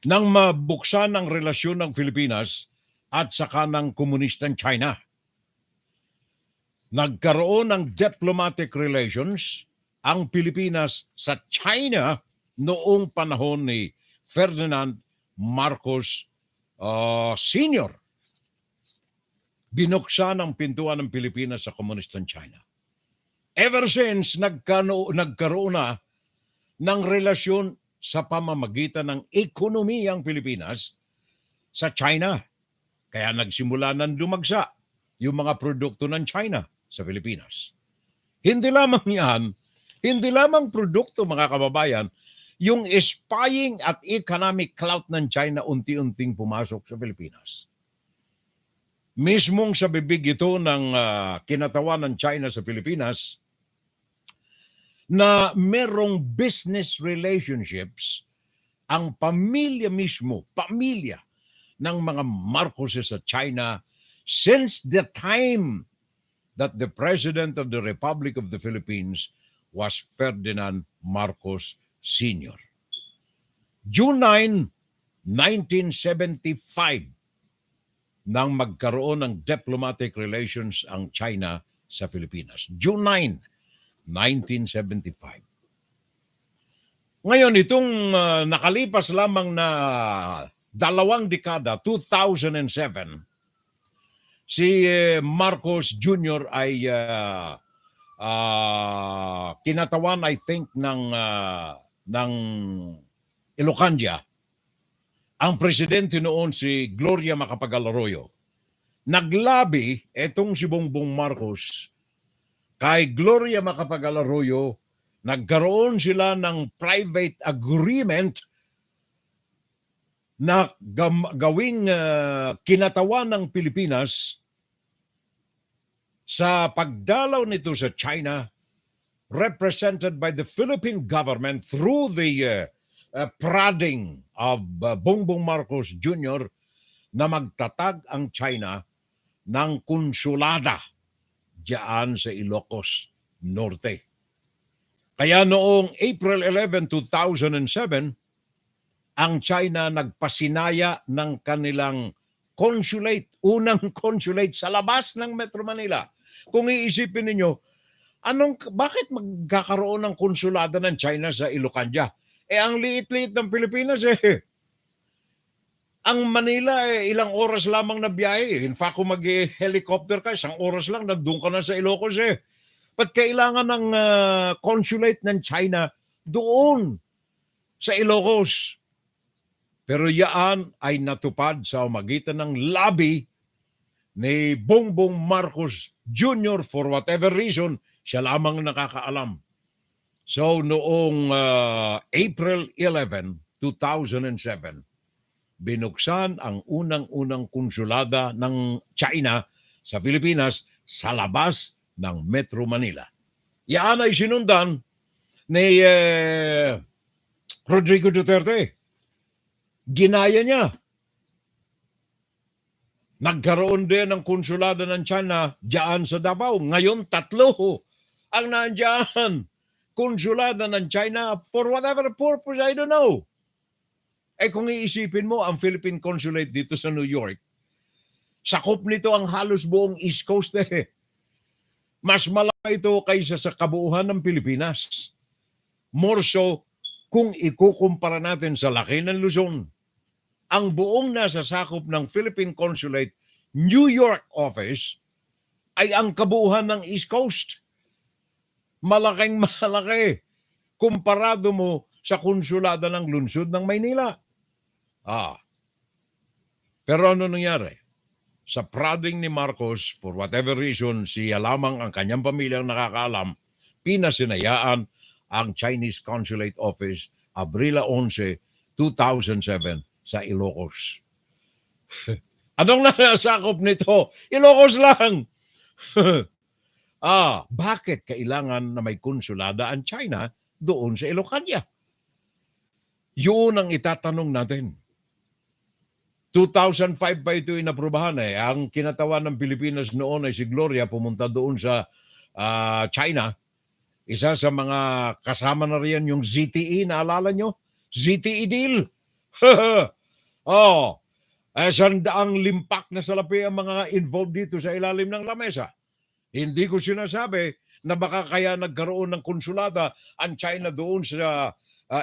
nang mabuksan ang relasyon ng Pilipinas at saka ng komunistang China. Nagkaroon ng diplomatic relations ang Pilipinas sa China noong panahon ni Ferdinand Marcos Sr. Binuksan ang pintuan ng Pilipinas sa komunistang China. Ever since, nagkaroon na ng relasyon sa pamamagitan ng ekonomiya ang Pilipinas sa China. Kaya nagsimula ng dumagsa yung mga produkto ng China sa Pilipinas. Hindi lamang yan, hindi lamang produkto mga kababayan, yung spying at economic clout ng China unti-unting pumasok sa Pilipinas. Mismong sa bibig ito ng kinatawan ng China sa Pilipinas na merong business relationships ang pamilya mismo, pamilya ng mga Marcoses sa China since the time that the President of the Republic of the Philippines was Ferdinand Marcos Sr. June 9, 1975, nang magkaroon ng diplomatic relations ang China sa Pilipinas. June 9, 1975. Ngayon, itong nakalipas lamang na 2 dekada, 2007, si Marcos Jr. ay kinatawan, I think, ng Ilocania. Ang presidente noon si Gloria Macapagal Arroyo. Naglabi etong si Bongbong Marcos kay Gloria Macapagal Arroyo, nagkaroon sila ng private agreement na gawing kinatawan ng Pilipinas sa pagdalaw nito sa China, represented by the Philippine government through the prodding of Bongbong Marcos Jr. na magtatag ang China ng konsulada diyan sa Ilocos Norte. Kaya noong April 11, 2007, ang China nagpasinaya ng kanilang consulate, unang consulate sa labas ng Metro Manila. Kung iisipin ninyo, bakit magkakaroon ng konsulada ng China sa Ilocos? Ang liit-liit ng Pilipinas Ang Manila ilang oras lamang na biyahe. In fact, kung mag-helicopter ka, 1 oras lang, nandun ka na sa Ilocos Ba't kailangan ng consulate ng China doon sa Ilocos? Pero yaan ay natupad sa umagitan ng lobby ni Bongbong Marcos Jr. for whatever reason, siya lamang nakakaalam. So noong April 11, 2007, binuksan ang unang-unang konsulada ng China sa Pilipinas sa labas ng Metro Manila. Yan ay sinundan ni Rodrigo Duterte. Ginaya niya. Nagkaroon din ng konsulada ng China diyan sa Davao. Ngayon, 3 ang nandiyan. Konsulada ng China for whatever purpose, I don't know. Kung iisipin mo, ang Philippine Consulate dito sa New York, sakop nito ang halos buong East Coast Mas malaki ito kaysa sa kabuuan ng Pilipinas. More so, kung ikukumpara natin sa laki ng Luzon, ang buong nasa sakop ng Philippine Consulate New York office ay ang kabuuan ng East Coast. Malaking malaki kumparado mo sa konsulada ng lungsod ng Maynila. Pero ano nangyari? Sa prodding ni Marcos, for whatever reason, siya lamang ang kanyang pamilyang nakakaalam, pinasinayaan ang Chinese Consulate Office Abril 11, 2007 sa Ilocos. Anong nasakop nito? Ilocos lang! Bakit kailangan na may konsulada ang China doon sa Ilocos? Yun ang itatanong natin. 2005 pa ito inaprubahan Ang kinatawan ng Pilipinas noon ay si Gloria pumunta doon sa China. Isa sa mga kasama na riyan yung ZTE, naalala nyo? ZTE deal. Sandaang limpak na salapi ang mga involved dito sa ilalim ng lamesa. Hindi ko sinasabi na baka kaya nagkaroon ng konsulada ang China doon sa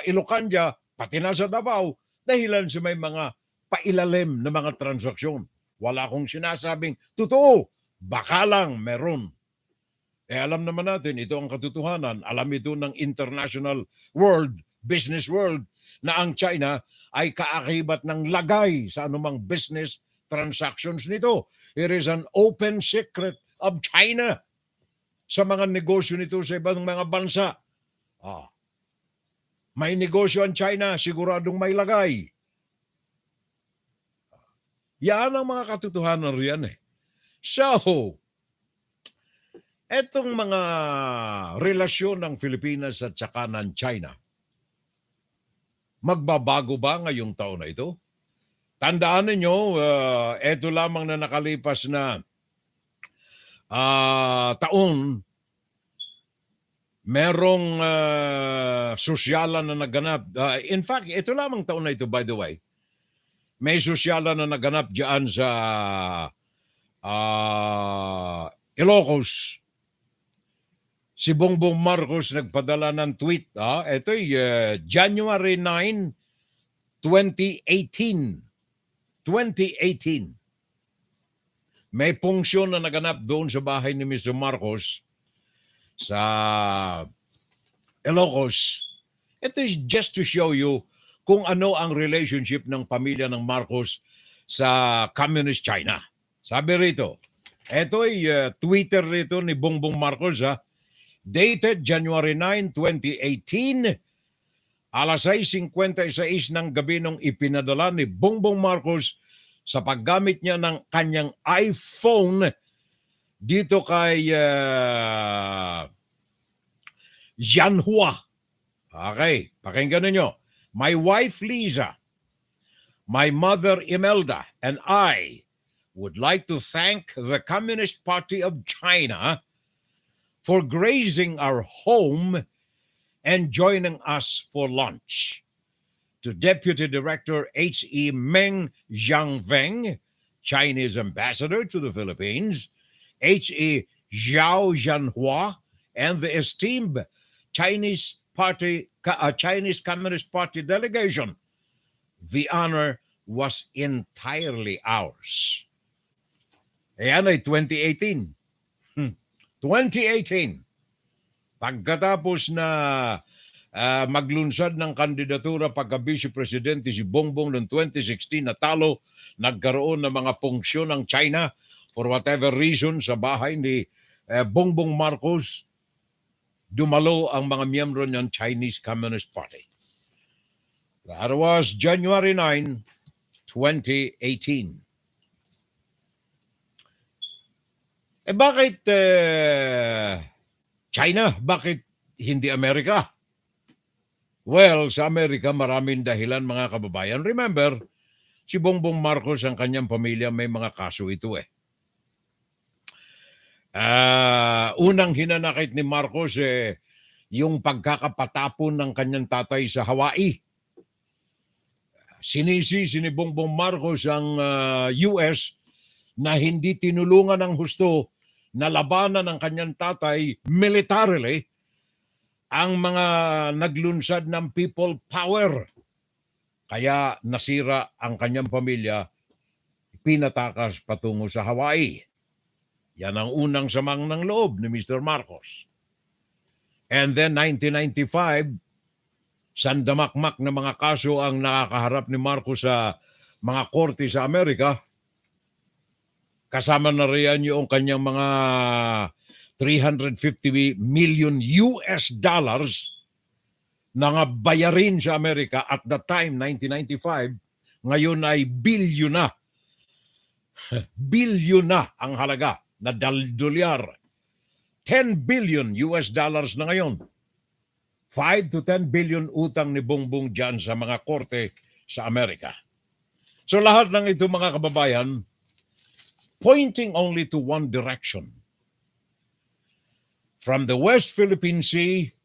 Ilocos, pati na sa Davao, dahilan sa may mga pailalim na mga transaksyon. Wala akong sinasabing totoo. Baka lang meron. Alam naman natin, ito ang katotohanan. Alam ito ng international world, business world, na ang China ay kaakibat ng lagay sa anumang business transactions nito. It is an open secret of China sa mga negosyo nito sa ibang mga bansa. May negosyo ang China, siguradong may lagay. Yan ang mga katotohanan riyan So, etong mga relasyon ng Pilipinas at saka ng China, magbabago ba ngayong taon na ito? Tandaan ninyo, eto lamang na nakalipas na taon, merong sosyalan na naganap. In fact, ito lamang taon na ito, by the way, may sosyalan na naganap diyan sa Ilocos. Si Bongbong Marcos nagpadala ng tweet. Ito'y January 9, 2018. 2018. May punksyon na naganap doon sa bahay ni Mr. Marcos sa Ilocos. Ito is just to show you kung ano ang relationship ng pamilya ng Marcos sa Communist China. Sabi rito, ito'y Twitter rito ni Bongbong Marcos, dated January 9, 2018, alas 6:56 ng gabi nung ipinadala ni Bongbong Marcos sa paggamit niya ng kanyang iPhone dito kay Yanhua. Okay, pakinggan ninyo. my wife Lisa, my mother Imelda, and I would like to thank the Communist Party of China for grazing our home and joining us for lunch. To Deputy Director H.E. Meng Jiangveng, Chinese Ambassador to the Philippines, H.E. Zhao Zhanhua, and the esteemed Chinese Communist Party delegation, the honor was entirely ours. Ayan ay 2018. 2018. Pagkatapos na maglunsad ng kandidatura pagka-vice presidente si Bongbong noong 2016 natalo, nagkaroon ng mga punksyon ng China for whatever reason sa bahay ni Bongbong Marcos, dumalo ang mga miyembro ng Chinese Communist Party. That was January 9, 2018. Bakit China? Bakit hindi Amerika? Well, sa Amerika maraming dahilan mga kababayan. Remember, si Bongbong Marcos ang kanyang pamilya may mga kaso ito unang hinanakit ni Marcos yung pagkakapatapon ng kanyang tatay sa Hawaii. Sinisi ni Bongbong Marcos ang US na hindi tinulungan ng husto na labanan ng kanyang tatay militarily ang mga naglunsad ng people power. Kaya nasira ang kanyang pamilya, pinatakas patungo sa Hawaii. Yan ang unang samang ng loob ni Mr. Marcos. And then 1995, sandamakmak na mga kaso ang nakakaharap ni Marcos sa mga korte sa Amerika. Kasama na riyan yung kanyang mga 350 million US dollars na bayarin sa Amerika at the time, 1995, ngayon ay bilyon na. Bilyon na ang halaga na dolyar. 10 billion US dollars na ngayon. 5 to 10 billion utang ni Bongbong dyan sa mga korte sa Amerika. So lahat ng ito mga kababayan, pointing only to one direction. From the West Philippine Sea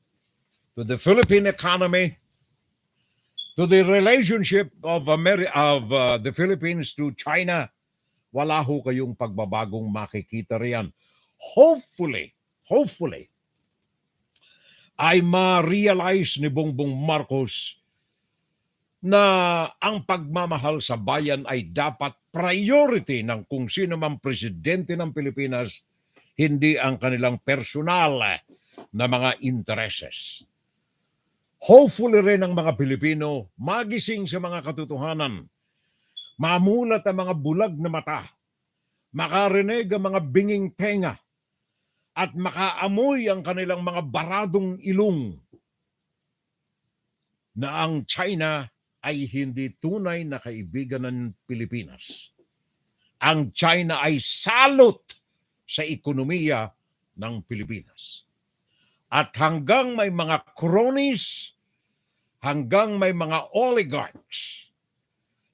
to the Philippine economy to the relationship of the Philippines to China, wala ho kayong pagbabagong makikita riyan. Hopefully, ay ma-realize ni Bongbong Marcos na ang pagmamahal sa bayan ay dapat priority ng kung sino mang presidente ng Pilipinas, hindi ang kanilang personal na mga intereses. Hopefully rin ang mga Pilipino magising sa mga katotohanan, mamulat ang mga bulag na mata, makarinig ang mga binging tenga, at makaamoy ang kanilang mga baradong ilong na ang China ay hindi tunay na kaibigan ng Pilipinas. Ang China ay salot sa ekonomiya ng Pilipinas. At hanggang may mga cronies, hanggang may mga oligarchs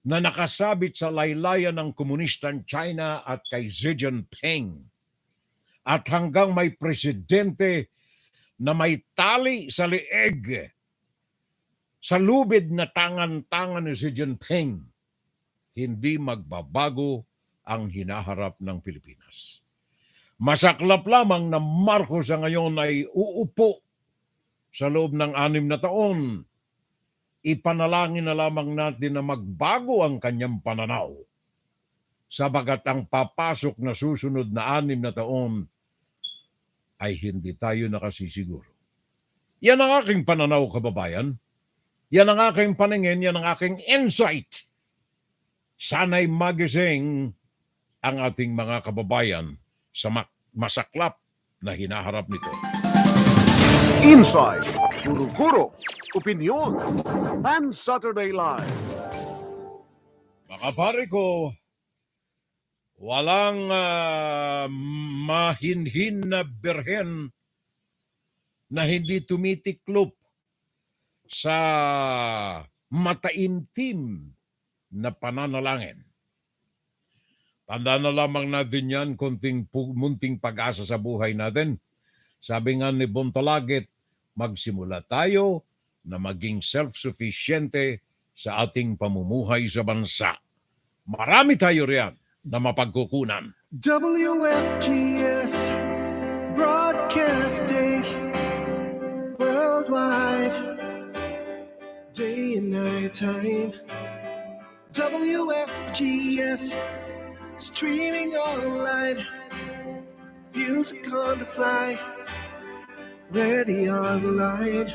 na nakasabit sa laylayan ng komunistang China at kay Xi Jinping, at hanggang may presidente na may tali sa leeg sa lubid na tangan-tangan ni Xi Jinping, hindi magbabago ang hinaharap ng Pilipinas. Masaklap lamang na Marcos sa ngayon ay uupo sa loob ng 6 na taon. Ipanalangin na lamang natin na magbago ang kanyang pananaw, sabagat ang papasok na susunod na 6 na taon ay hindi tayo nakasisiguro. Yan ang aking pananaw, kababayan. Yan ang aking paningin, yan ang aking insight. Sana'y magising ang ating mga kababayan sa masaklap na hinaharap nito. Inside, Guro-Guro, Opinion, and Saturday Live. Mga pare ko, walang mahinhin na birhen na hindi tumitiklop sa mataimtim na pananalangin. Tanda na lamang natin yan, munting pag-asa sa buhay natin. Sabi nga ni Bontalagit, magsimula tayo na maging self-sufficiente sa ating pamumuhay sa bansa. Marami tayo riyan na mapagkukunan. WFGS Broadcasting worldwide, day and night time. WFGS streaming online, music on the fly, ready online.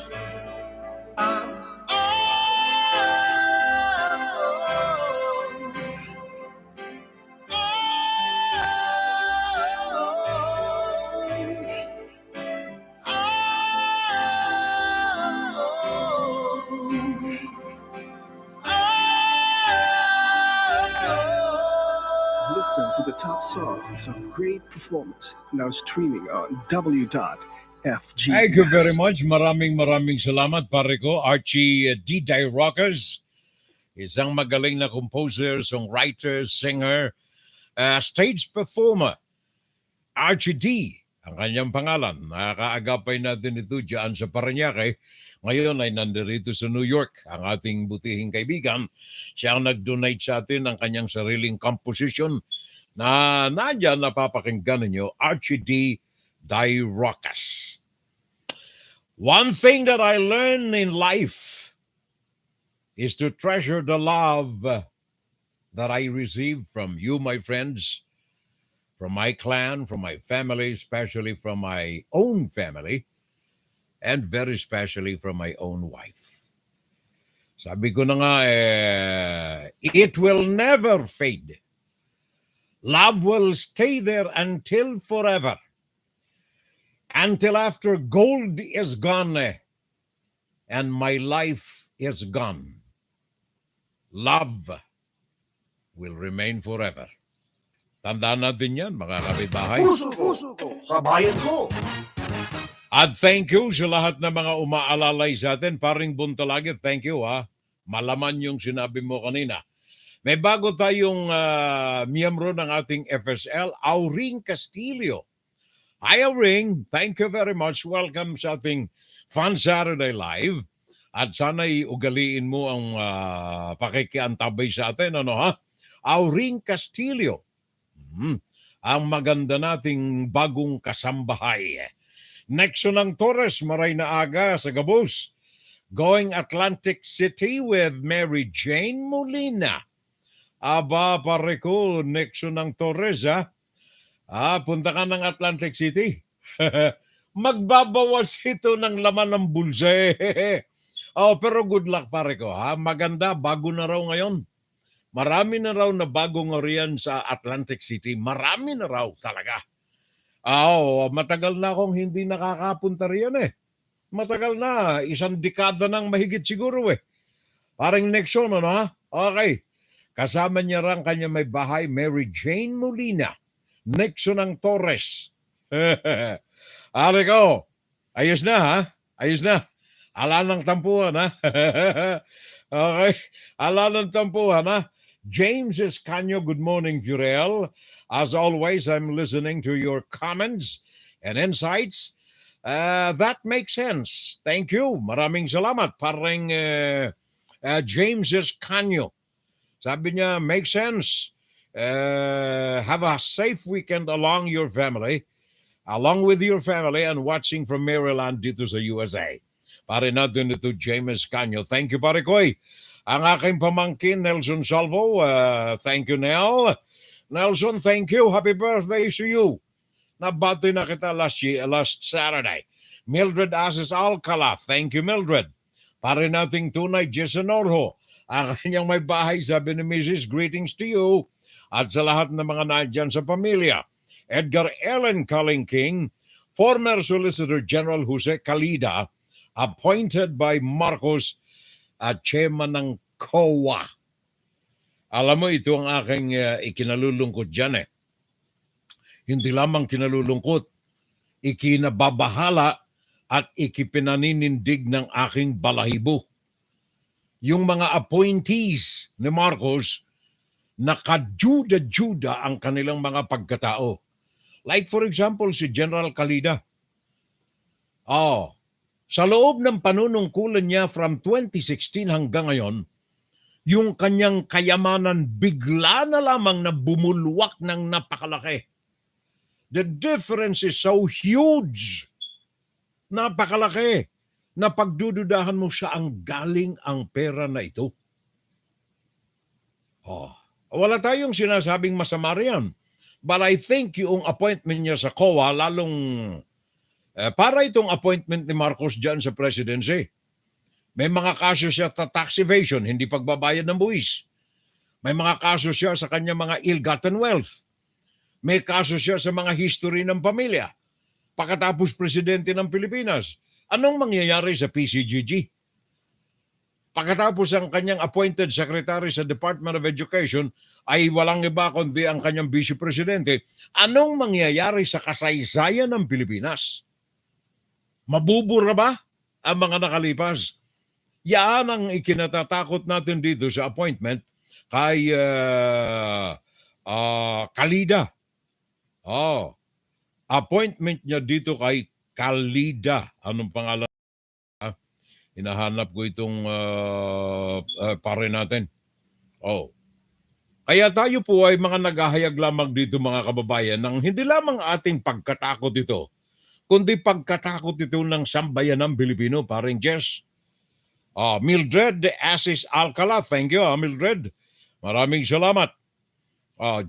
Listen to the top songs of great performance now streaming on W.FGS. Thank you very much. Maraming salamat, pare ko. Archie D. Rockers, isang magaling na composer, songwriter, singer, stage performer. Archie D, ang kanyang pangalan. Nakakaagapay natin ito dyan sa Parañaque. Ngayon ay nandirito sa New York, ang ating butihing kaibigan. Siya ang nag-donate sa atin ng kanyang sariling composition na nandiyan napapakinggan ninyo, Archie D. Rockers. One thing that I learned in life is to treasure the love that I received from you, my friends, from my clan, from my family, especially from my own family, and very especially from my own wife. Sabi ko na nga, it will never fade. Love will stay there until forever. Until after gold is gone and my life is gone. Love will remain forever. Tandaan natin yan, mga kapitbahay. Puso ko, sa bayan ko. At thank you sa lahat ng mga umaalalay sa atin. Paring Buntalagit, thank you ha. Malaman yung sinabi mo kanina. May bago tayong miyembro ng ating FSL, Auring Castillo. Hi Auring, thank you very much. Welcome sa ating Fun Saturday Live. At sana'y ugaliin mo ang pakikiantabay sa atin. Ano ha? Auring Castillo. Ang maganda nating bagong kasambahay. Nexon ng Torres, maray na aga sa Gabos. Going Atlantic City with Mary Jane Molina. Aba, pare ko, Nexon ng Torres, ha? Punta ka ng Atlantic City. Magbabawas ito ng laman ng bulsa. Pero good luck, pare ko, ha? Maganda, bago na raw ngayon. Marami na raw na bagong oriyan sa Atlantic City. Marami na raw talaga. Matagal na akong hindi nakakapunta riyan Matagal na, 1 dekada nang mahigit siguro Parang Nexon, ano ha? Okay. Kasama niya rin kanya may bahay, Mary Jane Molina. Nexon ng Torres. Ari ko, ayos na ha? Ayos na. Ala ng tampuhan ha? Okay. Ala ng tampuhan ha? James Escanio, good morning, Furel. As always, I'm listening to your comments and insights. That makes sense. Thank you. Maraming salamat. Parang James Escanio. Sabi niya, makes sense. Have a safe weekend along with your family and watching from Maryland dito sa USA. Pare natin ito, James Escanio. Thank you, pare koy. Ang aking pamangkin, Nelson Salvo. Thank you, Nel. Nelson, thank you. Happy birthday to you. Nabati na kita last Saturday. Mildred Asis Alcala. Thank you, Mildred. Pare nating tunay, Jason Orho. Ang kanyang may bahay, sabi ni Mrs. Greetings to you. At sa lahat ng mga nandyan sa pamilya. Edgar Ellen Kalingking, former Solicitor General Jose Calida, appointed by Marcos at chairman ng COA. Alam mo, ito ang aking ikinalulungkot dyan Hindi lamang kinalulungkot, ikinababahala at ikipinaninindig ng aking balahibo. yung mga appointees ni Marcos, nakajuda-juda ang kanilang mga pagkatao. Like for example, si General Calida. Sa loob ng panunungkulan niya from 2016 hanggang ngayon, yung kanyang kayamanan bigla na lamang na bumulwak ng napakalaki. The difference is so huge. Napakalaki na pagdududahan mo saan galing ang pera na ito. Wala tayong sinasabing masama riyan. But I think yung appointment niya sa COA, lalong para itong appointment ni Marcos dyan sa presidency. May mga kaso siya sa tax evasion, hindi pagbabayad ng buwis. May mga kaso siya sa kanya mga ill-gotten wealth. May kaso siya sa mga history ng pamilya. Pagkatapos presidente ng Pilipinas, anong mangyayari sa PCGG? Pagkatapos ang kanyang appointed secretary sa Department of Education ay walang iba kundi ang kanyang vice-presidente, anong mangyayari sa kasaysayan ng Pilipinas? Mabubura ba ang mga nakalipas? Yan ang ikinatatakot natin dito sa appointment kay Calida. Appointment niya dito kay Calida. Anong pangalan? Hinahanap ko itong pare natin. Kaya tayo po ay mga naghahayag lamang dito mga kababayan ng hindi lamang ating pagkatakot ito, kundi pagkatakot ito ng sambayan ng Pilipino, paring Jess. Mildred Asis Alcala, thank you Mildred. Maraming salamat.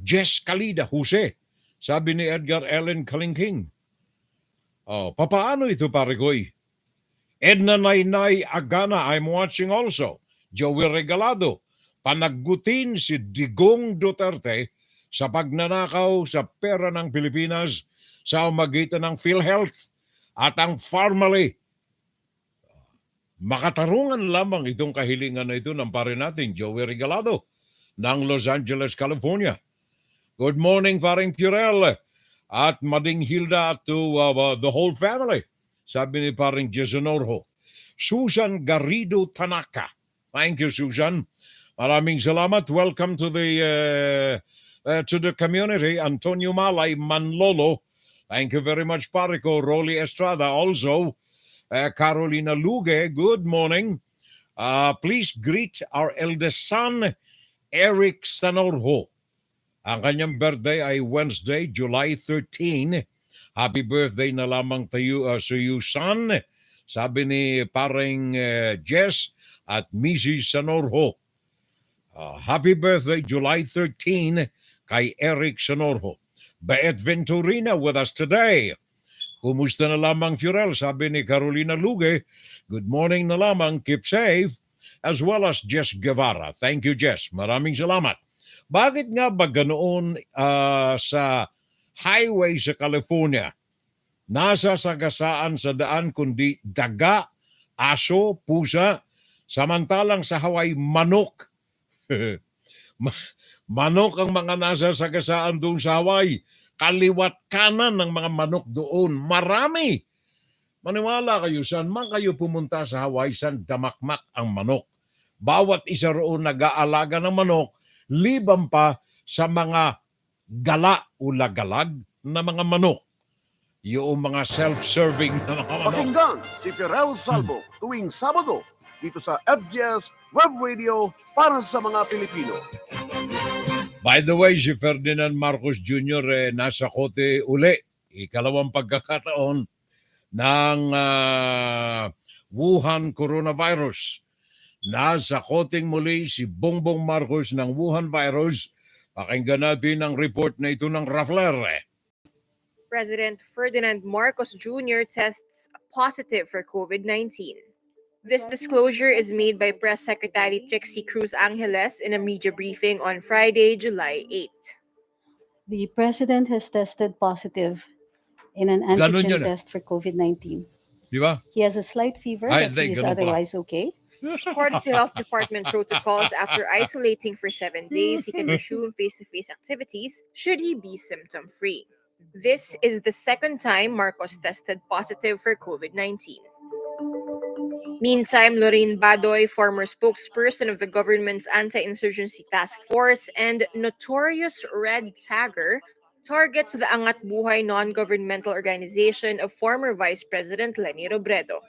Jess Calida, Jose. Sabi ni Edgar Ellen Kalingking. Papaano ito pare koy? Edna Nainay Agana, I'm watching also. Joey Regalado, panaggutin si Digong Duterte sa pagnanakaw sa pera ng Pilipinas sa magitan ng PhilHealth at ang Pharmaly. Makatarungan lamang itong kahilingan na ito ng pare natin, Joey Regalado, ng Los Angeles, California. Good morning, paring Purel, at Mading Hilda to the whole family. Sabi ni paring Jason Orho. Susan Garrido Tanaka. Thank you, Susan. Maraming salamat. Welcome to the community. Antonio Malay Manlolo. Thank you very much, Parico. Rolly Estrada also. Carolina Luge, good morning. Please greet our eldest son, Eric Sanorho. Ang kanyang birthday ay Wednesday, July 13. Happy birthday na lamang tayo sa iyo, son. Sabi ni paring Jess at Mrs. Sanorho. Happy birthday, July 13, kay Eric Sanorho. Baet Venturina with us today. Kumusta na lamang, Furel? Sabi ni Carolina Luge. Good morning na lamang. Keep safe. As well as Jess Guevara. Thank you, Jess. Maraming salamat. Bakit nga ba ganoon sa highway sa California? Nasa sagasaan sa daan kundi daga, aso, pusa. Samantalang sa Hawaii, manok. Manok ang mga nasa sagasaan doon sa Hawaii. Kaliwat kanan ng mga manok doon. Marami. Maniwala kayo, saan man kayo pumunta sa Hawaii, saan damakmak ang manok. Bawat isa roon nag-aalaga ng manok, liban pa sa mga gala o lagalag na mga manok. Yung mga self-serving na mga manok. Pakinggan si Ferrell Salvo tuwing Sabado dito sa FGS Web Radio para sa mga Pilipino. By the way, si Ferdinand Marcos Jr. Nasa kote uli. Ikalawang pagkakataon ng Wuhan coronavirus. Nasa koteng muli si Bongbong Marcos ng Wuhan virus. Pakinggan natin ang report na ito ng Raffler. President Ferdinand Marcos Jr. tests positive for COVID-19. This disclosure is made by Press Secretary Trixie Cruz Angeles in a media briefing on Friday, July 8. The President has tested positive in an antigen test for COVID-19. Di ba? He has a slight fever, but he is otherwise okay. According to Health Department protocols, after isolating for 7 days, he can resume face-to-face activities should he be symptom-free. This is the second time Marcos tested positive for COVID-19. Meantime, Lorraine Badoy, former spokesperson of the government's anti-insurgency task force and notorious red tagger, targets the Angat Buhay non-governmental organization of former Vice President Leni Robredo.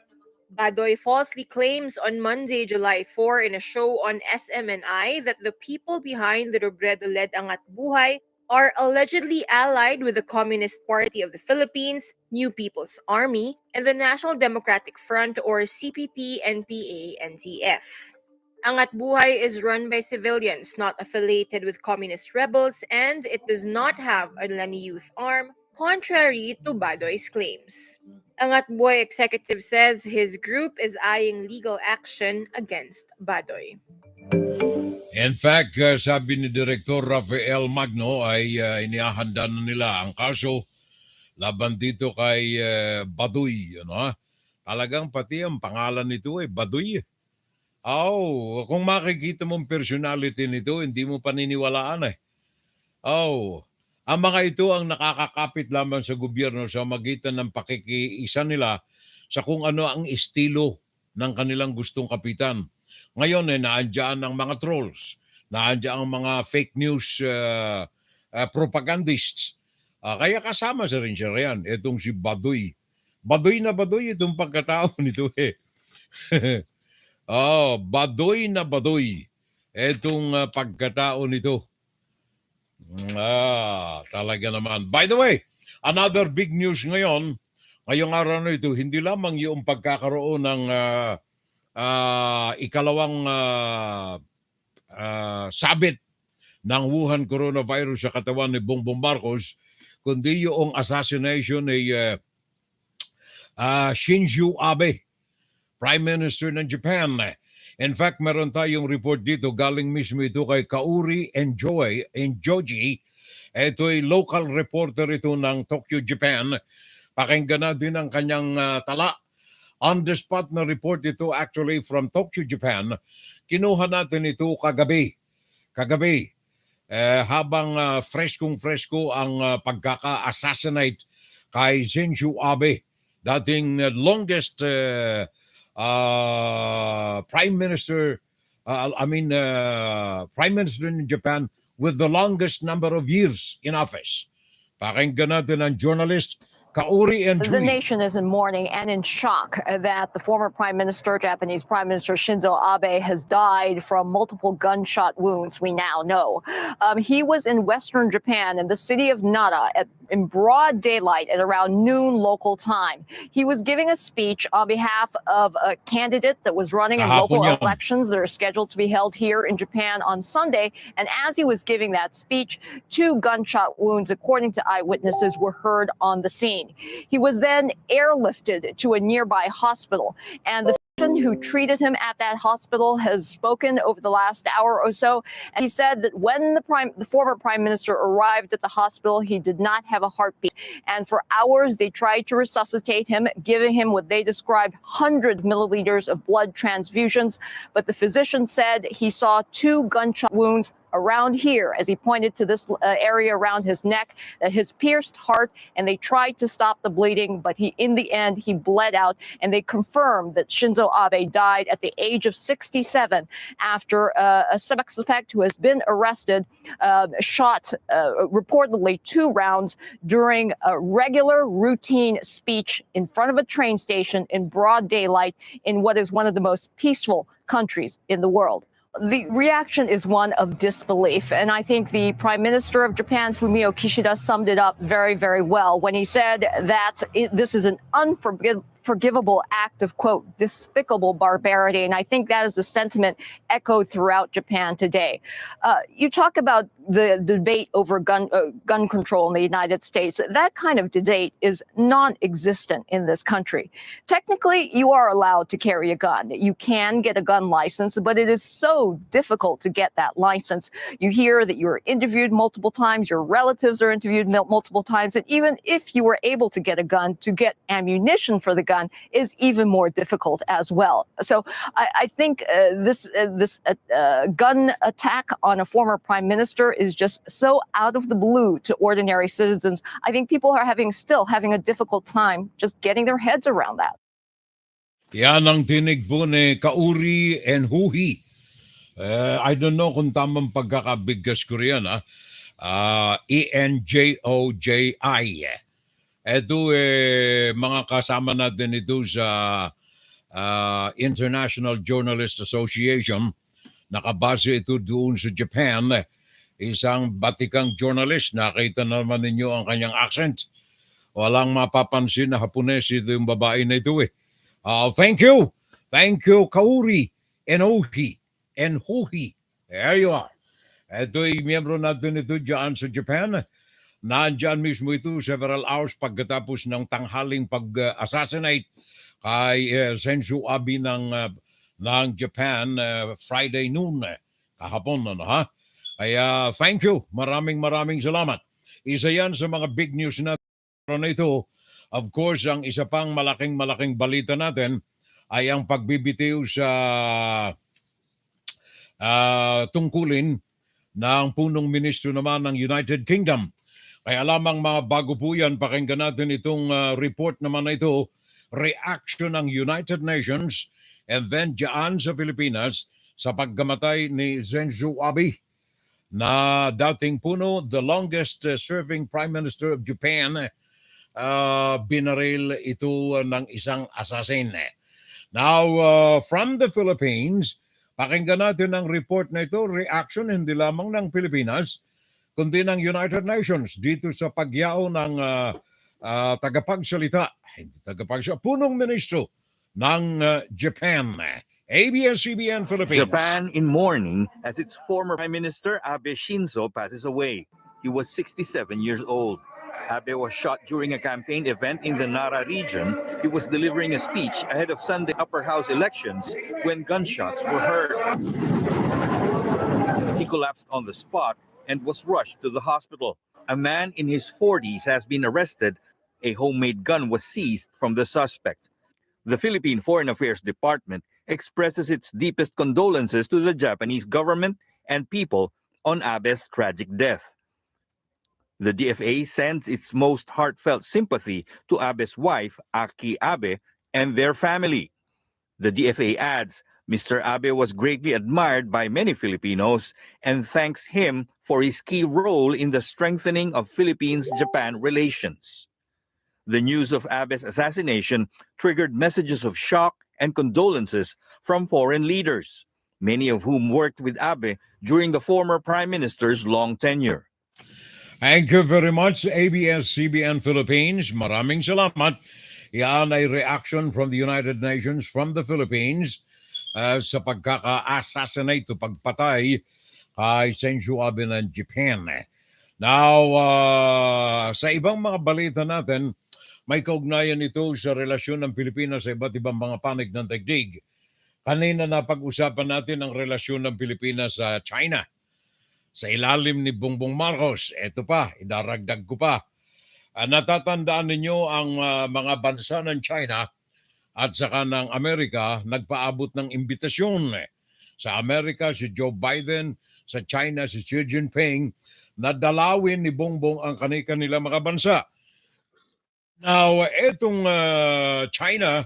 Badoy falsely claims on Monday, July 4, in a show on SMNI that the people behind the Robredo-led Angat Buhay are allegedly allied with the Communist Party of the Philippines, New People's Army, and the National Democratic Front or CPP-NPA-NTF. Angat Buhay is run by civilians not affiliated with communist rebels, and it does not have a Leni youth arm, contrary to Badoy's claims. Angat Buhay executive says his group is eyeing legal action against Badoy. In fact, sabi ni Direktor Rafael Magno ay inihahanda na nila ang kaso laban dito kay Badoy. Ano? Talagang pati ang pangalan nito ay Badoy. Kung makikita mong personality nito, hindi mo paniniwalaan eh. Ang mga ito ang nakakakapit lamang sa gobyerno sa magitan ng pakikiisa nila sa kung ano ang estilo ng kanilang gustong kapitan. Ngayon naandyan ang mga trolls, naandyan ang mga fake news propagandists. Kaya kasama sa rin siya riyan, itong si Badoy. Badoy na Badoy itong pagkatao nito eh. Badoy na Badoy itong pagkatao nito. Talaga naman. By the way, another big news ngayong araw na ito, hindi lamang yung pagkakaroon ng ikalawang sabit ng Wuhan coronavirus sa katawan ni Bongbong Marcos, kundi yung assassination ni Shinzo Abe, Prime Minister ng Japan. In fact, meron tayong report dito, galing mismo ito kay Kaori Enjoji. Ito ay local reporter ito ng Tokyo, Japan. Pakinggan natin ang kanyang tala. On-the-spot na report ito actually from Tokyo, Japan. Kinuha natin ito kagabi. Habang freskong-fresko ang pagkaka-assassinate kay Shinzo Abe, dating longest Prime Minister in Japan with the longest number of years in office. Pakinggan natin ang journalist Kaori and The nation is in mourning and in shock that the former Japanese Prime Minister Shinzo Abe has died from multiple gunshot wounds, we now know. He was in western Japan in the city of Nara in broad daylight at around noon local time. He was giving a speech on behalf of a candidate that was running in local elections that are scheduled to be held here in Japan on Sunday. And as he was giving that speech, 2 gunshot wounds, according to eyewitnesses, were heard on the scene. He was then airlifted to a nearby hospital, and the physician who treated him at that hospital has spoken over the last hour or so, and he said that when the former prime minister arrived at the hospital, he did not have a heartbeat, and for hours they tried to resuscitate him, giving him what they described 100 milliliters of blood transfusions, but the physician said he saw 2 gunshot wounds around here, as he pointed to this area around his neck, that his pierced heart, and they tried to stop the bleeding, but in the end, he bled out, and they confirmed that Shinzo Abe died at the age of 67 after a suspect who has been arrested shot reportedly 2 rounds during a regular routine speech in front of a train station in broad daylight in what is one of the most peaceful countries in the world. The reaction is one of disbelief, and I think the Prime Minister of Japan, Fumio Kishida, summed it up very, very well when he said that this is an unforgivable act of, quote, despicable barbarity, and I think that is the sentiment echoed throughout Japan today. You talk about the debate over gun control in the United States. That kind of debate is non-existent in this country. Technically, you are allowed to carry a gun. You can get a gun license, but it is so difficult to get that license. You hear that you were interviewed multiple times, your relatives are interviewed multiple times, and even if you were able to get a gun, to get ammunition for the gun is even more difficult as well. So I think this gun attack on a former prime minister is just so out of the blue to ordinary citizens. I think people are still having a difficult time just getting their heads around that. Yan ang tinig po ni Kauri and Huhi. I don't know kung tamang pagkakabigkas ko riyan. ENJOJI. Ito mga kasama natin ito sa International Journalist Association. Nakabase ito doon sa Japan. Isang batikang journalist. Nakita naman ninyo ang kanyang accent. Walang mapapansin na Hapones ito yung babae na ito eh. Thank you. Thank you, Kauri and Ohi and Huhi. There you are. Ito'y miyembro natin ito dyan sa Japan. Nandyan mismo ito several hours pagkatapos ng tanghaling pag-assassinate kay Shinzo Abe ng Japan Friday noon. Kahapon ha. Kaya thank you. Maraming salamat. Isa yan sa mga big news natin na ito. Of course, ang isa pang malaking balita natin ay ang pagbibitiw sa tungkulin ng punong ministro naman ng United Kingdom. Kaya lamang mga bago po yan, pakinggan natin itong report naman na ito, reaction ng United Nations and then dyan sa Pilipinas sa pagkamatay ni Shinzo Abe na dating puno, the longest serving Prime Minister of Japan. Binaril ito ng isang assassin. Now, from the Philippines, pakinggan natin ang report na ito, reaction hindi lamang ng Pilipinas, kundi ng United Nations dito sa pagyao ng punong ministro ng Japan. ABS-CBN Philippines. Japan in mourning as its former Prime Minister Abe Shinzo passes away. He was 67 years old. Abe was shot during a campaign event in the Nara region. He was delivering a speech ahead of Sunday upper house elections when gunshots were heard. He collapsed on the spot and was rushed to the hospital. A man in his 40s has been arrested. A homemade gun was seized from the suspect. The Philippine Foreign Affairs Department expresses its deepest condolences to the Japanese government and people on Abe's tragic death. The DFA sends its most heartfelt sympathy to Abe's wife, Aki Abe, and their family. The DFA adds, Mr. Abe was greatly admired by many Filipinos and thanks him for his key role in the strengthening of Philippines-Japan relations. The news of Abe's assassination triggered messages of shock and condolences from foreign leaders, many of whom worked with Abe during the former Prime Minister's long tenure. Thank you very much, ABS-CBN Philippines. Maraming salamat. Yan ay reaction from the United Nations from the Philippines sa pagkaka-assassinate o pagpatay kay Shinzo Abe ng Japan. Now, sa ibang mga balita natin, may kaugnayan ito sa relasyon ng Pilipinas sa iba't ibang mga panig ng daigdig. Kanina napag-usapan natin ang relasyon ng Pilipinas sa China. Sa ilalim ni Bongbong Marcos, eto pa, idaragdag ko pa. Natatandaan ninyo ang mga bansa ng China at saka ng Amerika nagpaabot ng imbitasyon. Sa Amerika si Joe Biden, sa China si Xi Jinping, na dalawin ni Bongbong ang kanilang mga bansa. Now, etong China,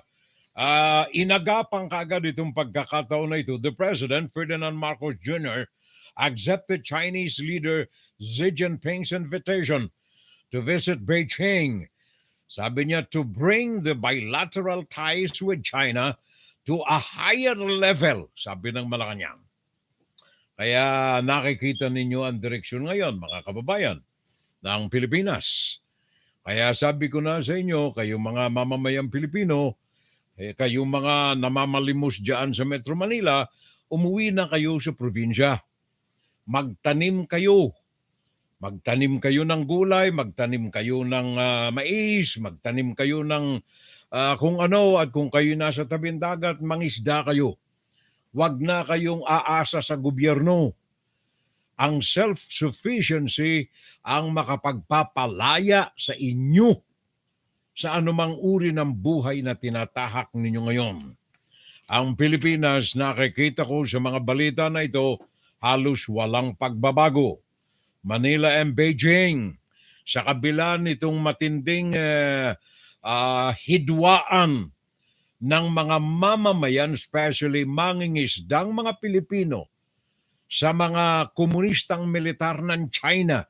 inagapang kaagad itong pagkakataon na ito. The President, Ferdinand Marcos Jr., accepted Chinese leader Xi Jinping's invitation to visit Beijing. Sabi niya, to bring the bilateral ties with China to a higher level, sabi ng Malacanang. Kaya nakikita ninyo ang direksyon ngayon, mga kababayan, ng Pilipinas. Kaya sabi ko na sa inyo, kayong mga mamamayang Pilipino, kayong mga namamalimos dyan sa Metro Manila, umuwi na kayo sa probinsya. Magtanim kayo. Magtanim kayo ng gulay, magtanim kayo ng mais, magtanim kayo ng kung ano, at kung kayo nasa tabing dagat, mangisda kayo. Huwag na kayong aasa sa gobyerno. Ang self-sufficiency ang makapagpapalaya sa inyo sa anumang uri ng buhay na tinatahak ninyo ngayon. Ang Pilipinas, nakikita ko sa mga balita na ito, halos walang pagbabago. Manila and Beijing, sa kabila nitong matinding hidwaan ng mga mamamayan, especially mangingisdang mga Pilipino, sa mga komunistang militar ng China.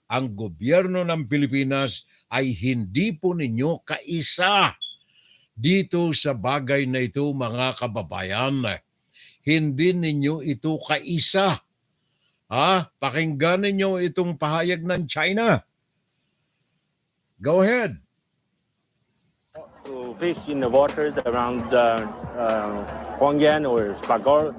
Ang gobyerno ng Pilipinas ay hindi po ninyo kaisa dito sa bagay na ito, mga kababayan. Hindi ninyo ito kaisa. Pakinggan ninyo itong pahayag ng China. Go ahead. To fish in the waters around Huangyan or Scarborough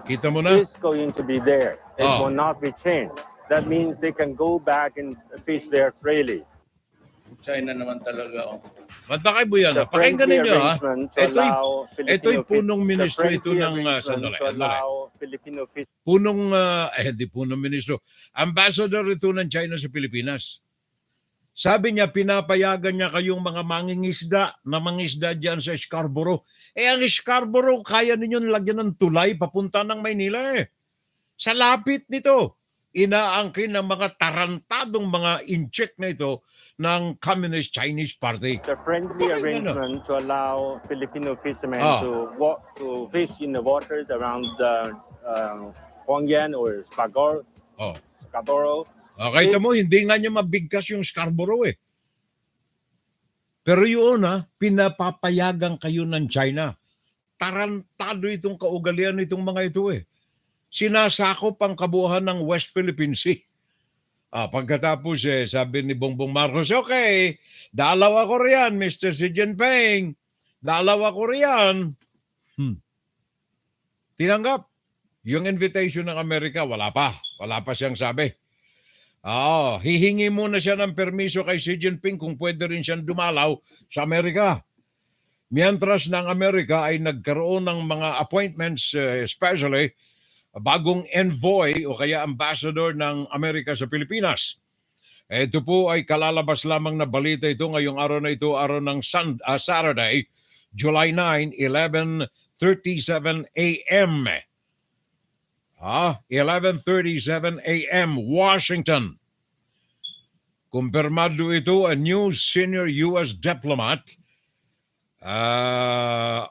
Kita mo na? is going to be there. It will not be changed. That means they can go back and fish there freely. China naman talaga. Basta kay Buyana, pakinggan ninyo ha. Ito'y punong ministro ito ng sandali. Hindi punong ministro. Ambassador ito ng China sa Pilipinas. Sabi niya, pinapayagan niya kayong mga mangingisda na mangisda dyan sa Scarborough. Ang Scarborough, kaya ninyo lagyan ng tulay papunta ng Maynila eh. Sa lapit nito, inaangkin ng mga tarantadong mga incheck na ito ng Communist Chinese Party. The friendly arrangement to allow Filipino fishermen to fish in the waters around Huangyan or Scarborough. Kita mo, hindi nga niya mabigkas yung Scarborough eh. Pero yun pinapapayagan kayo ng China. Tarantado itong kaugalian itong mga ito eh. Sinasakop ang kabuuan ng West Philippine Sea. Pagkatapos sabi ni Bongbong Marcos, okay, dalaw ako riyan, Mr. Xi Jinping. Dalaw ako riyan. Tinanggap. Yung invitation ng Amerika, wala pa. Wala pa siyang sabi. Hihingi muna siya ng permiso kay Xi Jinping kung pwede rin siyang dumalaw sa Amerika. Mientras ng Amerika ay nagkaroon ng mga appointments, especially bagong envoy o kaya ambassador ng Amerika sa Pilipinas. Ito po ay kalalabas lamang na balita ito ngayong araw na ito, araw ng Saturday, July 9, 11:37 a.m. 11:37 a.m. Washington. Kumpirmado ito, a new senior U.S. diplomat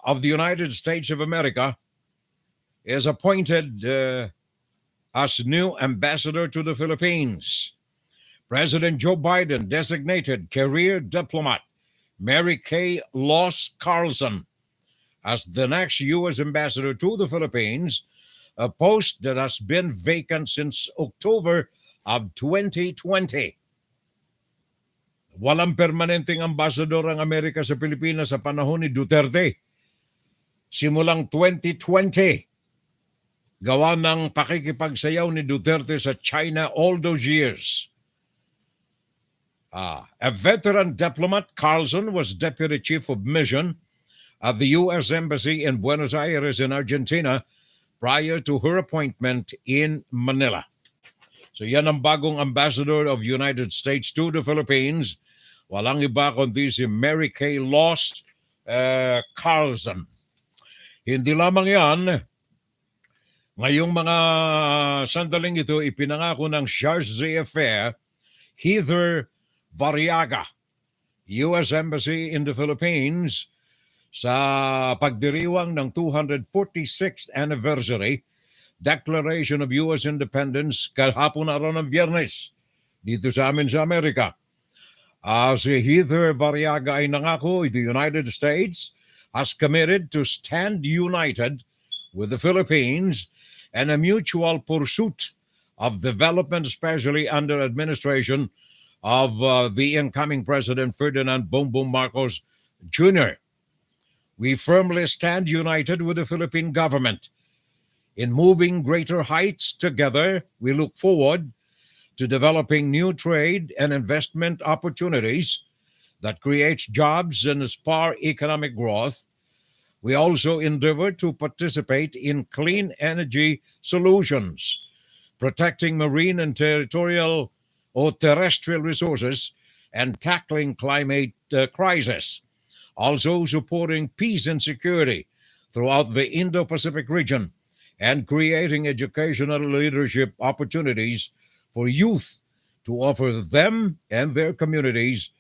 of the United States of America is appointed as new ambassador to the Philippines. President Joe Biden designated career diplomat Mary Kay Loss Carlson as the next U.S. ambassador to the Philippines, a post that has been vacant since October of 2020. Walang permanenteng ambassador ang Amerika sa Pilipinas sa panahon ni Duterte. Simulang 2020, gawa ng pakikipagsayaw ni Duterte sa China all those years. A veteran diplomat, Carlson was Deputy Chief of Mission at the U.S. Embassy in Buenos Aires in Argentina prior to her appointment in Manila. So yan ang bagong ambassador of United States to the Philippines. Walang iba kundi si Mary Kay Loss Carlson. Hindi lamang yan, ngayong mga sandaling ito, ipinangako ng Charge d'Affaires, Heather Variaga, U.S. Embassy in the Philippines, sa pagdiriwang ng 246th anniversary Declaration of U.S. Independence kahapon araw ng Biyernes dito sa amin sa Amerika. Si Heather Variaga ay nangako, the United States has committed to stand united with the Philippines and a mutual pursuit of development, especially under administration of the incoming President Ferdinand Bongbong Marcos Jr. We firmly stand united with the Philippine government. In moving greater heights together, we look forward to developing new trade and investment opportunities that creates jobs and spur economic growth. We also endeavor to participate in clean energy solutions, protecting marine and territorial or terrestrial resources, and tackling climate crisis. Also supporting peace and security throughout the Indo-Pacific region and creating educational leadership opportunities for youth to offer them and their communities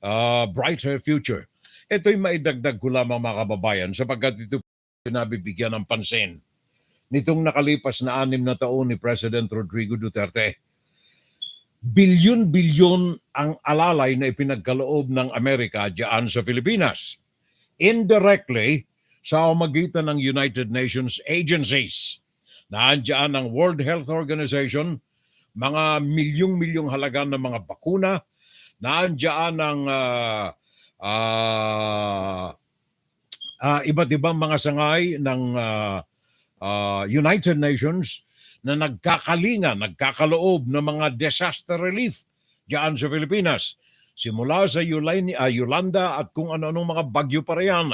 a brighter future. Ito'y maidagdag ko lamang mga kababayan sapagkat ito pinabibigyan ng pansin nitong nakalipas na 6 na taon ni President Rodrigo Duterte. Bilyon-bilyon ang alalay na ipinagkaloob ng Amerika diyan sa Pilipinas. Indirectly, sa pamamagitan ng United Nations agencies. Naandyan ang World Health Organization, mga milyong-milyong halaga ng mga bakuna. Naandyan ang iba't ibang mga sangay ng United Nations na nagkakaloob ng mga disaster relief diyan sa Pilipinas. Simula sa Yolanda at kung ano-anong mga bagyo pa riyan.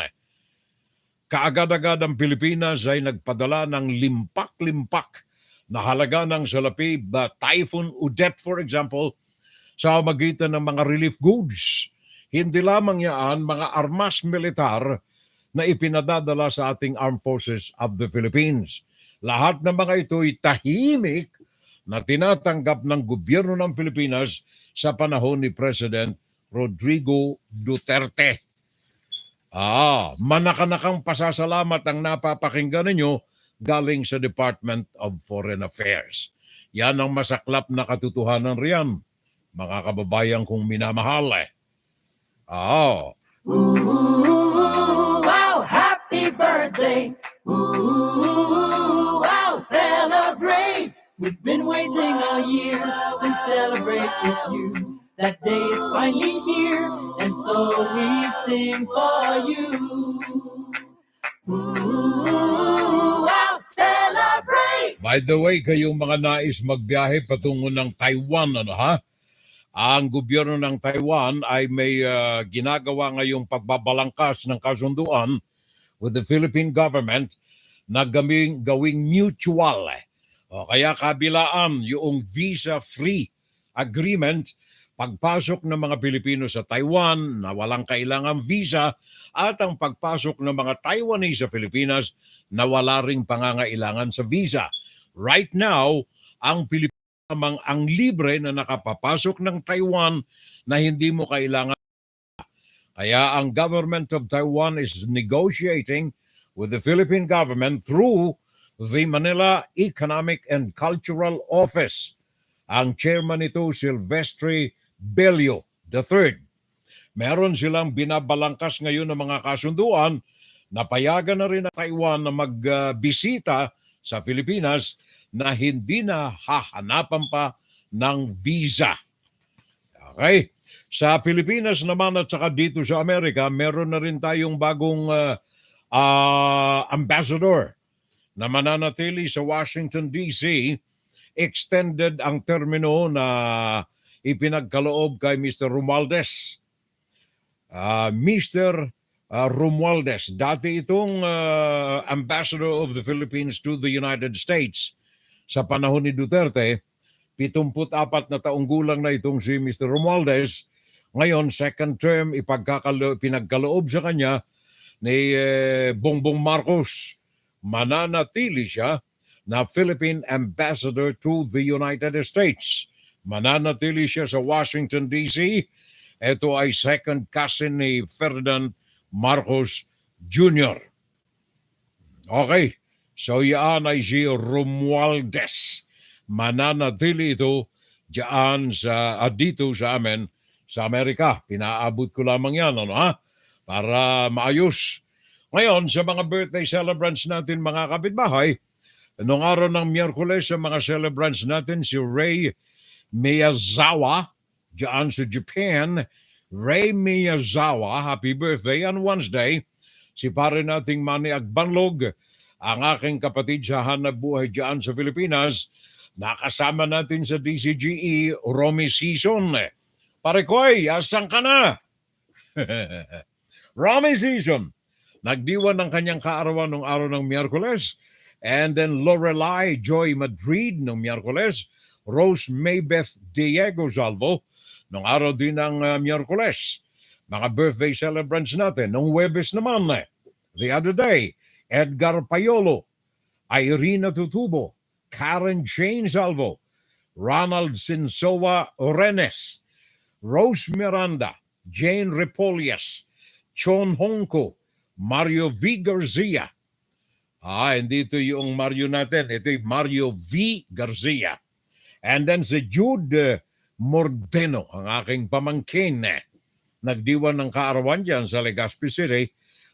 Kaagad-agad ang Pilipinas ay nagpadala ng limpak-limpak na halaga ng salapi, Typhoon Odette for example, sa magitan ng mga relief goods. Hindi lamang yan mga armas militar na ipinadadala sa ating Armed Forces of the Philippines. Lahat ng mga ito ay tahimik na tinatanggap ng gobyerno ng Pilipinas sa panahon ni President Rodrigo Duterte. Manakanakang pasasalamat ang napapakinggan ninyo galing sa Department of Foreign Affairs. Yan ang masaklap na katotohanan riyan, mga kababayan kong minamahal. Wow, happy birthday. Wow, celebrate. We've been waiting all year to celebrate with you. That day is finally here, and so we sing for you. Wow, celebrate! By the way, kayong mga nais magbiyahe patungo ng Taiwan, Ang gobyerno ng Taiwan ay may ginagawa ngayong pagbabalangkas ng kasunduan with the Philippine government na gawing mutual. Kaya kabilaan yung visa-free agreement pagpasok ng mga Pilipino sa Taiwan na walang kailangang visa at ang pagpasok ng mga Taiwanese sa Pilipinas na wala ring pangangailangan sa visa. Right now, ang Pilipinas namang ang libre na nakapapasok ng Taiwan na hindi mo kailangan. Kaya ang government of Taiwan is negotiating with the Philippine government through the Manila Economic and Cultural Office. Ang chairman nito, Silvestre Bello III. Meron silang binabalangkas ngayon ng mga kasunduan na payagan na rin ang Taiwan na magbisita sa Pilipinas na hindi na hahanapan pa ng visa. Okay? Sa Pilipinas naman at saka dito sa Amerika, meron na rin tayong bagong ambassador na mananatili sa Washington, D.C. Extended ang termino na ipinagkaloob kay Mr. Romualdez. Mr. Romualdez, dati itong ambassador of the Philippines to the United States sa panahon ni Duterte. 74 na taong gulang na itong si Mr. Romualdez. Ngayon, second term, pinagkaloob sa kanya ni Bongbong Marcos. Mananatili siya na Philippine Ambassador to the United States. Mananatili siya sa Washington, D.C. Ito ay second cousin ni Ferdinand Marcos Jr. Okay, so yan ay si Romualdez. Mananatili ito dyan dito sa amin sa Amerika. Pinaabot ko lamang yan, para maayos. Ngayon, sa mga birthday celebrants natin, mga kapitbahay, noong araw ng Miyerkules, sa mga celebrants natin, si Ray Miyazawa, dyan sa Japan. Ray Miyazawa, happy birthday. On Wednesday, si pare nating Manny Agbanlog, ang aking kapatid sa hanap buhay dyan sa Pilipinas, nakasama natin sa DCGE, Romy Season. Pare Koy, asan ka na? Romy Season, nagdiwan ng kanyang kaarawan noong araw ng Miyerkules. And then Lorelai Joy Madrid noong Miyerkules. Rose Maybeth Diego Salvo noong araw din ng Miyerkules. Mga birthday celebrants natin. Noong Huwebes naman, the other day, Edgar Payolo, Irina Tutubo, Karen Jane Salvo, Ronald Sinsoa Orenes, Rose Miranda, Jane Repolias, Chon Hongko, Mario V. Garcia. Hindi ito yung Mario natin. Ito yung Mario V. Garcia. And then si Jude Mordeno, ang aking pamangkin. Nagdiwan ng kaarawan dyan sa Legazpi City.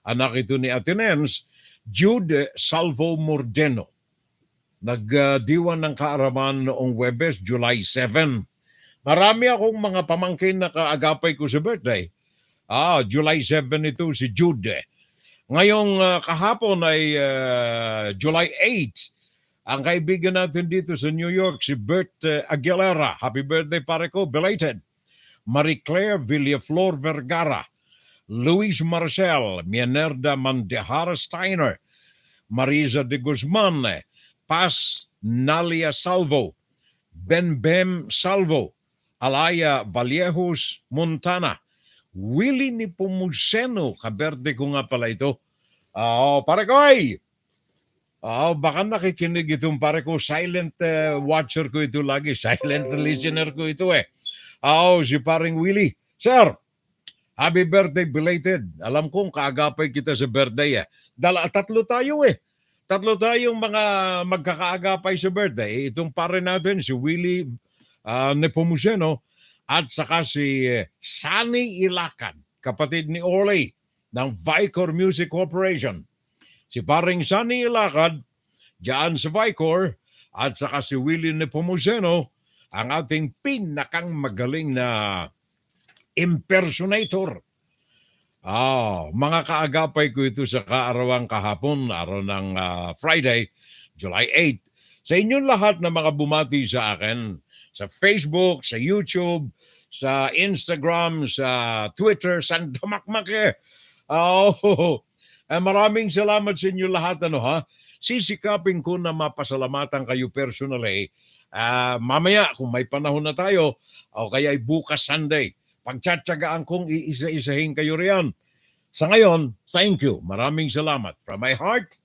Anak ito ni Atenens, Jude Salvo Mordeno. Nagdiwan ng kaarawan noong Webes, July 7. Marami akong mga pamangkin na kaagapay ko sa birthday. July 7 ito si Jude. Ngayong kahapon ay July 8. Ang kaibigan natin dito sa New York, si Bert Aguilera. Happy birthday pare ko, belated. Marie Claire Villaflor Vergara. Luis Marcel, Mienerda Mandehara Steiner. Marisa de Guzman. Paz Nalia Salvo. Benbem Salvo. Alaya Vallejos Montana. Willie ni Pumuseno, kaberde ko nga pala ito. Pare ko ay! Baka nakikinig itong pare ko. Silent watcher ko ito lagi. Silent listener ko ito eh. Si paring Willie. Sir, happy birthday belated. Alam kong kaagapay kita sa birthday eh. Tatlo tayo eh. Tatlo tayong mga magkakaagapay sa birthday. Itong pare natin, si Willie Nepomuceno, at saka si Sunny Ilacan, kapatid ni Orly ng Vicor Music Corporation. Si paring Sunny Ilacan, dyan sa Vicor, at saka si Willie Nepomuceno, ang ating pinakang magaling na impersonator. Mga kaagapay ko ito sa kaarawang kahapon, araw ng Friday, July 8. Sa inyong lahat na mga bumati sa akin, sa Facebook, sa YouTube, sa Instagram, sa Twitter, sa damakmak eh. Maraming salamat sa inyo lahat. Sisikapin ko na mapasalamatan kayo personally. Mamaya, kung may panahon na tayo, o kaya bukas Sunday, pagtsatsagaan kong iisa-isahin kayo riyan. Sa ngayon, thank you. Maraming salamat. From my heart,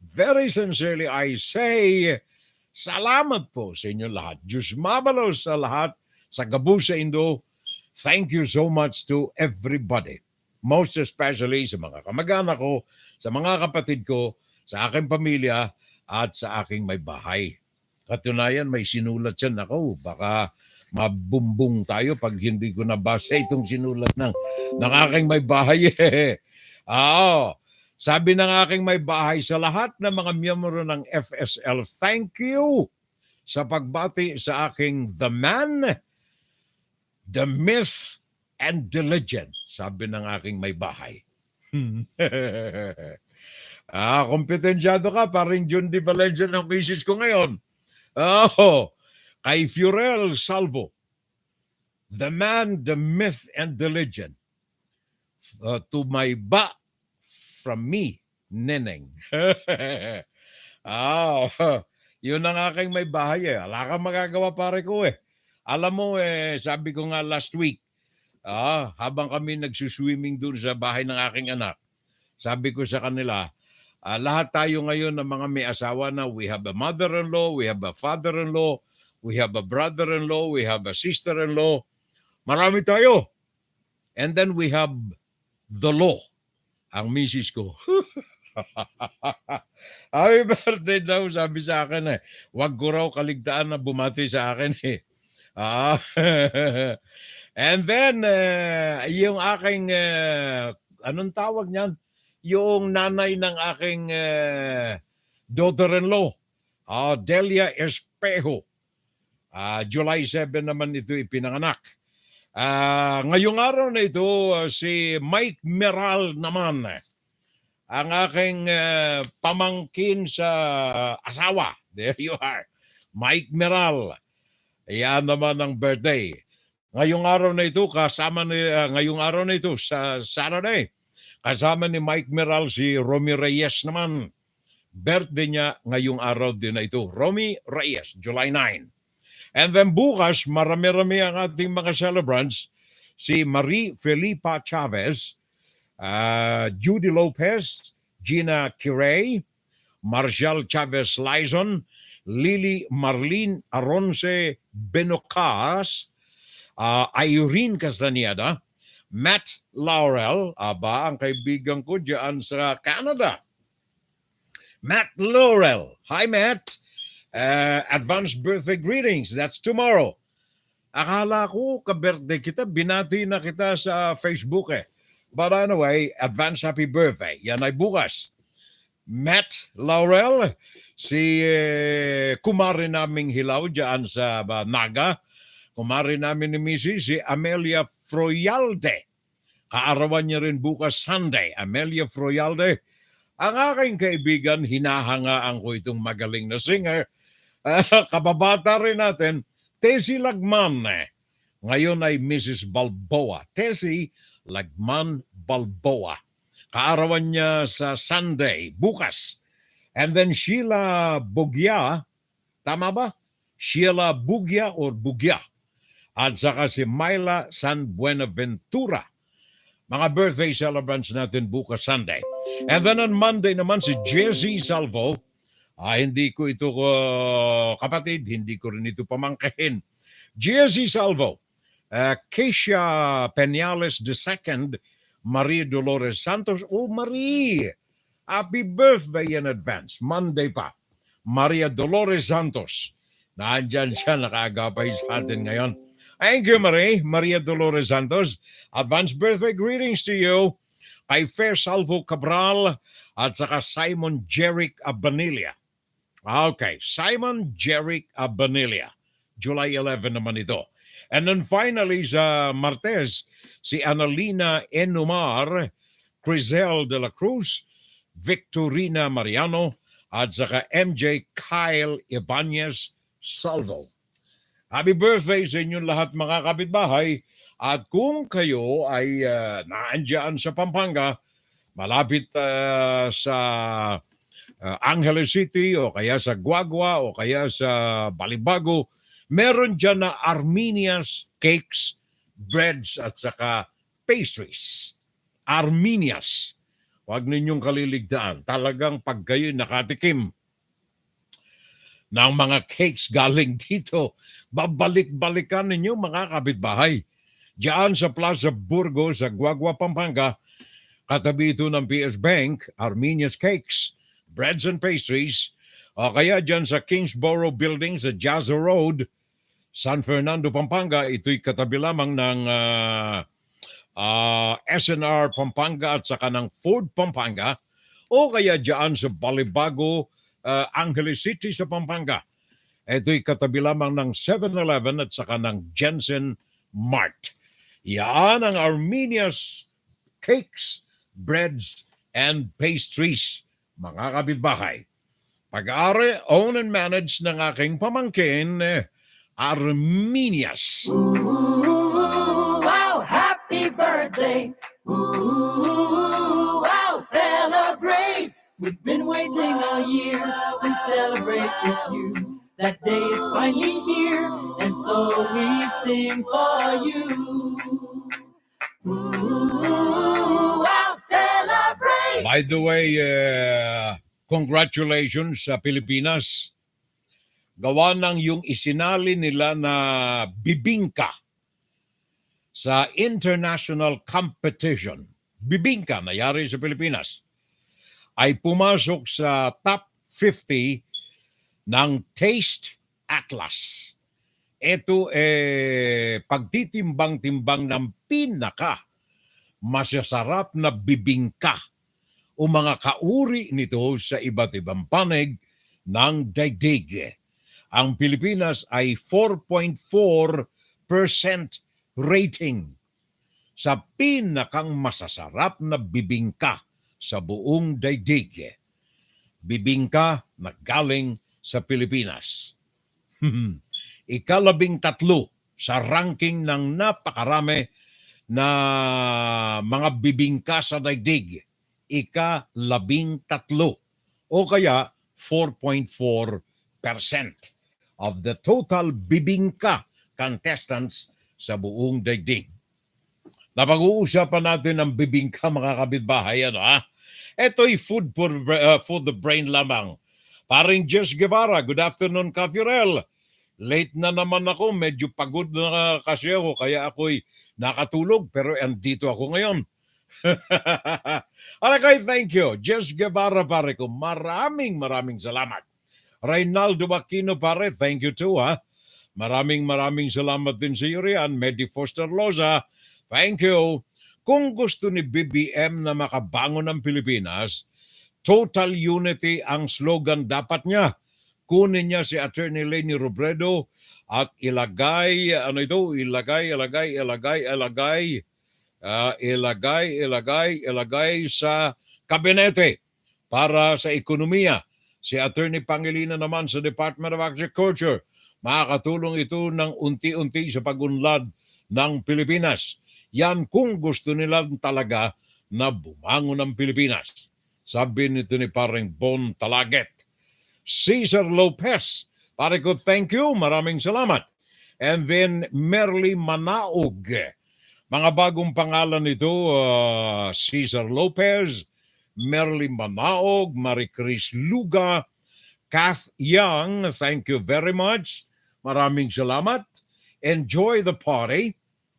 very sincerely, I say, salamat po sa inyo lahat. Diyos mabalaw sa lahat, sa gabu sa Indo. Thank you so much to everybody. Most especially sa mga kamag-anak ko, sa mga kapatid ko, sa aking pamilya, at sa aking may bahay. Katunayan, may sinulat yan ako. Baka mabumbong tayo pag hindi ko nabasa itong sinulat ng aking may bahay. Sabi ng aking may bahay, sa lahat ng mga miyembro ng FSL, thank you sa pagbati sa aking The Man, The Myth, and The Legend. Sabi ng aking may bahay. Kompetensyado ka, paring John Di Legend ng misis ko ngayon. Kay Furel Salvo, The Man, The Myth, and The Legend. To my ba from me, Neneng. Yun ang aking may bahay eh. Wala kang magagawa pare ko eh. Alam mo sabi ko nga last week, habang kami nagsuswimming doon sa bahay ng aking anak, sabi ko sa kanila, lahat tayo ngayon ng mga may asawa na, we have a mother-in-law, we have a father-in-law, we have a brother-in-law, we have a sister-in-law. Marami tayo. And then we have the law. Ang misis ko. Happy birthday daw, sabi sa akin eh. Huwag ko raw kaligtaan na bumati sa akin eh. And then, yung aking, anong tawag niyan? Yung nanay ng aking daughter-in-law, Delia Espejo. July 7 naman ito ipinanganak. Ngayong araw na ito, si Mike Meral naman, ang aking pamangkin sa asawa. There you are. Mike Meral. Yan naman ang birthday. Ngayong araw na ito, sa Saturday, kasama ni Mike Meral si Romy Reyes naman. Birthday niya ngayong araw din na ito. Romy Reyes, July 9. And then bukas, marami-rami ang ating mga celebrants. Si Marie Felipa Chavez, Judy Lopez, Gina Kiray, Marshall Chavez Lizon, Lily Marlene Aronce Benocas, Irene Castañeda, Matt Laurel, aba ang kaibigan ko dyan sa Canada. Matt Laurel. Hi, Matt. Advanced birthday greetings. That's tomorrow. Akala ko ka-birthday kita, binati na kita sa Facebook eh. But anyway, advance happy birthday. Yan ay bukas. Matt Laurel, si kumari naming hilaw dyan sa Naga. Kumari namin ni Missy, si Amelia Froyalde. Kaarawan niya rin bukas Sunday. Amelia Froyalde. Ang aking kaibigan, hinahangaan ko itong magaling na singer. Kababata rin natin, Tessie Lagman. Ngayon ay Mrs. Balboa. Tessie Lagman Balboa. Kaarawan niya sa Sunday, bukas. And then Sheila Bugya, tama ba? Sheila Bugya or Bugya. At saka si Myla San Buenaventura. Mga birthday celebrants natin bukas Sunday. And then on Monday naman si Jesse Salvo. Hindi ko ito kapatid, hindi ko rin ito pamangkahin. Jesse Salvo, Keisha Peñales II, Maria Dolores Santos. Oh, Marie! Happy birthday in advance. Monday pa. Maria Dolores Santos. Nandyan siya, nakaagapay sa atin ngayon. Thank you, Marie. Maria Dolores Santos. Advance birthday greetings to you. Kay Fair Salvo Cabral at saka Simon Jeric Abanilla. Okay, Simon Jeric Abanilla. July 11 naman ito. And then finally sa Martes, si Annalena Enumar, Crizel de la Cruz, Victorina Mariano, at saka MJ Kyle Ibanez Salvo. Happy birthday sa inyong lahat mga kapitbahay. At kung kayo ay naandyan sa Pampanga, malapit sa Angeles City o kaya sa Guagua o kaya sa Balibago, meron dyan na Armenia's cakes, breads at saka pastries. Armenia's. Huwag ninyong kaliligtaan. Talagang pag kayo nakatikim ng mga cakes galing dito, babalik-balikan ninyo mga kapitbahay. Diyan sa Plaza Burgos sa Guagua, Pampanga, katabi ito ng PS Bank, Armenia's Cakes, Breads and Pastries, o kaya dyan sa Kingsborough Building sa Jazza Road, San Fernando, Pampanga, ito'y katabi lamang ng SNR Pampanga at saka ng Ford Pampanga, o kaya dyan sa Balibago, Angeles City sa Pampanga. Ito'y katabi lamang ng 7-Eleven at saka ng Jensen Mart. Yan ang Armenia's Cakes, Breads, and Pastries, mga kapitbahay. Pag-aari, own and manage ng aking pamangkin, Armenia's. Ooh, wow, happy birthday. Ooh, wow, celebrate. We've been waiting all year to celebrate with you. That day is finally here, and so we sing for you. Ooh, wow, celebrate! By the way, congratulations sa Pilipinas. Gawa ng yung isinali nila na bibingka sa international competition. Bibingka, nangyari sa Pilipinas, ay pumasok sa top 50 ng Taste Atlas. Ito pagtitimbang-timbang ng pinaka masasarap na bibingka o mga kauri nito sa iba't ibang panig ng daigdig. Ang Pilipinas ay 4.4% rating sa pinakang masasarap na bibingka sa buong daigdig. Bibingka na galing sa Pilipinas. 13 sa ranking ng napakarami na mga bibingka sa daigdig. 13 o kaya 4.4% of the total bibingka contestants sa buong daigdig. Napag-uusapan natin ang bibingka mga kapitbahay. Ito'y food for the brain lamang. Paring Jess Guevara, good afternoon, Kafirel. Late na naman ako, medyo pagod na kasi ako, kaya ako'y nakatulog, pero andito ako ngayon. Alakay, thank you. Jess Guevara, pare ko, maraming salamat. Reynaldo Aquino, pare, thank you too, ha. Maraming salamat din sa iyo riyan. Medi Foster Loza, thank you. Kung gusto ni BBM na makabangon ng Pilipinas, total unity ang slogan dapat niya. Kunin niya si Attorney Leni Robredo at ilagay sa kabinete para sa ekonomiya. Si Attorney Pangilinan naman sa Department of Agriculture. Makakatulong ito ng unti-unti sa pagunlad ng Pilipinas. Yan kung gusto nila talaga na bumangon ng Pilipinas. Sabi nito ni parang Bon Talaget. Cesar Lopez, pare ko, thank you, maraming salamat. And then Merly Manaog. Mga bagong pangalan nito, Cesar Lopez, Merly Manaog, Marie Chris Luga, Kath Young, thank you very much. Maraming salamat. Enjoy the party.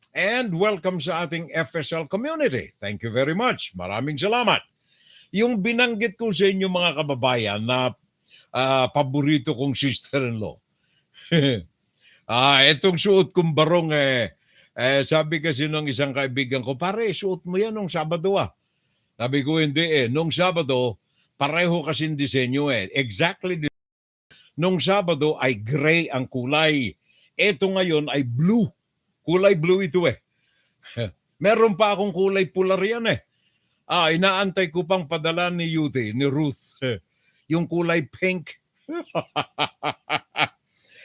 And welcome sa ating FSL community. Thank you very much. Maraming salamat. Yung binanggit ko sa inyo mga kababayan na paborito kong sister-in-law. Itong suot kong barong sabi kasi nung isang kaibigan ko, pare, suot mo yan nung Sabado Sabi ko, hindi Nung Sabado, pareho kasing disenyo Exactly. Nung Sabado ay gray ang kulay. Ito ngayon ay blue. Kulay blue ito Meron pa akong kulay pular yan inaantay ko pang padala ni Yuti, ni Ruth. Yung kulay pink.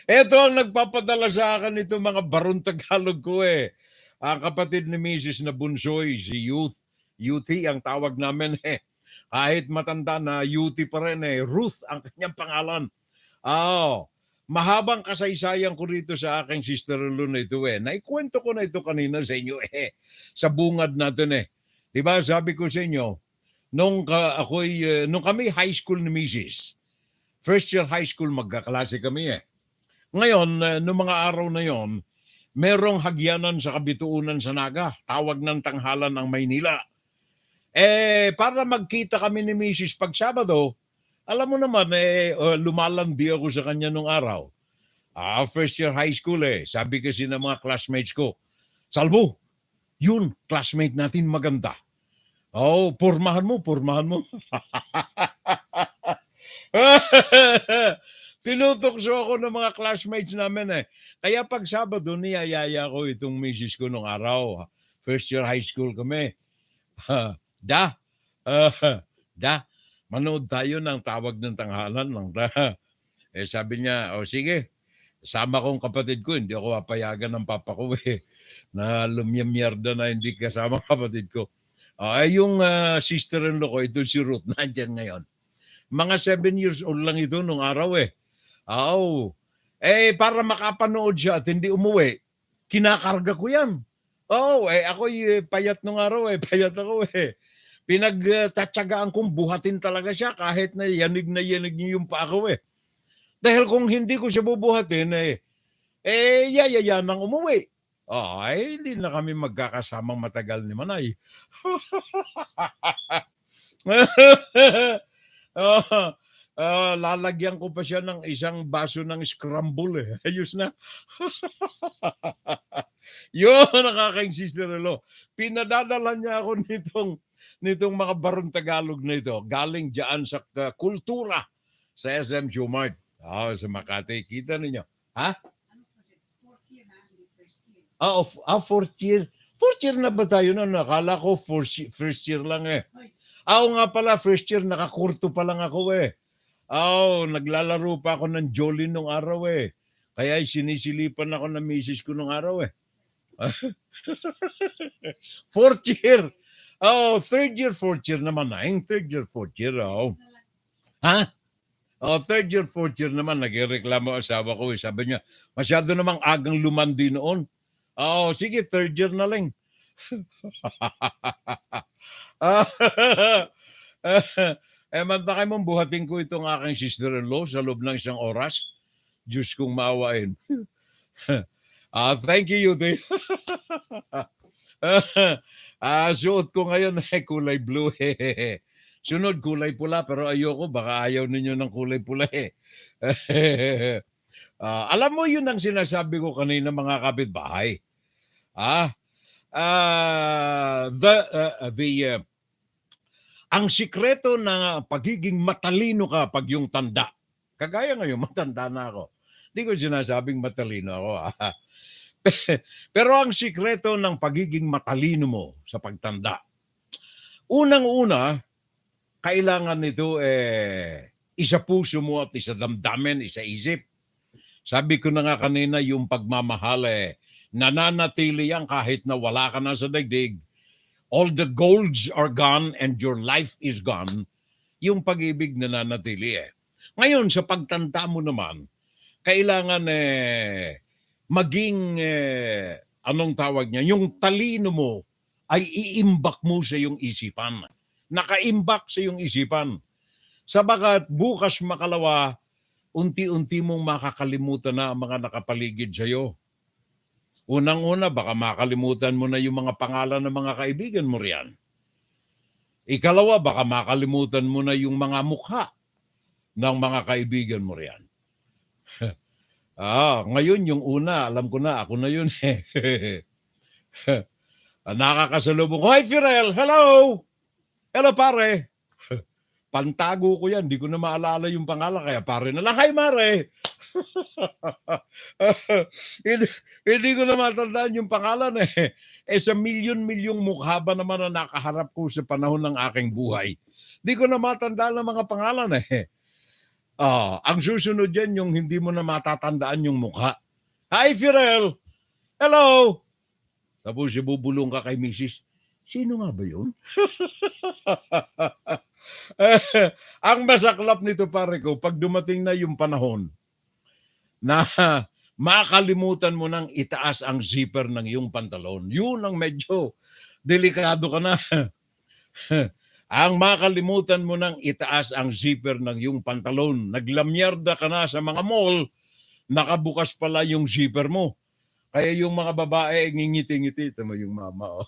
Ito ang nagpapadala sa akin ito mga Barong Tagalog ko Ang kapatid ni Mrs. na bunsoy, si Yuti ang tawag namin Kahit matanda na Yuti pa rin Ruth ang kanyang pangalan. Mahabang kasaysayan ko rito sa aking sister-in-law na ito Naikwento ko na ito kanina sa inyo sa bungad natin Diba sabi ko sa inyo, nung kami high school ni Mrs. First year high school magkaklase kami Ngayon, nung mga araw na yon, merong hagyanan sa Kabituunan sa Naga. Tawag ng tanghalan ng Maynila. Para magkita kami ni Mrs. pag Sabado, alam mo naman, lumalandi ako sa kanya nung araw. First year high school Sabi kasi ng mga classmates ko, Salvo, yun, classmate natin maganda. Pormahan mo. Tinutokso ako ng mga classmates namin Kaya pag Sabado, niyayaya ko itong misis ko nung araw. First year high school kami. Manood tayo ng Tawag ng Tanghalan. Sabi niya, sige, sama kong kapatid ko, hindi ako papayagan ng papa ko na lumyamyarda na hindi kasama kapatid ko. Yung sister-in-law ko, ito si Ruth, nandyan ngayon. Mga 7 years old lang ito nung araw para makapanood siya at hindi umuwi, kinakarga ko yan. Ako'y payat nung araw payat ako Pinagtatsagaan kong buhatin talaga siya kahit na yanig niya yung pa ako Dahil kung hindi ko siya bubuhatin, yayaya nang umuwi. Hindi na kami magkakasamang matagal ni Manay. Lalagyan ko pa siya ng isang baso ng scramble Ayos na. Yun, nakakaing sister-in-law. Pinadadala niya ako nitong mga Barong Tagalog na ito. Galing dyan sa kultura sa SM Jumart. Sa Makati. Kita ninyo. Fourth year. Fourth year na ba tayo na? Nakala ko first year lang nga pala, first year, nakakurto pa lang ako naglalaro pa ako ng Jolly nung araw Kaya sinisilipan ako ng misis ko nung araw Fourth year. Third year, fourth year naman Third year, fourth year. Third year, fourth year naman, nagreklamo asawa ko Sabi niya, masyado namang agang lumandi noon. Sige, third year na lang. Mantakay mong buhatin ko itong aking sister-in-law sa loob ng 1 oras. Diyos kong maawain. Thank you, Yuti. Suot ko ngayon kulay blue. Sunod kulay pula pero ayoko, baka ayaw ninyo ng kulay pula alam mo yun ang sinasabi ko kanina mga kapitbahay. Ang sikreto na pagiging matalino ka pag yung tanda. Kagaya ngayon, matanda na ako. Hindi ko sinasabing matalino ako. Pero ang sikreto ng pagiging matalino mo sa pagtanda, unang-una, kailangan nito isa puso mo at isa damdamin, isa isip. Sabi ko na nga kanina, yung pagmamahal nananatili yan kahit na wala ka na sa daigdig. All the golds are gone and your life is gone. Yung pag-ibig nananatili Ngayon, sa pagtanda mo naman, kailangan maging, anong tawag niya, yung talino mo ay iimbak mo sa iyong isipan. Nakaimbak sa iyong isipan. Sabagat bukas makalawa, unti-unti mong makakalimutan na ang mga nakapaligid sa iyo. Unang-una, baka makalimutan mo na yung mga pangalan ng mga kaibigan mo riyan. Ikalawa, baka makalimutan mo na yung mga mukha ng mga kaibigan mo riyan. Ngayon yung una, alam ko na, ako na yun Nakakasalubong, "Hoy, Firel! Hello! Hello, pare!" Pantago ko yan, di ko na maalala yung pangalan, kaya pare na lang, "Hi, Mare!" hindi ko na matandaan yung pangalan sa milyon-milyong mukha ba naman na nakaharap ko sa panahon ng aking buhay. Di ko na matandaan ang mga pangalan ang susunod yan yung hindi mo na matatandaan yung mukha. "Hi, Firel! Hello!" Tapos ibubulong ka kay Mrs. "Sino nga ba yun?" Ang masaklap nito pare ko, pag dumating na yung panahon na makalimutan mo nang itaas ang zipper ng iyong pantalon, yun ang medyo delikado ka na. Ang makalimutan mo nang itaas ang zipper ng iyong pantalon, naglamyarda ka na sa mga mall, nakabukas pala yung zipper mo. Kaya yung mga babae, ngingiti-ngiti. Tama yung mama,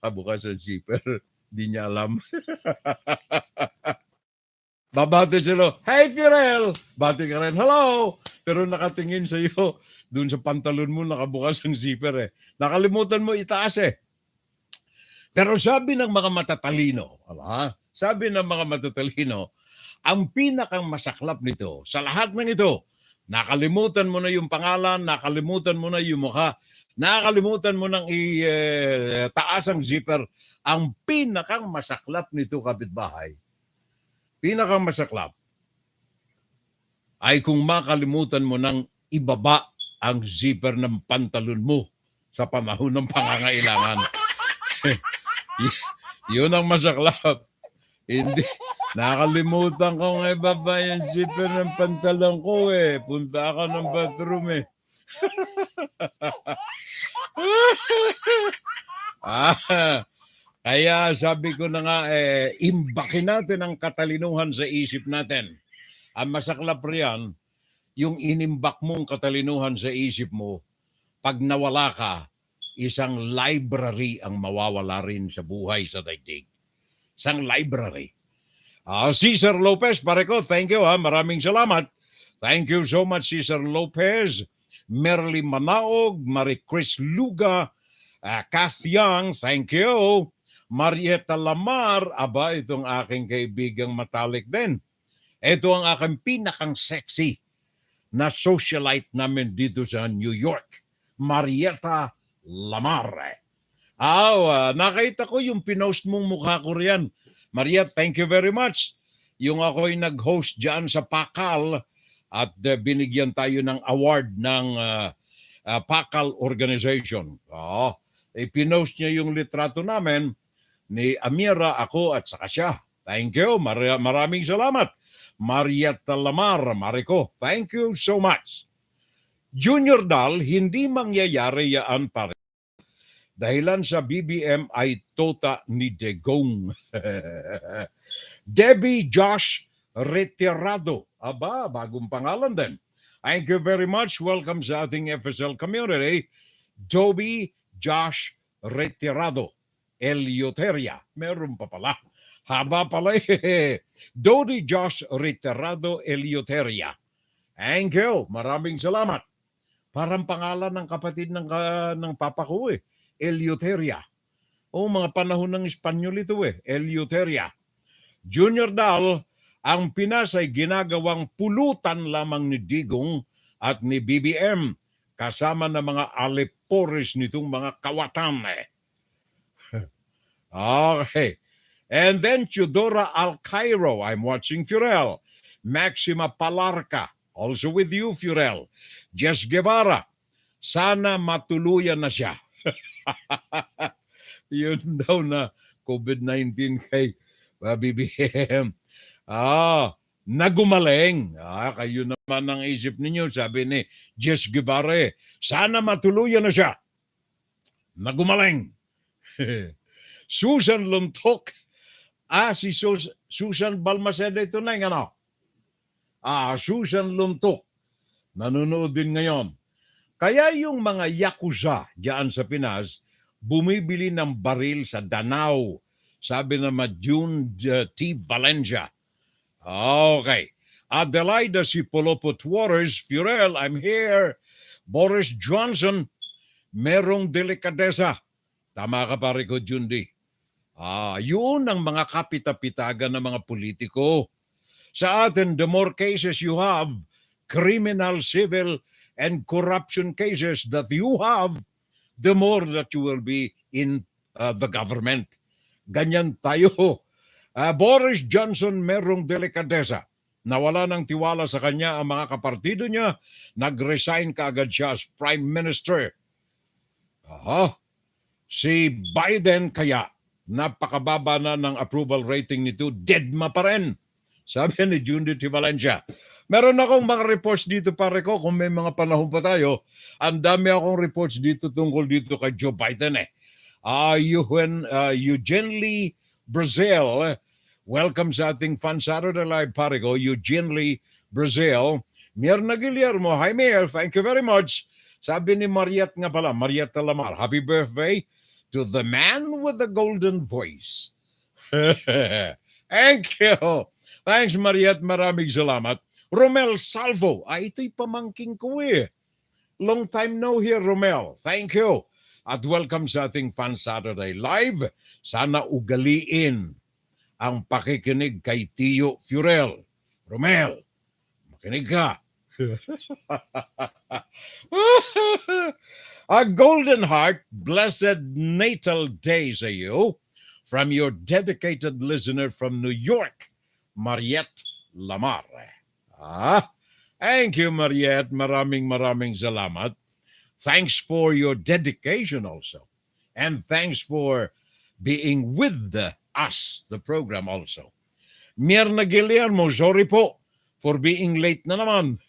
kabukas ang zipper. Di niya alam. Babati sila, "Hey, Firel!" Bati ka rin, "Hello!" Pero nakatingin sa iyo, dun sa pantalon mo, nakabukas ang zipper Nakalimutan mo itaas Pero sabi ng mga matatalino, ang pinakang masaklap nito, sa lahat ng ito, nakalimutan mo na yung pangalan, nakalimutan mo na yung mukha, nakalimutan mo nang itaas ang zipper. Ang pinakang masaklap nito, kapitbahay, pinakang masaklap, ay kung makalimutan mo nang ibaba ang zipper ng pantalon mo sa panahon ng pangangailangan. Yun ang masaklap. Hindi. Nakalimutan kong ibaba yung zipper ng pantalon ko Punta ako ng bathroom Kaya sabi ko na nga, imbakin natin ang katalinuhan sa isip natin. Ang masaklap riyan, yung inimbak mong katalinuhan sa isip mo, pag nawala ka, isang library ang mawawala rin sa buhay sa daigdig. Isang library. Cesar Lopez, pare ko, thank you maraming salamat. Thank you so much, Cesar Lopez. Merly Manaog, Marie Chris Luga, Kath Young, thank you. Marieta Lamar, itong aking kaibigang matalik din. Ito ang aking pinakang sexy na socialite namin dito sa New York. Marieta Lamar. Nakita ko yung pinost mong mukha ko riyan. Marieta, thank you very much. Yung ako'y nag-host dyan sa Pakal at binigyan tayo ng award ng Pakal Organization. Pinost niya yung litrato namin ni Amira, ako at saka siya. Thank you. Maraming salamat. Marieta Lamar, Mariko, thank you so much. Junior Dal, hindi mangyayari yaan pare. Dahilan sa BBM ay tota ni Degong. Debbie Josh Retirado. Bagong pangalan din. Thank you very much. Welcome sa ating FSL community. Dobie Josh Retirado Eleuteria. Meron pa pala. Haba pala eh. Dodi Josh Retirado Eleuteria. Thank you. Maraming salamat. Parang pangalan ng kapatid ng papa ko eh. Eleuteria. O mga panahon ng Espanyol ito eh. Eleuteria. Junior Dal, ang Pinas ay ginagawang pulutan lamang ni Digong at ni BBM kasama ng mga alipores nitong mga kawatan eh. Okay. And then Chudora Alcairo, I'm watching Furel. Maxima Palarca, also with you Furel. Jess Guevara, sana matuluyan na siya. Yun daw na COVID-19 kay BBM. Nagumaling. Kayo naman ang isip ninyo, sabi ni Jess Guevara, sana matuluyan na siya. Nagumaling. Susan Luntok. Si Susan Balmaceda ito na yung ano? Susan Luntok. Nanonood din ngayon. Kaya yung mga yakuza diyan sa Pinas, bumibili ng baril sa Danao. Sabi naman June T. Valencia. Okay. Adelaida si Polopot Waters, Furel, I'm here. Boris Johnson, merong delikadesa. Tama ka pare ko, Jundi. Yun ang mga kapita-pitagan ng mga politiko. Sa atin, the more cases you have, criminal, civil, and corruption cases that you have, the more that you will be in the government. Ganyan tayo. Boris Johnson merong delikadesa. Nawala ng tiwala sa kanya ang mga kapartido niya. Nag-resign kaagad siya as Prime Minister. Si Biden kaya, napakababa na ng approval rating nito, deadma pa rin. Sabi ni Judith Valencia. Meron akong mga reports dito pare ko, kung may mga panahon pa tayo. Ang dami akong reports dito tungkol dito kay Joe Biden eh. Eugene Lee Brazil, welcome sa ating Fun Saturday Live pare ko, Eugene Lee Brazil. Mirna Guillermo, hi Mir, thank you very much. Sabi ni Mariette nga pala, Mariette Lamar, happy birthday to the man with the golden voice. Thank you. Thanks, Mariette. Maraming salamat. Romel Salvo. Ito'y pamangking ko eh. Long time no here, Romel. Thank you. At welcome sa ating Fun Saturday Live. Sana ugaliin ang pakikinig kay Tio Furel. Romel, makinig ka. A golden heart, blessed natal day sa you from your dedicated listener from New York, Mariette Lamar. Thank you, Mariette. Maraming salamat. Thanks for your dedication also. And thanks for being with us, the program also. Mirna Guillermo, sorry po for being late na naman.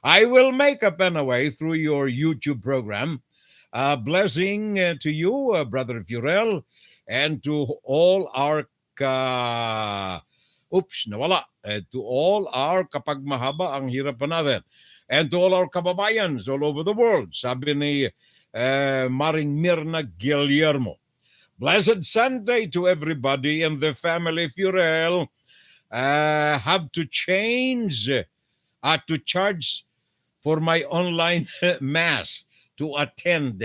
I will make up anyway through your YouTube program. Blessing to you, Brother Furel, and to all our to all our kapag mahaba ang hirap pa natin. And to all our kababayans all over the world. Sabi ni Maring Mirna Guillermo. Blessed Sunday to everybody and the family Furel. Have to change to charge for my online mass to attend.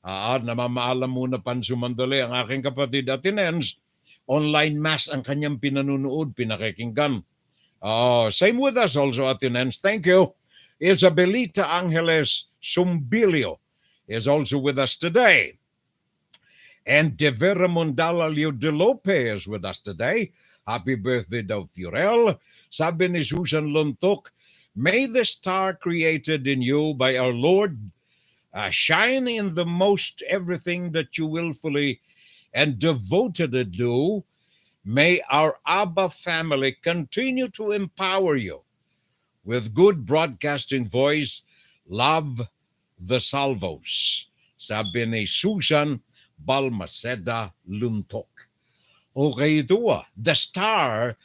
Namamaalam muna pansumandali ang aking kapatid Atinens. Online mass ang kanyang pinanunood, pinakikinggan. Same with us also Atinens. Thank you. Isabelita Angeles Sumbilio is also with us today. And De Vera Mondala Leo de Lope is with us today. Happy birthday daw Furel. Sabi ni Susan Luntok, may the star created in you by our Lord shine in the most everything that you willfully and devotedly do. May our Abba family continue to empower you with good broadcasting voice. Love the Salvos. Sabi ni Susan Balmaceda Luntok. Okay, ito the star,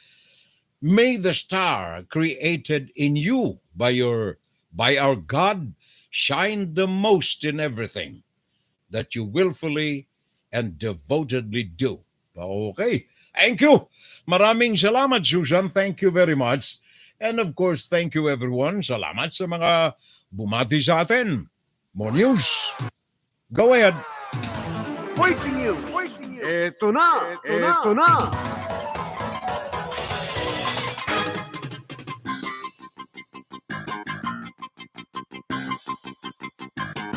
may the star created in you by our God, shine the most in everything that you willfully and devotedly do. Okay. Thank you. Maraming salamat, Susan. Thank you very much. And of course, thank you everyone. Salamat sa mga bumati sa atin. More news. Go ahead. Breaking news. Ito na.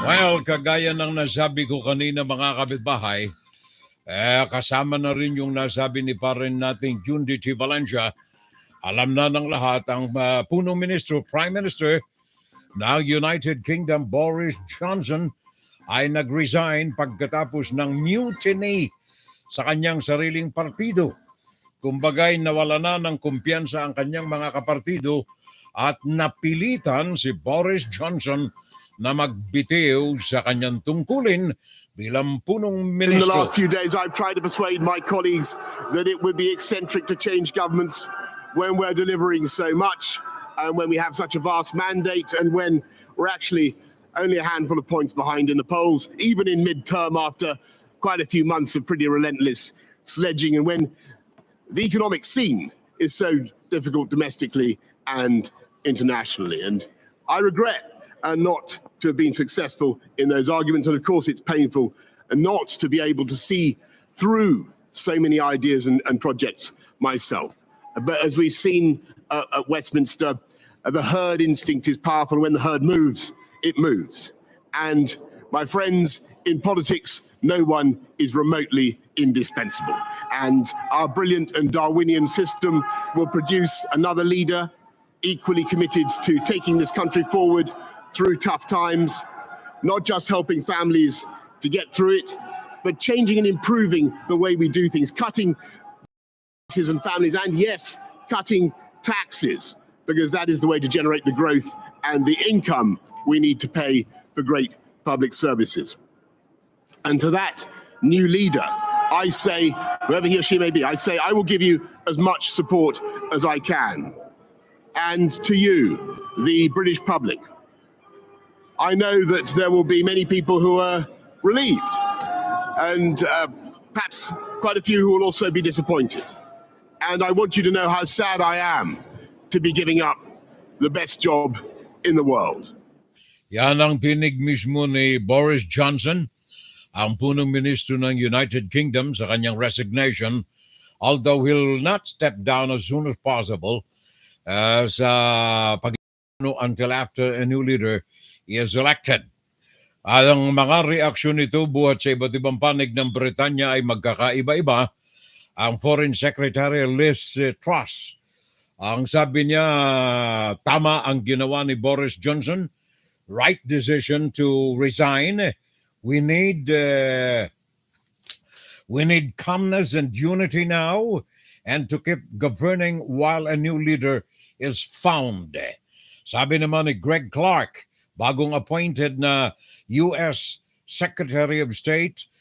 Well, kagaya ng nasabi ko kanina mga kapitbahay, kasama na rin yung nasabi ni parin nating June D. Valencia. Alam na ng lahat ang punong ministro, Prime Minister ng United Kingdom, Boris Johnson, ay nag-resign pagkatapos ng mutiny sa kanyang sariling partido. Kumbagay nawala na ng kumpiyansa ang kanyang mga kapartido at napilitan si Boris Johnson na magbitiw sa kanyang tungkulin bilang punong In the ministro. last few days, I've tried to persuade my colleagues that it would be eccentric to change governments when we're delivering so much, and when we have such a vast mandate, and when we're actually only a handful of points behind in the polls, even in mid-term after quite a few months of pretty relentless sledging, and when the economic scene is so difficult domestically and internationally. And I regret not to have been successful in those arguments. And of course, it's painful not to be able to see through so many ideas and projects myself. But as we've seen at Westminster, the herd instinct is powerful. When the herd moves, it moves. And my friends, in politics, no one is remotely indispensable. And our brilliant and Darwinian system will produce another leader equally committed to taking this country forward through tough times, not just helping families to get through it, but changing and improving the way we do things, cutting and families, and yes, cutting taxes, because that is the way to generate the growth and the income we need to pay for great public services. And to that new leader, I say, whoever he or she may be, I say I will give you as much support as I can. And to you, the British public, I know that there will be many people who are relieved, and perhaps quite a few who will also be disappointed. And I want you to know how sad I am to be giving up the best job in the world. Yan ang tinig mismo ni Boris Johnson, ang punong ministro ng United Kingdom sa kanyang resignation, although he'll not step down as soon as possible sa until after a new leader is elected. Ang mga reaksyon nito buhat sa iba't ibang panig ng Britanya ay magkakaiba-iba. Ang Foreign Secretary Liz Truss, ang sabi niya, tama ang ginawa ni Boris Johnson, right decision to resign. We need calmness and unity now, and to keep governing while a new leader is found. Sabi naman ni Greg Clark, bagong appointed na U.S. Secretary of State,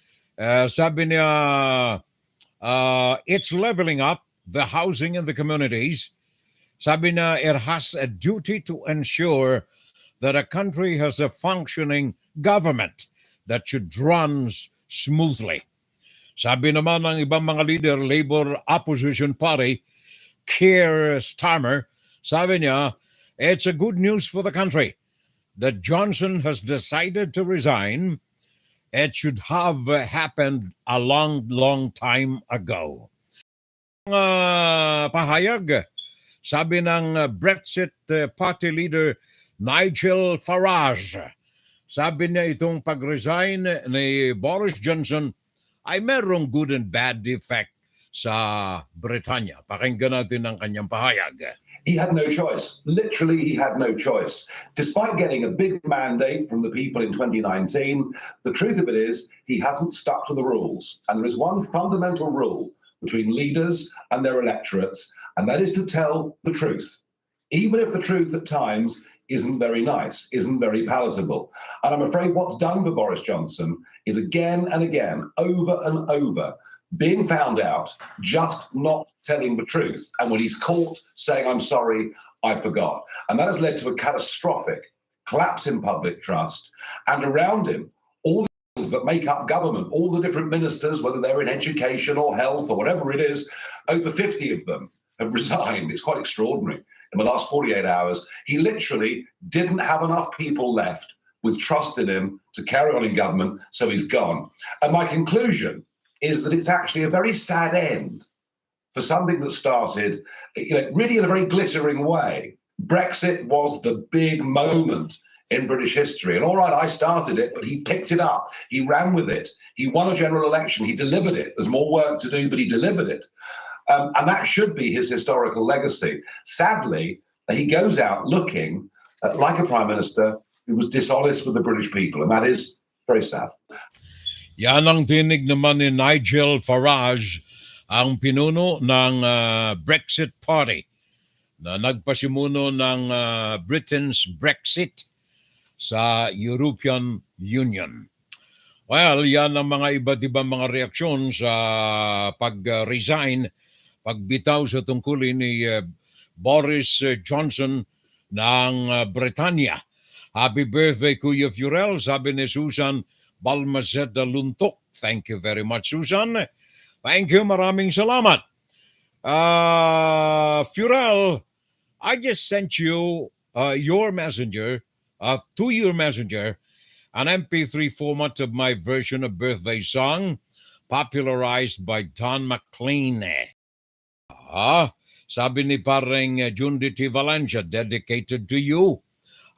sabi niya, it's leveling up the housing in the communities. Sabi niya, it has a duty to ensure that a country has a functioning government that should run smoothly. Sabi naman ng ibang mga leader, Labour Opposition Party, Keir Starmer, sabi niya, it's a good news for the country that Johnson has decided to resign. It should have happened a long time ago. Pahayag, sabi ng Brexit Party leader Nigel Farage, sabi niya itong pag-resign ni Boris Johnson ay merong good and bad effect sa Britanya. Pakinggan natin ang kanyang pahayag. He had no choice. Literally, he had no choice. Despite getting a big mandate from the people in 2019, the truth of it is he hasn't stuck to the rules. And there is one fundamental rule between leaders and their electorates, and that is to tell the truth, even if the truth at times isn't very nice, isn't very palatable. And I'm afraid what's done for Boris Johnson is again and again, over and over, being found out, just not telling the truth. And when he's caught saying, I'm sorry, I forgot. And that has led to a catastrophic collapse in public trust. And around him, all the people that make up government, all the different ministers, whether they're in education or health or whatever it is, over 50 of them have resigned. It's quite extraordinary. In the last 48 hours, he literally didn't have enough people left with trust in him to carry on in government, so he's gone. And my conclusion is that it's actually a very sad end for something that started, really in a very glittering way. Brexit was the big moment in British history. And all right, I started it, but he picked it up. He ran with it. He won a general election. He delivered it. There's more work to do, but he delivered it. And that should be his historical legacy. Sadly, he goes out looking like a prime minister who was dishonest with the British people. And that is very sad. Yan ang tinig naman ni Nigel Farage, ang pinuno ng Brexit Party na nagpasimuno ng Britain's Brexit sa European Union. Well, yan ang mga iba't ibang mga reaksyon sa pag-resign, pagbitaw sa tungkulin ni Boris Johnson ng Britanya. Happy birthday, Kuya Furel, sabi ni Susan Balmaceda Luntok. Thank you very much, Susan. Thank you, maraming salamat. Furel, I just sent you your messenger, to your messenger, an MP3 format of my version of birthday song, popularized by Don McLean. Sabi ni pareng Jundi T. Valencia, dedicated to you.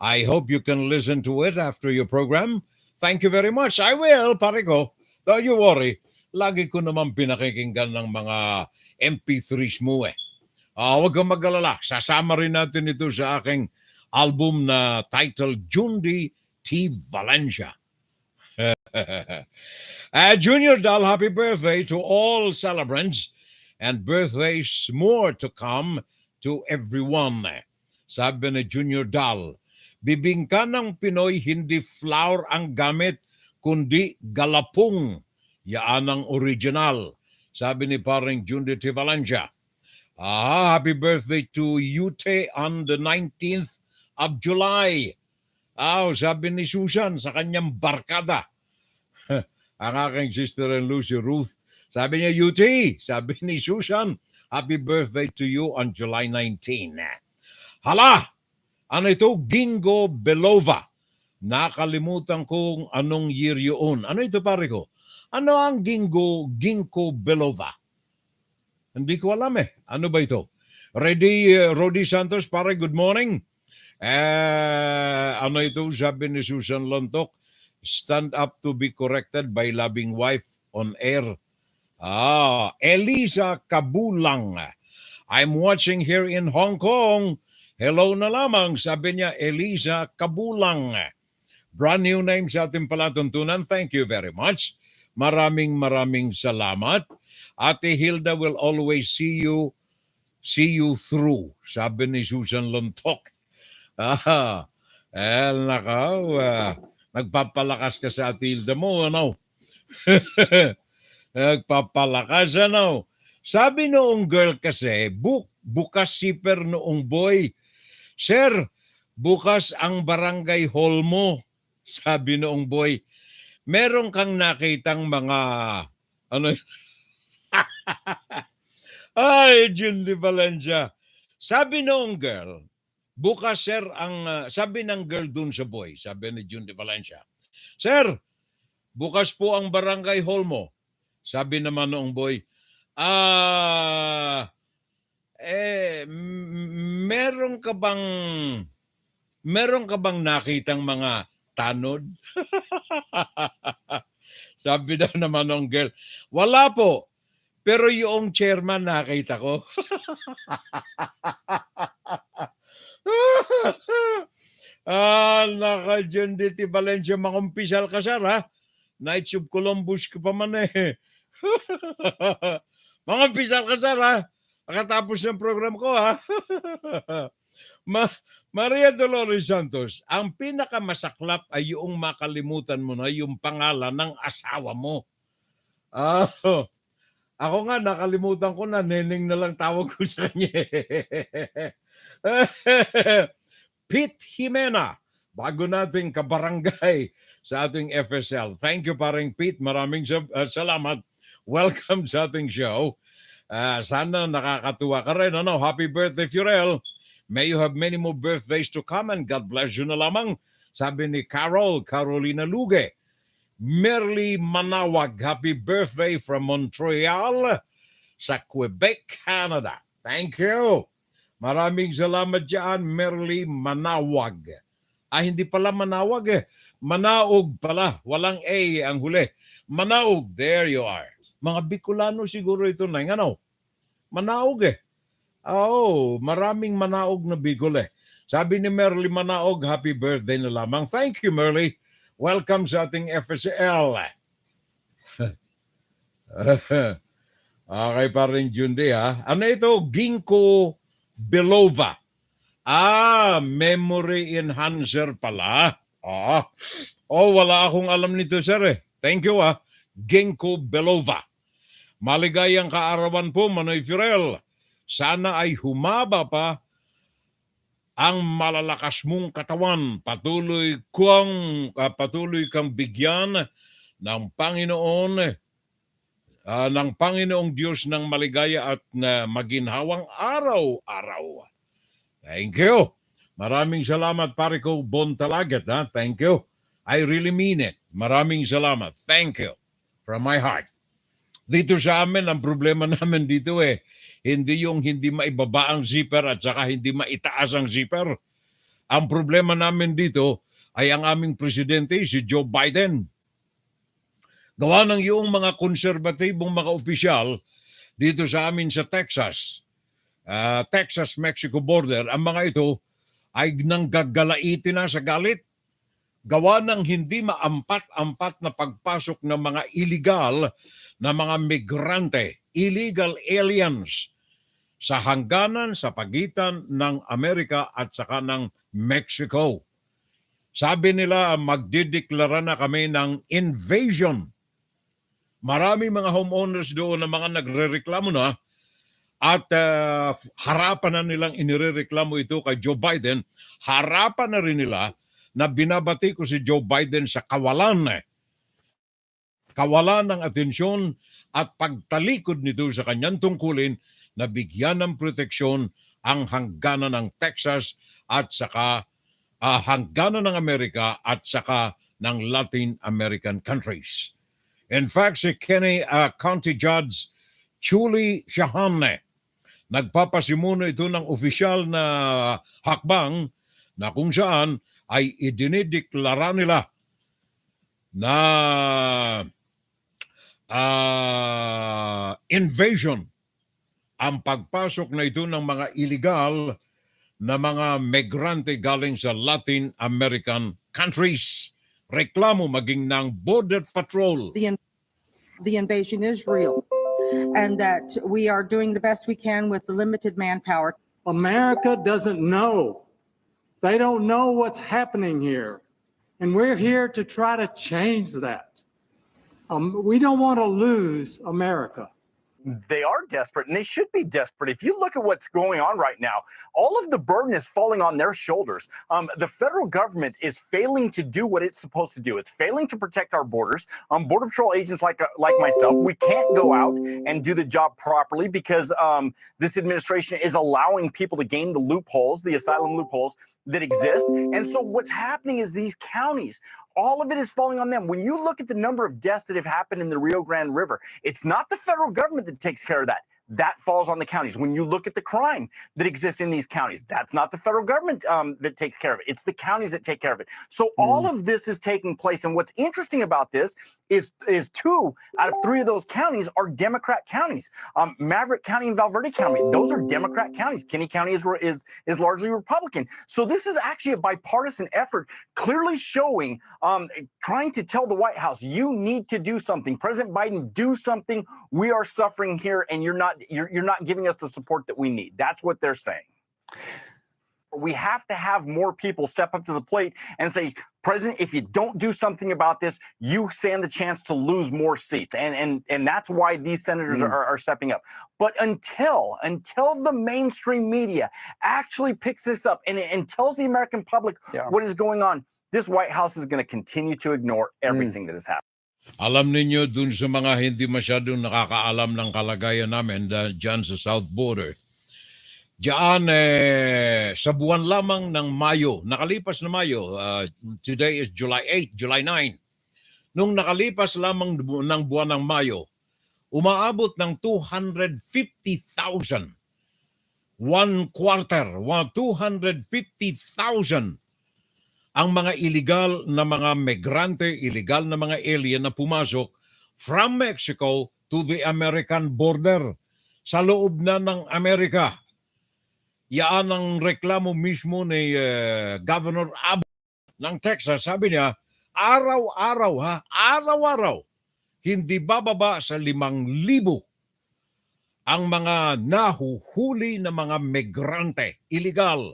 I hope you can listen to it after your program. Thank you very much. I will, pare ko. Don't you worry. Lagi ko naman pinakikinggan ng mga MP3s mo eh. Huwag kang mag-alala. Sasama rin natin ito sa aking album na titled Jundi T. Valencia. Junior Dal, happy birthday to all celebrants and birthdays more to come to everyone. Sabi ni Junior Dal, bibingka ng Pinoy, hindi flour ang gamit, kundi galapong. Yaan ang original. Sabi ni parang Jundi T. Valencia. Happy birthday to Yute on the 19th of July. Sabi ni Susan sa kanyang barkada. Ang aking sister-in-law si Ruth. Sabi niya, Yute. Sabi ni Susan, happy birthday to you on July 19. Hala! Ano ito? Gingo Belova. Nakalimutan kong anong year yun. Ano ito pare ko? Ano ang Ginkgo Belova? Hindi ko alam eh. Ano ba ito? Rodi Santos, pare, good morning. Ano ito? Sabi ni Susan Lontok, stand up to be corrected by loving wife on air. Elisa Kabulang. I'm watching here in Hong Kong. Hello na lamang, sabi niya, Elisa Kabulang. Brand new name sa ating palatuntunan. Thank you very much. Maraming salamat. Ate Hilda will always see you through, sabi ni Susan Lontok. Nagpapalakas ka sa Ate Hilda mo, ano? Nagpapalakas, ano? Sabi noong girl kasi, bukas zipper noong boy. Sir, bukas ang barangay hall mo, sabi noong boy. Meron kang nakitang mga, ano ito? Ay, Jundi Valencia. Sabi noong girl, bukas sir ang, sabi ng girl dun sa boy, sabi ni Jundi Valencia, sir, bukas po ang barangay hall mo. Sabi naman noong boy, meron ka bang nakitang mga tanod? Sabi daw naman ng girl, wala po. Pero yung chairman nakita ko. Naka-Jundi T. Valencia, makumpisal ka sir ha. Knights of Columbus ka pa man eh. Makumpisal ka sir ha. Pagkatapos ng program ko ha. Maria Dolores Santos, ang pinakamasaklap ay yung makalimutan mo na yung pangalan ng asawa mo. Ako nga, nakalimutan ko na, neneng na lang tawag ko sa kanya. Pete Jimena, bago nating kabarangay sa ating FSL. Thank you, paring Pete. Maraming salamat. Welcome sa ating show. Sana nakakatuwa ka rin. Ano? Happy birthday, Furel. May you have many more birthdays to come and God bless you na lamang. Sabi ni Carolina Luge. Merly Manawag, happy birthday from Montreal sa Quebec, Canada. Thank you. Maraming salamat dyan, Merly Manawag. Hindi pala Manawag eh. Manaog pala. Walang A ang huli. Manaog, there you are. Mga Bicolano siguro ito na. Ano? Manaog eh. Maraming Manaog na Bicol eh. Sabi ni Merly Manaog, happy birthday na lamang. Thank you, Merly. Welcome sa ating FSL. Okay pa rin, Jundi ha. Ano ito? Ginkgo biloba. Memory enhancer pala. Wala akong alam nito, sir eh. Thank you ha. Ginkgo biloba. Maligayang kaarawan po, Manoy Furel. Sana ay humaba pa ang malalakas mong katawan. Patuloy kang bigyan ng Panginoong Diyos ng maligaya at maginhawang araw-araw. Thank you. Maraming salamat, pare ko Bontalagat. Thank you. I really mean it. Maraming salamat. Thank you. From my heart. Dito sa amin, ang problema namin dito hindi yung hindi maibaba ang zipper at saka hindi maitaas ang zipper. Ang problema namin dito ay ang aming presidente, si Joe Biden. Gawa ng yung mga konserbatibong mga opisyal dito sa amin sa Texas, Texas-Mexico border, ang mga ito ay nanggagalaitin na sa galit. Gawa ng hindi maampat-ampat na pagpasok ng mga illegal na mga migrante, illegal aliens sa hangganan sa pagitan ng Amerika at saka ng Mexico. Sabi nila magdideklara na kami ng invasion. Marami mga homeowners doon na mga nagrereklamo na at harapan na nilang inirereklamo ito kay Joe Biden. Harapan na rin nila na binabati ko si Joe Biden sa kawalan ng atensyon at pagtalikod nito sa kanyang tungkulin na bigyan ng proteksyon ang hangganan ng Texas at saka hangganan ng Amerika at saka ng Latin American countries. In fact, si County Judge Chuli Shahane, nagpapasimuno ito ng opisyal na hakbang na kung saan ay idinideklara nila na invasion ang pagpasok na ito ng mga illegal na mga migrante galing sa Latin American countries. Reklamo maging ng Border Patrol. The invasion is real and that we are doing the best we can with the limited manpower. America doesn't know. They don't know what's happening here. And we're here to try to change that. We don't want to lose America. They are desperate, and they should be desperate. If you look at what's going on right now, all of the burden is falling on their shoulders. The federal government is failing to do what it's supposed to do. It's failing to protect our borders. Border Patrol agents like myself, we can't go out and do the job properly because this administration is allowing people to gain the loopholes, the asylum loopholes that exist. And so what's happening is these counties, all of it is falling on them. When you look at the number of deaths that have happened in the Rio Grande River, it's not the federal government that takes care of that. That falls on the counties. When you look at the crime that exists in these counties, that's not the federal government that takes care of it. It's the counties that take care of it. So all of this is taking place. And what's interesting about this is 2 out of 3 of those counties are Democrat counties. Maverick County and Valverde County, those are Democrat counties. Kinney County is largely Republican. So this is actually a bipartisan effort, clearly showing, trying to tell the White House, you need to do something. President Biden, do something. We are suffering here, and you're not giving us the support that we need. That's what they're saying. We have to have more people step up to the plate and say, President, if you don't do something about this, you stand the chance to lose more seats. And that's why these senators are stepping up. But until the mainstream media actually picks this up and tells the American public what is going on, this White House is going to continue to ignore everything that has happened. Alam ninyo dun sa mga hindi masyadong nakakaalam ng kalagayan namin dyan sa South Border, diyan sa buwan lamang ng Mayo, nakalipas na Mayo, today is July 8, July 9. Nung nakalipas lamang ng buwan ng Mayo, umaabot ng 250,000. 250,000 ang mga illegal na mga migrante, illegal na mga alien na pumasok from Mexico to the American border sa loob na ng Amerika. Yan ang reklamo mismo ni Governor Abe ng Texas. Sabi niya, araw-araw, hindi bababa sa 5,000 ang mga nahuhuli na mga migrante, illegal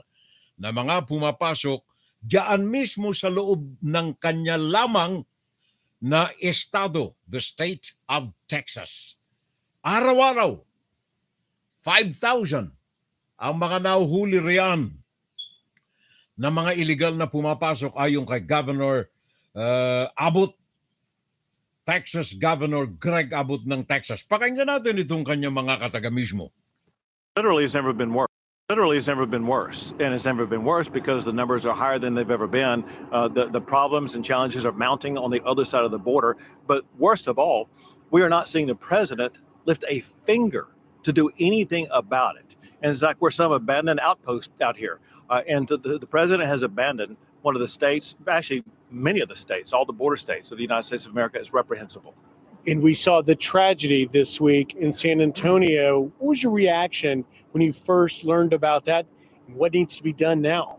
na mga pumapasok diyan mismo sa loob ng kanya lamang na estado, the state of Texas. Araw-araw, 5,000 ang mga nahuhuli riyan na mga illegal na pumapasok ayon kay Governor Abbott, Texas Governor Greg Abbott ng Texas. Pakinggan natin itong kanyang mga kataga mismo. Literally, it's never been worse. Literally, it's never been worse. And it's never been worse because the numbers are higher than they've ever been. The problems and challenges are mounting on the other side of the border. But worst of all, we are not seeing the president lift a finger to do anything about it. And it's like we're some abandoned outpost out here. And the president has abandoned one of the states, actually many of the states, all the border states of the United States of America is reprehensible. And we saw the tragedy this week in San Antonio. What was your reaction when you first learned about that? What needs to be done now?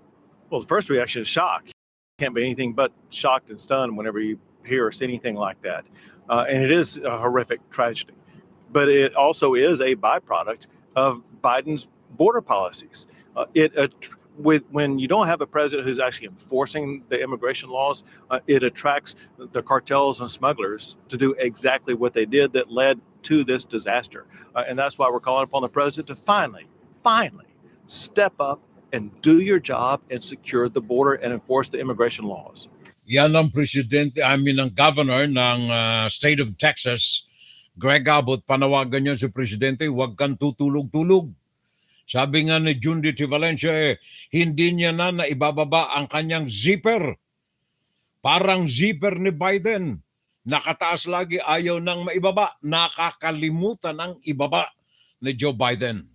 Well, the first reaction is shock. Can't be anything but shocked and stunned whenever you hear or see anything like that. And it is a horrific tragedy. But it also is a byproduct of Biden's border policies. When you don't have a president who's actually enforcing the immigration laws, it attracts the cartels and smugglers to do exactly what they did that led to this disaster. And that's why we're calling upon the president to finally step up and do your job and secure the border and enforce the immigration laws. Yan ang ang governor ng state of Texas, Greg Abbott. Panawagan niya sa presidente, huwag kang tutulog-tulog. Sabi nga ni Jundit Valencia, hindi niya na naibababa ang kanyang zipper. Parang zipper ni Biden. Nakataas lagi, ayaw nang maibaba. Nakakalimutan ang ibaba ni Joe Biden.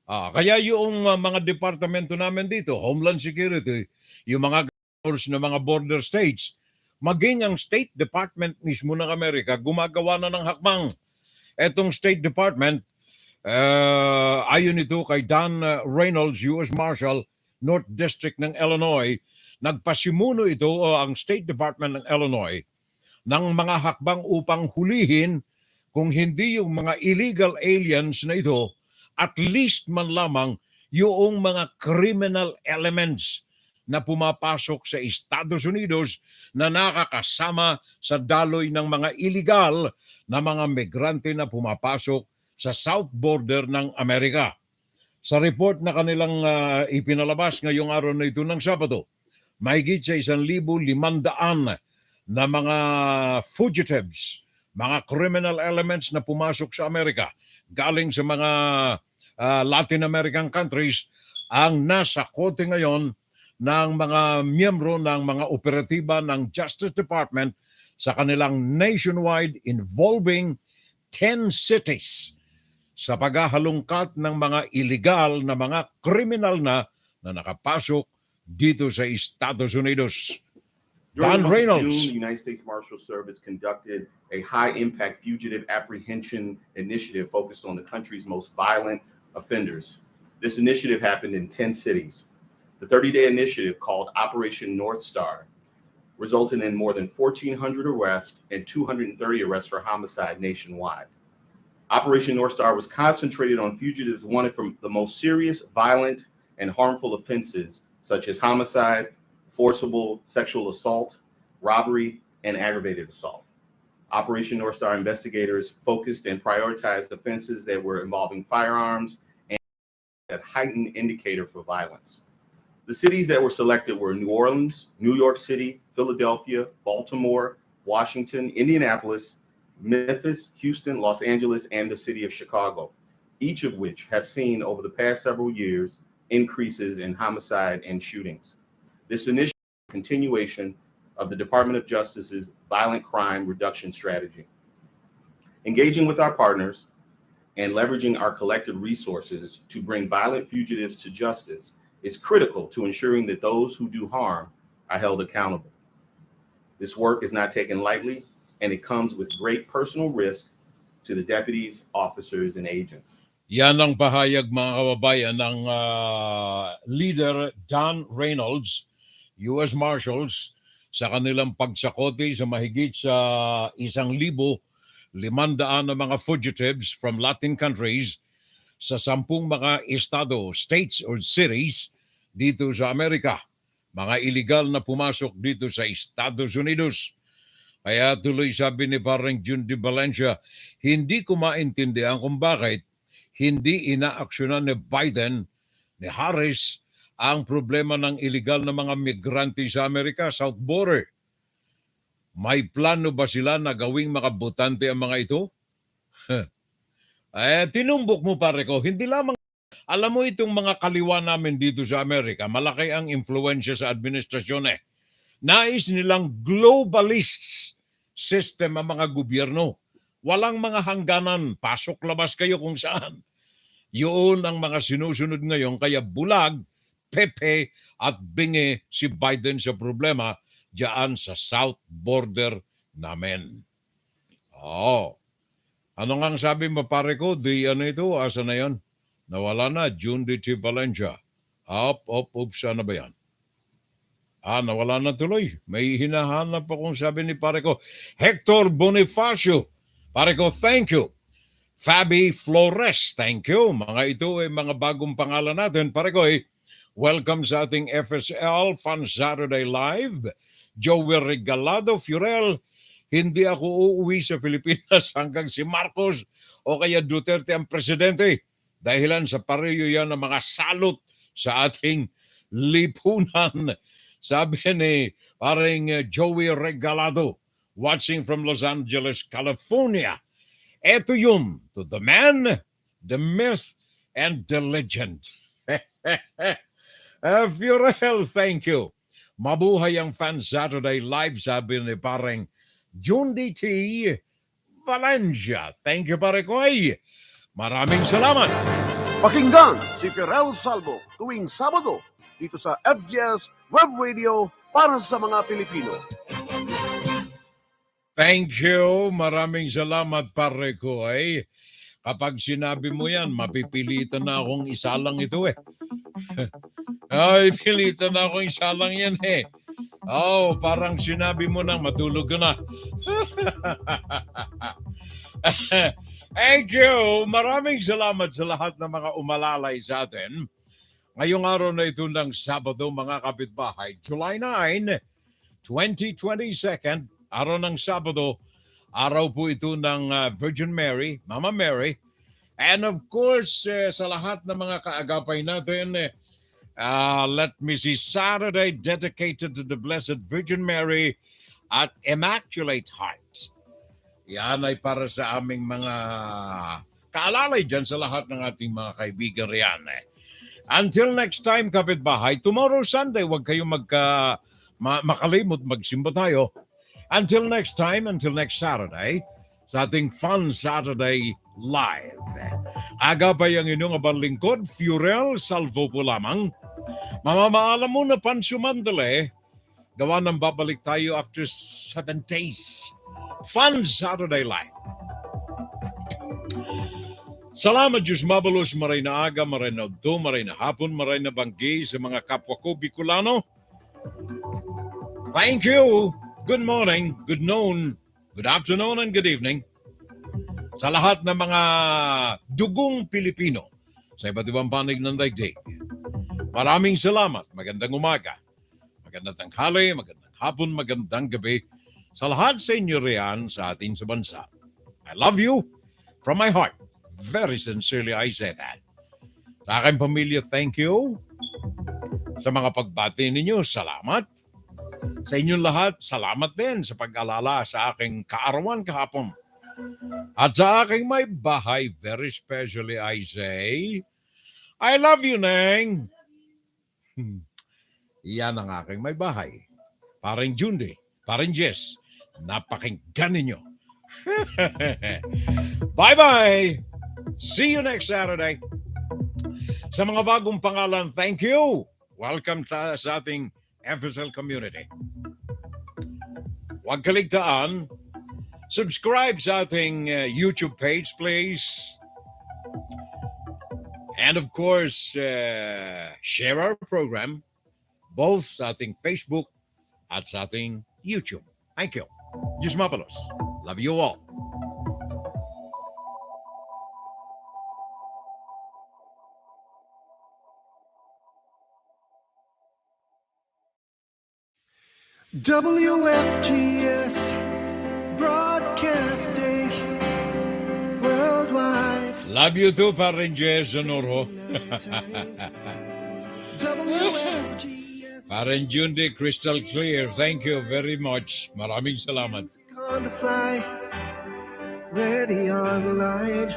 Kaya yung mga departamento namin dito, Homeland Security, yung mga governors na mga border states, maging ang State Department mismo ng Amerika, gumagawa na ng hakbang. Etong State Department, ayon ito kay Dan Reynolds, U.S. Marshal, North District ng Illinois, nagpasimuno ito ang State Department ng Illinois ng mga hakbang upang hulihin kung hindi yung mga illegal aliens na ito, at least man lamang yung mga criminal elements na pumapasok sa Estados Unidos na nakakasama sa daloy ng mga illegal na mga migrante na pumapasok sa south border ng Amerika. Sa report na kanilang ipinalabas ngayong araw na ito ng Sabado, mahigit sa 1,500 na mga fugitives, mga criminal elements na pumasok sa Amerika galing sa mga Latin American countries ang nasa kote ngayon ng mga miyembro ng mga operatiba ng Justice Department sa kanilang nationwide involving 10 cities sa paghahalungkat ng mga illegal na mga kriminal na nakapasok dito sa Estados Unidos. Dan Reynolds. June, the United States Marshal Service conducted a high-impact fugitive apprehension initiative focused on the country's most violent offenders. This initiative happened in 10 cities. The 30-day initiative, called Operation North Star, resulted in more than 1,400 arrests and 230 arrests for homicide nationwide. Operation North Star was concentrated on fugitives wanted from the most serious, violent, and harmful offenses such as homicide, forcible sexual assault, robbery, and aggravated assault. Operation North Star investigators focused and prioritized offenses that were involving firearms and a heightened indicator for violence. The cities that were selected were New Orleans, New York City, Philadelphia, Baltimore, Washington, Indianapolis, Memphis, Houston, Los Angeles, and the city of Chicago, each of which have seen over the past several years increases in homicide and shootings. This initiative is a continuation of the Department of Justice's violent crime reduction strategy. Engaging with our partners and leveraging our collective resources to bring violent fugitives to justice is critical to ensuring that those who do harm are held accountable. This work is not taken lightly, and it comes with great personal risk to the deputies, officers, and agents. Yan ang pahayag, mga kababayan, ng leader Don Reynolds, U.S. Marshals, sa kanilang pagsakote sa mahigit sa 1,500 na mga fugitives from Latin countries sa 10 mga estado, states or cities dito sa Amerika. Mga illegal na pumasok dito sa Estados Unidos. Kaya tuloy sabi ni parang June de Valencia, hindi ko maintindihan kung bakit hindi inaaksyonan ni Biden, ni Harris, ang problema ng illegal na mga migrante sa Amerika, South Border. May plano ba sila na gawing mga botante ang mga ito? Tinumbok mo pare ko, hindi lamang, alam mo itong mga kaliwa namin dito sa Amerika, malaki ang influensya sa administrasyon eh. Nais nilang globalists system ang mga gobyerno. Walang mga hangganan, pasok-labas kayo kung saan. Yun ang mga sinusunod ngayon, kaya bulag, pepe at bingi si Biden sa problema diyan sa South Border namin. Ano nga sabi mo pare ko? Asa na yan? Nawala na, June de Valencia. Sana ba yan? Nawala na tuloy. May hinahanap pa kung sabi ni pare ko. Hector Bonifacio. Pare ko, thank you. Fabi Flores, thank you. Mga ito ay mga bagong pangalan natin. Pare ko, welcome sa ating FSL Fun Saturday Live. Joey Regalado, Furel, hindi ako uuwi sa Pilipinas hanggang si Marcos o kaya Duterte ang presidente. Dahilan sa pareho yan ng mga salot sa ating lipunan. Sabi ni paring Joey Regalado, watching from Los Angeles, California. Eto yun, to the man, the myth, and the legend. Furel, thank you. Mabuhay ang Fan Saturday Live, sabi ni parang June DT Valencia. Thank you, pare ko. Maraming salamat. Pakinggan si Furel Salvo tuwing Sabado dito sa FBS Web Radio para sa mga Pilipino. Thank you. Maraming salamat, pare ko. Kapag sinabi mo yan, mapipilitan na akong isalang ito Ay, pilitan na akong isalang yan parang sinabi mo na, matulog ka na. Thank you. Maraming salamat sa lahat ng mga umalalay sa atin. Ngayong araw na ito ng Sabado, mga kapitbahay, July 9, 2022, araw ng Sabado, araw po ito ng Virgin Mary, Mama Mary. And of course, sa lahat ng mga kaagapay natin, let me see, Saturday dedicated to the Blessed Virgin Mary at Immaculate Heart. Yan ay para sa aming mga kaalalay dyan sa lahat ng ating mga kaibigan riyan. Until next time, kapitbahay, tomorrow Sunday, huwag kayong makalimot, magsimba tayo. Until next time, until next Saturday, sa ating Fun Saturday Live. Agapay ang inyong abang lingkod, Furel Salvo po lamang. Mamamaalam mo na pansumandali, gawa ng babalik tayo after 7 days. Fun Saturday Live. Salamat Diyos mabalos, maray na aga, maray na udto, maray na hapon, maray na banggi sa mga kapwa ko Bicolano. Thank you. Good morning, good noon, good afternoon, and good evening. Sa lahat ng mga dugong Pilipino sa iba't ibang panig ng daigdig. Maraming salamat. Magandang umaga. Magandang tanghali, magandang hapon, magandang gabi sa lahat sa inyo riyan sa atin sa bansa. I love you from my heart. Very sincerely, I say that. Sa aking pamilya, thank you. Sa mga pagbati ninyo, salamat. Sa inyong lahat, salamat din sa pag-alala sa aking kaarawan kahapon. At sa aking may bahay, very specially, I say, I love you, Neng. Iyan ang aking may bahay. Paring Jundi, paring Jess, napakinggan ninyo. Bye-bye! See you next Saturday. Sa mga bagong pangalan, thank you. Welcome sa ating FSL community. Huwag kaligtaan, subscribe sa ating YouTube page, please. And of course, share our program both sa ating Facebook at sa ating YouTube. Thank you. Diyos mapalos. Love you all. WFGS Broadcasting Worldwide. Love you too, Parin Jess Sonoro. Parin Jundi, crystal clear. Thank you very much. Maraming salamat. On the fly, ready on the line.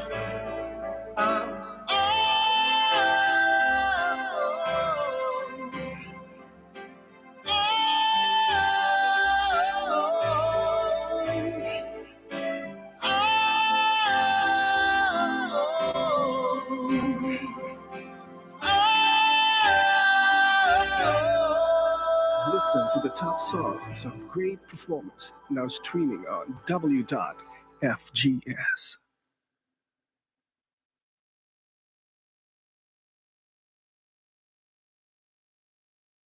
Listen to the top songs of great performance now streaming on W.FGS.